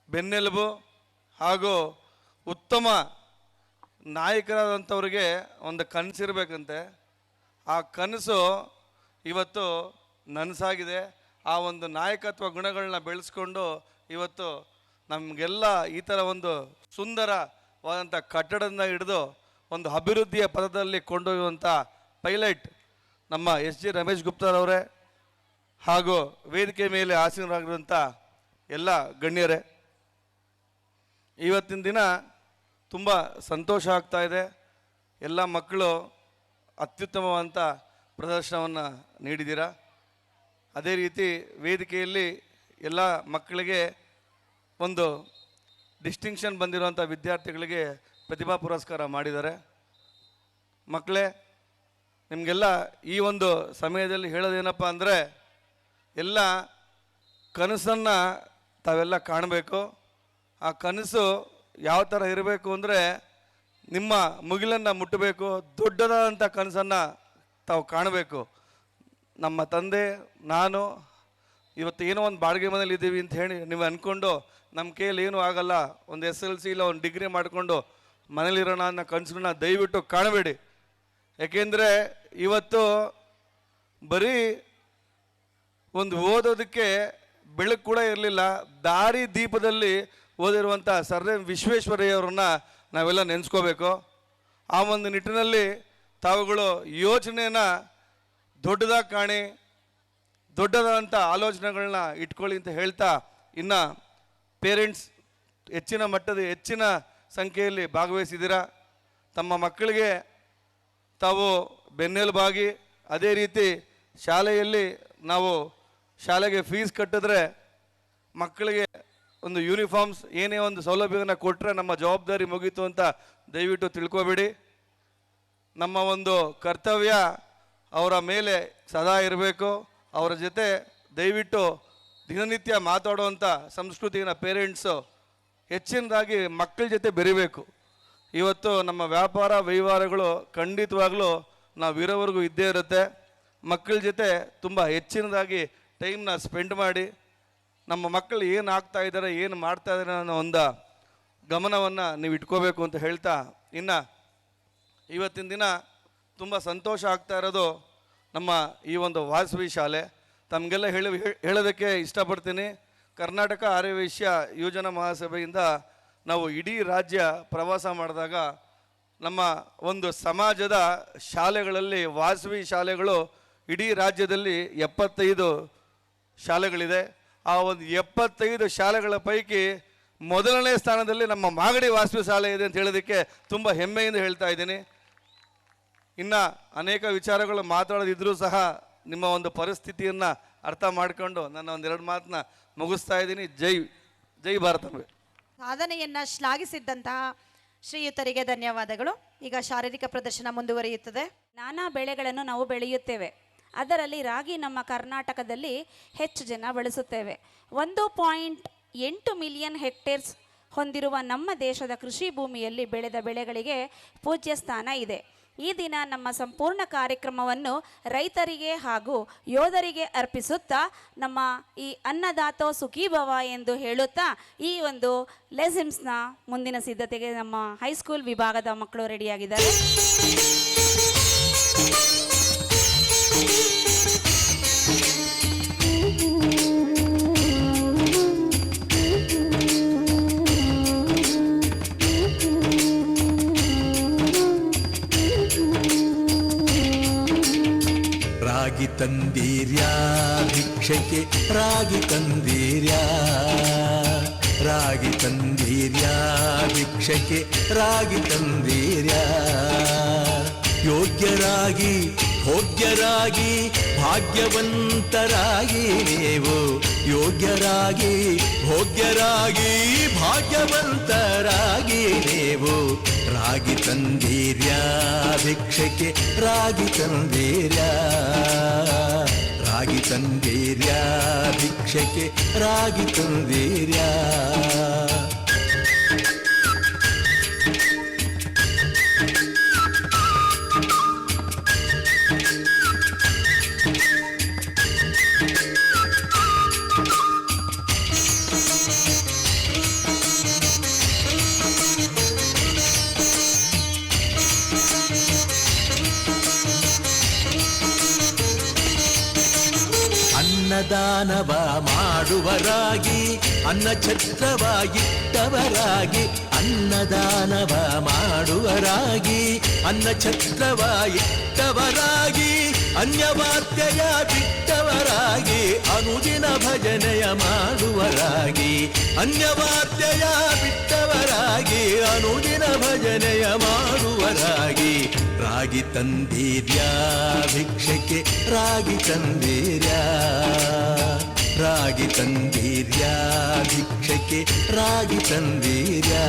ಬೆನ್ನೆಲುಬು ಹಾಗೂ ಉತ್ತಮ ನಾಯಕರಾದಂಥವ್ರಿಗೆ ಒಂದು ಕನಸಿರಬೇಕಂತೆ. ಆ ಕನಸು ಇವತ್ತು ನನಸಾಗಿದೆ. ಆ ಒಂದು ನಾಯಕತ್ವ ಗುಣಗಳನ್ನ ಬೆಳೆಸ್ಕೊಂಡು ಇವತ್ತು ನಮಗೆಲ್ಲ ಈ ಥರ ಒಂದು ಸುಂದರವಾದಂಥ ಕಟ್ಟಡದಿಂದ ಹಿಡಿದು ಒಂದು ಅಭಿವೃದ್ಧಿಯ ಪದದಲ್ಲಿ ಕೊಂಡೊಯ್ಯುವಂಥ ಪೈಲಟ್ ನಮ್ಮ ಎಸ್.ಜಿ. ರಮೇಶ್ ಗುಪ್ತಾರವರೇ ಹಾಗೂ ವೇದಿಕೆ ಮೇಲೆ ಆಸೀನರಾಗಿರುವಂಥ ಎಲ್ಲ ಗಣ್ಯರೇ, ಇವತ್ತಿನ ದಿನ ತುಂಬ ಸಂತೋಷ ಆಗ್ತಾ ಇದೆ. ಎಲ್ಲ ಮಕ್ಕಳು ಅತ್ಯುತ್ತಮವಾದಂಥ ಪ್ರದರ್ಶನವನ್ನು ನೀಡಿದ್ದೀರಾ. ಅದೇ ರೀತಿ ವೇದಿಕೆಯಲ್ಲಿ ಎಲ್ಲ ಮಕ್ಕಳಿಗೆ ಒಂದು ಡಿಸ್ಟಿಂಕ್ಷನ್ ಬಂದಿರುವಂಥ ವಿದ್ಯಾರ್ಥಿಗಳಿಗೆ ಪ್ರತಿಭಾ ಪುರಸ್ಕಾರ ಮಾಡಿದ್ದಾರೆ. ಮಕ್ಕಳೇ, ನಿಮಗೆಲ್ಲ ಈ ಒಂದು ಸಮಯದಲ್ಲಿ ಹೇಳೋದೇನಪ್ಪ ಅಂದರೆ, ಎಲ್ಲ ಕನಸನ್ನು ತಾವೆಲ್ಲ ಕಾಣಬೇಕು. ಆ ಕನಸು ಯಾವ ಥರ ಇರಬೇಕು ಅಂದರೆ, ನಿಮ್ಮ ಮುಗಿಲನ್ನು ಮುಟ್ಟಬೇಕು, ದೊಡ್ಡದಾದಂಥ ಕನಸನ್ನು ತಾವು ಕಾಣಬೇಕು. ನಮ್ಮ ತಂದೆ ನಾನು ಇವತ್ತು ಏನೋ ಒಂದು ಬಾಡಿಗೆ ಮನೇಲಿ ಇದ್ದೀವಿ ಅಂತ ಹೇಳಿ ನೀವು ಅಂದ್ಕೊಂಡು ನಮ್ಮ ಕೈಯಲ್ಲಿ ಏನೂ ಆಗಲ್ಲ, ಒಂದು SLC ಇಲ್ಲ ಒಂದು ಡಿಗ್ರಿ ಮಾಡಿಕೊಂಡು ಮನೇಲಿರೋಣ ಅನ್ನೋ ಕನಸುಗಳನ್ನ ದಯವಿಟ್ಟು ಕಾಣಬೇಡಿ. ಯಾಕೆಂದರೆ ಇವತ್ತು ಬರೀ ಒಂದು ಓದೋದಕ್ಕೆ ಬೆಳಕು ಕೂಡ ಇರಲಿಲ್ಲ. ದಾರಿ ದೀಪದಲ್ಲಿ ಓದಿರುವಂಥ ಸರ್ ಎಂ ವಿಶ್ವೇಶ್ವರಯ್ಯವ್ರನ್ನ ನಾವೆಲ್ಲ ನೆನೆಸ್ಕೋಬೇಕು. ಆ ಒಂದು ನಿಟ್ಟಿನಲ್ಲಿ ತಾವುಗಳು ಯೋಚನೆನ ದೊಡ್ಡದಾಗಿ ಕಾಣಿ, ದೊಡ್ಡದಾದಂಥ ಆಲೋಚನೆಗಳನ್ನ ಇಟ್ಕೊಳ್ಳಿ ಅಂತ ಹೇಳ್ತಾ, ಇನ್ನು ಪೇರೆಂಟ್ಸ್ ಹೆಚ್ಚಿನ ಸಂಖ್ಯೆಯಲ್ಲಿ ಭಾಗವಹಿಸಿದ್ದೀರಾ. ತಮ್ಮ ಮಕ್ಕಳಿಗೆ ತಾವು ಬೆನ್ನೆಲುಬಾಗಿ, ಅದೇ ರೀತಿ ಶಾಲೆಯಲ್ಲಿ ನಾವು ಶಾಲೆಗೆ ಫೀಸ್ ಕಟ್ಟಿದ್ರೆ ಮಕ್ಕಳಿಗೆ ಒಂದು ಯೂನಿಫಾರ್ಮ್ಸ್ ಏನೇ ಒಂದು ಸೌಲಭ್ಯವನ್ನು ಕೊಟ್ಟರೆ ನಮ್ಮ ಜವಾಬ್ದಾರಿ ಮುಗೀತು ಅಂತ ದಯವಿಟ್ಟು ತಿಳ್ಕೊಬೇಡಿ. ನಮ್ಮ ಒಂದು ಕರ್ತವ್ಯ ಅವರ ಮೇಲೆ ಸದಾ ಇರಬೇಕು. ಅವರ ಜೊತೆ ದಯವಿಟ್ಟು ದಿನನಿತ್ಯ ಮಾತಾಡುವಂಥ ಸಂಸ್ಕೃತಿನ ಪೇರೆಂಟ್ಸು ಹೆಚ್ಚಿನದಾಗಿ ಮಕ್ಕಳ ಜೊತೆ ಬೆರಿಬೇಕು. ಇವತ್ತು ನಮ್ಮ ವ್ಯಾಪಾರ ವ್ಯವಹಾರಗಳು ಖಂಡಿತವಾಗ್ಲೂ ನಾವು ಇರೋವರೆಗೂ ಇದ್ದೇ ಇರುತ್ತೆ. ಮಕ್ಕಳ ಜೊತೆ ತುಂಬ ಹೆಚ್ಚಿನದಾಗಿ ಟೈಮ್ನ ಸ್ಪೆಂಡ್ ಮಾಡಿ ನಮ್ಮ ಮಕ್ಕಳು ಏನು ಆಗ್ತಾ ಇದ್ದಾರೆ, ಏನು ಮಾಡ್ತಾ ಇದ್ದಾರೆ ಅನ್ನೋ ಗಮನವನ್ನು ನೀವು ಇಟ್ಕೋಬೇಕು ಅಂತ ಹೇಳ್ತಾ, ಇನ್ನು ಇವತ್ತಿನ ದಿನ ತುಂಬ ಸಂತೋಷ ಆಗ್ತಾ ಇರೋದು ನಮ್ಮ ಈ ಒಂದು ವಾಸವಿ ಶಾಲೆ. ತಮಗೆಲ್ಲ ಹೇಳೋದಕ್ಕೆ ಇಷ್ಟಪಡ್ತೀನಿ, ಕರ್ನಾಟಕ ಆರ್ಯವೈಶ್ಯ ಯೋಜನಾ ಮಹಾಸಭೆಯಿಂದ ನಾವು ಇಡೀ ರಾಜ್ಯ ಪ್ರವಾಸ ಮಾಡಿದಾಗ ನಮ್ಮ ಒಂದು ಸಮಾಜದ ಶಾಲೆಗಳಲ್ಲಿ ವಾಸವಿ ಶಾಲೆಗಳು ಇಡೀ ರಾಜ್ಯದಲ್ಲಿ 75 ಶಾಲೆಗಳಿದೆ. ಆ ಒಂದು 75 ಶಾಲೆಗಳ ಪೈಕಿ ಮೊದಲನೇ ಸ್ಥಾನದಲ್ಲಿ ನಮ್ಮ ಮಾಗಡಿ ವಾಸವಿ ಶಾಲೆ ಇದೆ ಅಂತ ಹೇಳೋದಕ್ಕೆ ತುಂಬ ಹೆಮ್ಮೆಯಿಂದ ಹೇಳ್ತಾ ಇದ್ದೀನಿ. ಇನ್ನು ಅನೇಕ ವಿಚಾರಗಳು ಮಾತಾಡೋದಿದ್ರೂ ಸಹ ನಿಮ್ಮ ಒಂದು ಪರಿಸ್ಥಿತಿಯನ್ನು ಅರ್ಥ ಮಾಡಿಕೊಂಡು ನನ್ನ ಒಂದೆರಡು ಮಾತನ್ನ ಮುಗಿಸ್ತಾ ಇದ್ದೀನಿ. ಜೈ ಭಾರತವೇ. ಸಾಧನೆಯನ್ನು ಶ್ಲಾಘಿಸಿದ್ದಂತಹ ಶ್ರೀಯುತರಿಗೆ ಧನ್ಯವಾದಗಳು. ಈಗ ಶಾರೀರಿಕ ಪ್ರದರ್ಶನ ಮುಂದುವರಿಯುತ್ತದೆ. ನಾನಾ ಬೆಳೆಗಳನ್ನು ನಾವು ಬೆಳೆಯುತ್ತೇವೆ. ಅದರಲ್ಲಿ ರಾಗಿ ನಮ್ಮ ಕರ್ನಾಟಕದಲ್ಲಿ ಹೆಚ್ಚು ಜನ ಬಳಸುತ್ತೇವೆ. 1.8 ಮಿಲಿಯನ್ ಹೆಕ್ಟೇರ್ಸ್ ಹೊಂದಿರುವ ನಮ್ಮ ದೇಶದ ಕೃಷಿ ಭೂಮಿಯಲ್ಲಿ ಬೆಳೆದ ಬೆಳೆಗಳಿಗೆ ಪೂಜ್ಯ ಸ್ಥಾನ ಇದೆ. ಈ ದಿನ ನಮ್ಮ ಸಂಪೂರ್ಣ ಕಾರ್ಯಕ್ರಮವನ್ನು ರೈತರಿಗೆ ಹಾಗೂ ಯೋಧರಿಗೆ ಅರ್ಪಿಸುತ್ತಾ ನಮ್ಮ ಈ ಅನ್ನದಾತೋ ಸುಖೀಭವ ಎಂದು ಹೇಳುತ್ತಾ ಈ ಒಂದು ಲೆಸನ್ಸ್ನ ಮುಂದಿನ ಸಿದ್ಧತೆಗೆ ನಮ್ಮ ಹೈಸ್ಕೂಲ್ ವಿಭಾಗದ ಮಕ್ಕಳು ರೆಡಿಯಾಗಿದ್ದಾರೆ. ರಾಗಿ ತಂದೀರ್ಯಾ ಭಿಕ್ಷಕ್ಕೆ ರಾಗಿ ತಂದೀರ್ಯಾ, ರಾಗಿ ತಂದೀರ್ಯಾ ಭಿಕ್ಷಕ್ಕೆ ರಾಗಿ ತಂದೀರ್ಯಾ. ಯೋಗ್ಯರಾಗಿ ಭೋಗ್ಯರಾಗಿ ಭಾಗ್ಯವಂತರಾಗಿ ನೀವು, ಯೋಗ್ಯರಾಗಿ ಭೋಗ್ಯರಾಗಿ ಭಾಗ್ಯವಂತರಾಗಿ ನೀವು. ರಾಗಿ ತಂದೀರ್ಯಾ ಭಿಕ್ಷಕ್ಕೆ ರಾಗಿ ತಂದೀರ್ಯಾ, ರಾಗಿ ತಂದೀರ್ಯಾ ಭಿಕ್ಷಕ್ಕೆ ರಾಗಿ ತಂದೀರ್ಯಾ. ಅನ್ನದಾನವ ಮಾಡುವರಾಗಿ ಅನ್ನ ಛತ್ರವಾಗಿಟ್ಟವರಾಗಿ, ಅನ್ನದಾನವ ಮಾಡುವರಾಗಿ ಅನ್ನ ಛತ್ರವಾಗಿಟ್ಟವರಾಗಿ, ಅನ್ಯವಾರ್ತೆಯ ಬಿಟ್ಟವರಾಗಿ ಅನುದಿನ ಭಜನೆಯ ಮಾಡುವರಾಗಿ, ಅನ್ಯವಾರ್ತೆಯ ಬಿಟ್ಟವರಾಗಿ ಅನುದಿನ ಭಜನೆಯ ಮಾಡುವರಾಗಿ. ರಾಗಿ ತಂದೀರ್ಯಾ ಭಿಕ್ಷಕ್ಕೆ ರಾಗಿ ತಂದೀರ್ಯಾ, ರಾಗಿ ತಂದೀರ್ಯಾ ಭಿಕ್ಷಕ್ಕೆ ರಾಗಿ ತಂದೀರ್ಯಾ.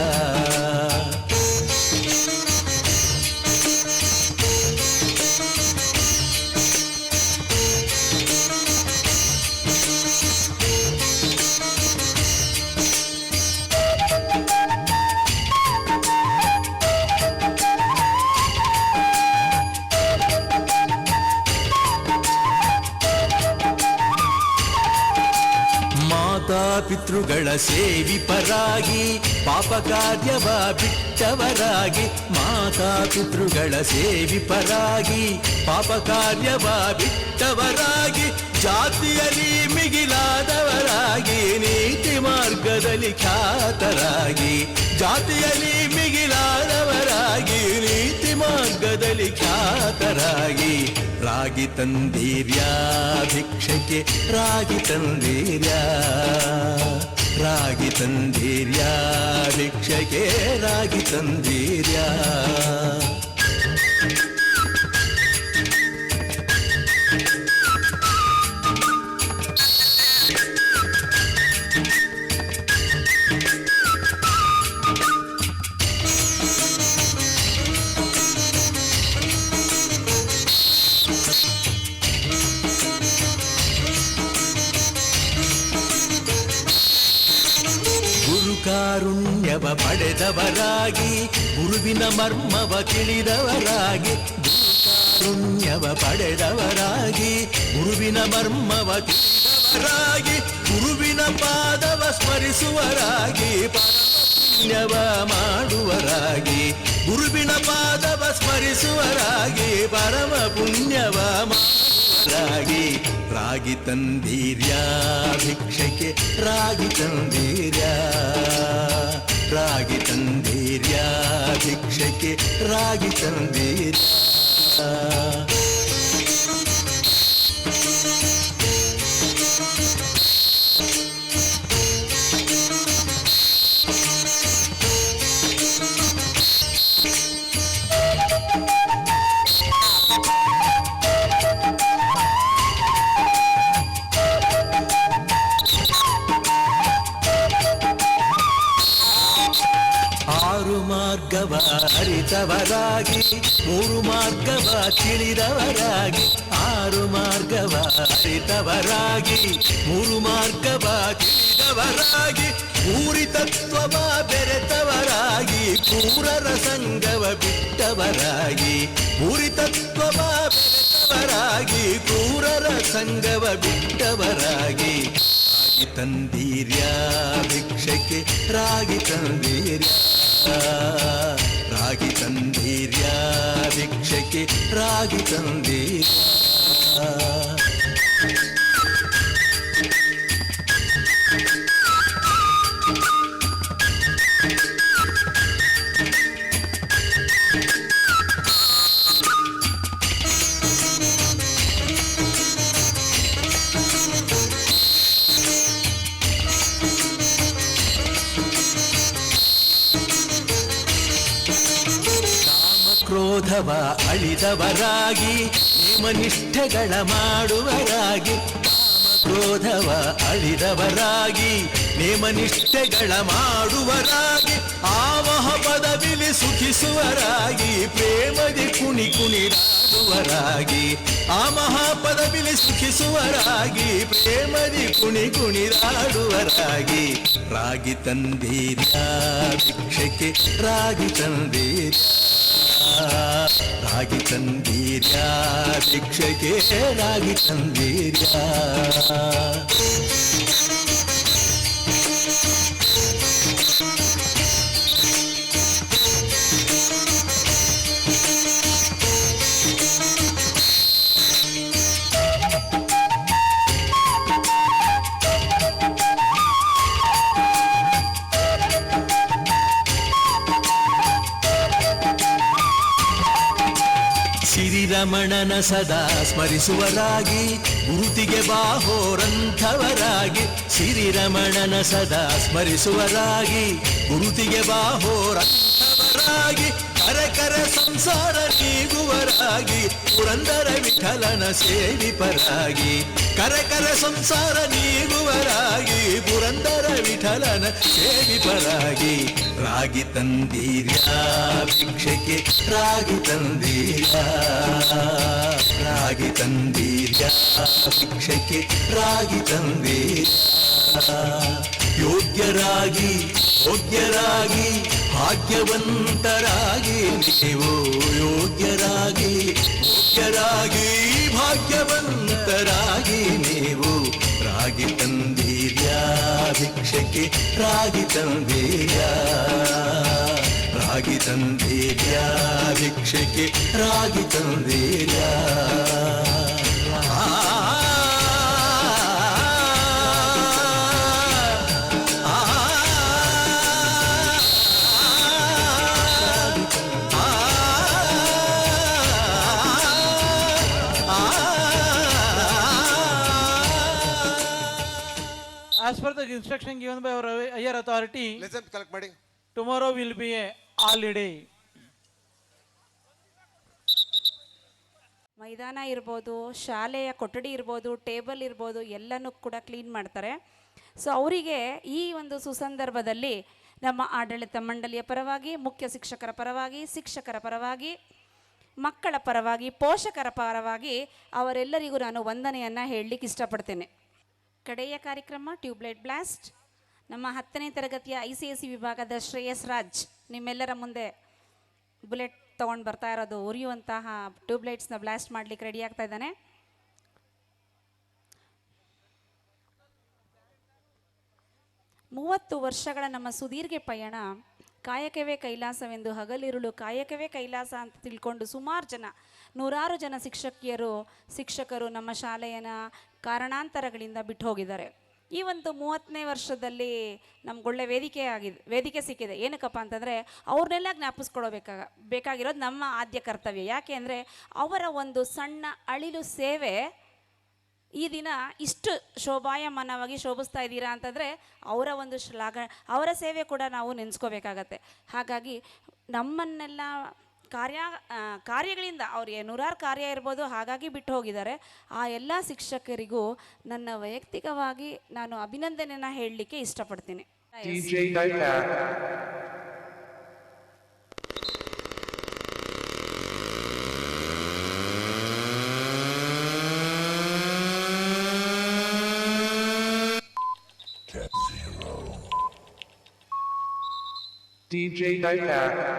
ಪಿತೃಗಳ ಸೇವಿಪರಾಗಿ ಪಾಪ ಕಾರ್ಯವ ಬಿಟ್ಟವರಾಗಿ, ಮಾತಾ ಪಿತೃಗಳ ಸೇವಿಪರಾಗಿ ಪಾಪ ಕಾರ್ಯವ ಬಿಟ್ಟವರಾಗಿ, ಜಾತಿಯಲ್ಲಿ ಮಿಗಿಲಾದವರಾಗಿ ನೀತಿ ಮಾರ್ಗದಲ್ಲಿ ಖ್ಯಾತರಾಗಿ, ಜಾತಿಯಲ್ಲಿ ಮಿಗಿಲಾದವರಾಗಿ ನೀತಿ ಮಾರ್ಗದಲ್ಲಿ ಖ್ಯಾತರಾಗಿ. ರಾಗಿ ತಂದೀರ್ಯಾ ಭಿಕ್ಷಕ್ಕೆ ರಾಗಿ ತಂದೀರ್ಯಾ, ರಾಗಿ ತಂದೀರ್ಯಾ ಭಿಕ್ಷಕ್ಕೆ ರಾಗಿ ತಂದೀರ್ಯಾ. ಕಾರುಣ್ಯವ ಪಡೆದವರಾಗಿ ಗುರುವಿನ ಮರ್ಮವ ತಿಳಿದವರಾಗಿ, ಕಾರುಣ್ಯವ ಪಡೆದವರಾಗಿ ಗುರುವಿನ ಮರ್ಮವ ತಿಳಿದವರಾಗಿ, ಗುರುವಿನ ಪಾದವ ಸ್ಮರಿಸುವರಾಗಿ, ಪರಮ ಪುಣ್ಯವ ಮಾಡುವರಾಗಿ ಗುರುವಿನ ಪಾದವ ಸ್ಮರಿಸುವರಾಗಿ ಪರಮ ಪುಣ್ಯವ ಮಾಡುವರಾಗಿ ರಾಗಿ ತಂದೀರ್ಯಾ ಭಿಕ್ಷಕ್ಕೆ ರಾಗಿ ತಂದೀರ್ಯಾ ರಾಗಿ ತಂದೀರ್ಯಾ ಭಿಕ್ಷಕ್ಕೆ ರಾಗಿ ತಂದೀರ್ಯಾ ಆರು ಮಾರ್ಗವ ಅರಿತವರಾಗಿ ಮೂರು ಮಾರ್ಗವ ತಿಳಿದವರಾಗಿ ಆರು ಮಾರ್ಗವ ಅರಿತವರಾಗಿ ಮೂರು ಮಾರ್ಗವ ತಿಳಿದವರಾಗಿ ಪೂರಿ ತತ್ವವ ಬೆರೆತವರಾಗಿ ಪೂರರ ಸಂಗವ ಬಿಟ್ಟವರಾಗಿ ಪೂರಿ ತತ್ವವ ಬೆರೆತವರಾಗಿ ಪೂರರ ಸಂಗವ ಬಿಟ್ಟವರಾಗಿ ರಾಗಿ ತಂದೀರ್ಯಾ ಭಿಕ್ಷಕ್ಕೆ ರಾಗಿ ತಂದೀರ್ಯಾ ರಾಗಿ ತಂದೀರ್ಯಾ ಭಿಕ್ಷಕ್ಕೆ ರಾಗಿ ತಂದೀರ್ಯಾ ಕ್ರೋಧವ ಅಳಿದವರಾಗಿ ನಿಯಮನಿಷ್ಠೆಗಳ ಮಾಡುವರಾಗಿ ಕ್ರೋಧವ ಅಳಿದವರಾಗಿ ನೇಮನಿಷ್ಠೆಗಳ ಮಾಡುವರಾಗಿ ಆವಹ ಪದವಿಲಿ ಸುಖಿಸುವರಾಗಿ ಪ್ರೇಮದಿ ಕುಣಿ ಕುಣಿರಾಡುವರಾಗಿ ಆ ಮಹಾಪದವಿಲಿ ಸುಖಿಸುವರಾಗಿ ಪ್ರೇಮದಿ ಕುಣಿ ಕುಣಿರಾಡುವರಾಗಿ ರಾಗಿ ತಂದೀರ್ಯಾ ಭಿಕ್ಷಕ್ಕೆ ರಾಗಿ ತಂದೀರ್ಯಾ ರಾಗಿ ತಂದೀರ್ಯಾ ಭಿಕ್ಷಕ್ಕೆ ರಾಗಿ ತಂದೀರ್ಯಾ ಶ್ರೀರಮಣನ ಸದಾ ಸ್ಮರಿಸುವರಾಗಿ ಗುರುತಿಗೆ ಬಾಹೋರಂಥವರಾಗಿ ಶ್ರೀರಮಣನ ಸದಾ ಸ್ಮರಿಸುವರಾಗಿ ಗುರುತಿಗೆ ಬಾಹೋರಂಥವರಾಗಿ ಕರ ಸಂಸಾರ ನೀಗುವರಾಗಿ ಪುರಂದರ ವಿಠಲನ ಸೇವಿಪರಾಗಿ ಕರ ಸಂಸಾರ ನೀಗುವರಾಗಿ ಪುರಂದರ ವಿಠಲನ ಸೇವಿಪರಾಗಿ ರಾಗಿ ತಂದೀರ್ಯಾ ಭಿಕ್ಷಕ್ಕೆ ರಾಗಿ ತಂದೀರ್ಯಾ ರಾಗಿ ತಂದೀರ್ಯಾ ಭಿಕ್ಷಕ್ಕೆ ರಾಗಿ ತಂದೀರ್ಯಾ ಯೋಗ್ಯರಾಗಿ ಯೋಗ್ಯರಾಗಿ ಭಾಗ್ಯವಂತರಾಗಿ ನೀವು ಯೋಗ್ಯರಾಗಿ ಯೋಗ್ಯರಾಗಿ ಭಾಗ್ಯವಂತರಾಗಿ ನೀವು ರಾಗಿ ತಂದೀರ್ಯಾ ಭಿಕ್ಷಕ್ಕೆ ರಾಗಿ ತಂದೀರ್ಯಾ ರಾಗಿ ತಂದೀರ್ಯಾ ಭಿಕ್ಷಕ್ಕೆ ರಾಗಿ ತಂದೀರ್ಯಾ As per the instruction given by our higher authority, listen, collect ಮಾಡಿ. Tomorrow will be a holiday. ಮೈದಾನ ಇರ್ಬೋದು, ಶಾಲೆಯ ಕೊಠಡಿ ಇರ್ಬೋದು, ಟೇಬಲ್ ಇರ್ಬೋದು, ಎಲ್ಲನೂ ಕೂಡ ಕ್ಲೀನ್ ಮಾಡ್ತಾರೆ. ಸೊ ಅವರಿಗೆ ಈ ಒಂದು ಸುಸಂದರ್ಭದಲ್ಲಿ ನಮ್ಮ ಆಡಳಿತ ಮಂಡಳಿಯ ಪರವಾಗಿ, ಮುಖ್ಯ ಶಿಕ್ಷಕರ ಪರವಾಗಿ, ಶಿಕ್ಷಕರ ಪರವಾಗಿ, ಮಕ್ಕಳ ಪರವಾಗಿ, ಪೋಷಕರ ಪರವಾಗಿ ಅವರೆಲ್ಲರಿಗೂ ನಾನು ವಂದನೆಯನ್ನು ಹೇಳಲಿಕ್ಕೆ ಇಷ್ಟಪಡ್ತೇನೆ. ಕಡೆಯ ಕಾರ್ಯಕ್ರಮ ಟ್ಯೂಬ್ಲೈಟ್ ಬ್ಲಾಸ್ಟ್. ನಮ್ಮ 10ನೇ ತರಗತಿಯ ICSE ವಿಭಾಗದ ಶ್ರೇಯಸ್ ರಾಜ್ ನಿಮ್ಮೆಲ್ಲರ ಮುಂದೆ ಬುಲೆಟ್ ತೊಗೊಂಡು ಬರ್ತಾ ಇರೋದು, ಉರಿಯುವಂತಹ ಟ್ಯೂಬ್ಲೈಟ್ಸ್ನ ಬ್ಲಾಸ್ಟ್ ಮಾಡಲಿಕ್ಕೆ ರೆಡಿ ಆಗ್ತಾ ಇದ್ದಾನೆ. 30 ವರ್ಷಗಳ ನಮ್ಮ ಸುದೀರ್ಘ ಪಯಣ ಕಾಯಕವೇ ಕೈಲಾಸವೆಂದು ಹಗಲಿರುಳು ಕಾಯಕವೇ ಕೈಲಾಸ ಅಂತ ತಿಳ್ಕೊಂಡು ಸುಮಾರು ಜನ, ನೂರಾರು ಜನ ಶಿಕ್ಷಕರು ನಮ್ಮ ಶಾಲೆಯನ್ನ ಕಾರಣಾಂತರಗಳಿಂದ ಬಿಟ್ಟು ಹೋಗಿದ್ದಾರೆ. ಈ ಒಂದು 30ನೇ ವರ್ಷದಲ್ಲಿ ನಮ್ಗೊಳ್ಳೆ ವೇದಿಕೆ ಸಿಕ್ಕಿದೆ. ಏನಕ್ಕಪ್ಪ ಅಂತಂದರೆ ಅವ್ರನ್ನೆಲ್ಲ ಬೇಕಾಗಿರೋದು ನಮ್ಮ ಆದ್ಯ ಕರ್ತವ್ಯ. ಯಾಕೆ ಅಂದರೆ ಅವರ ಒಂದು ಸಣ್ಣ ಅಳಿಲು ಸೇವೆ ಈ ದಿನ ಇಷ್ಟು ಶೋಭಾಯಮಾನವಾಗಿ ಶೋಭಿಸ್ತಾ ಇದ್ದೀರಾ ಅಂತಂದರೆ ಅವರ ಒಂದು ಅವರ ಸೇವೆ ಕೂಡ ನಾವು ನೆನೆಸ್ಕೋಬೇಕಾಗತ್ತೆ. ಹಾಗಾಗಿ ನಮ್ಮನ್ನೆಲ್ಲ ಕಾರ್ಯಗಳಿಂದ ಅವ್ರಿಗೆ ನೂರಾರು ಕಾರ್ಯ ಇರ್ಬೋದು, ಹಾಗಾಗಿ ಬಿಟ್ಟು ಹೋಗಿದ್ದಾರೆ. ಆ ಎಲ್ಲ ಶಿಕ್ಷಕರಿಗೂ ನನ್ನ ವೈಯಕ್ತಿಕವಾಗಿ ನಾನು ಅಭಿನಂದನೆಯನ್ನು ಹೇಳಲಿಕ್ಕೆ ಇಷ್ಟಪಡ್ತೀನಿ. DJ Dynamic.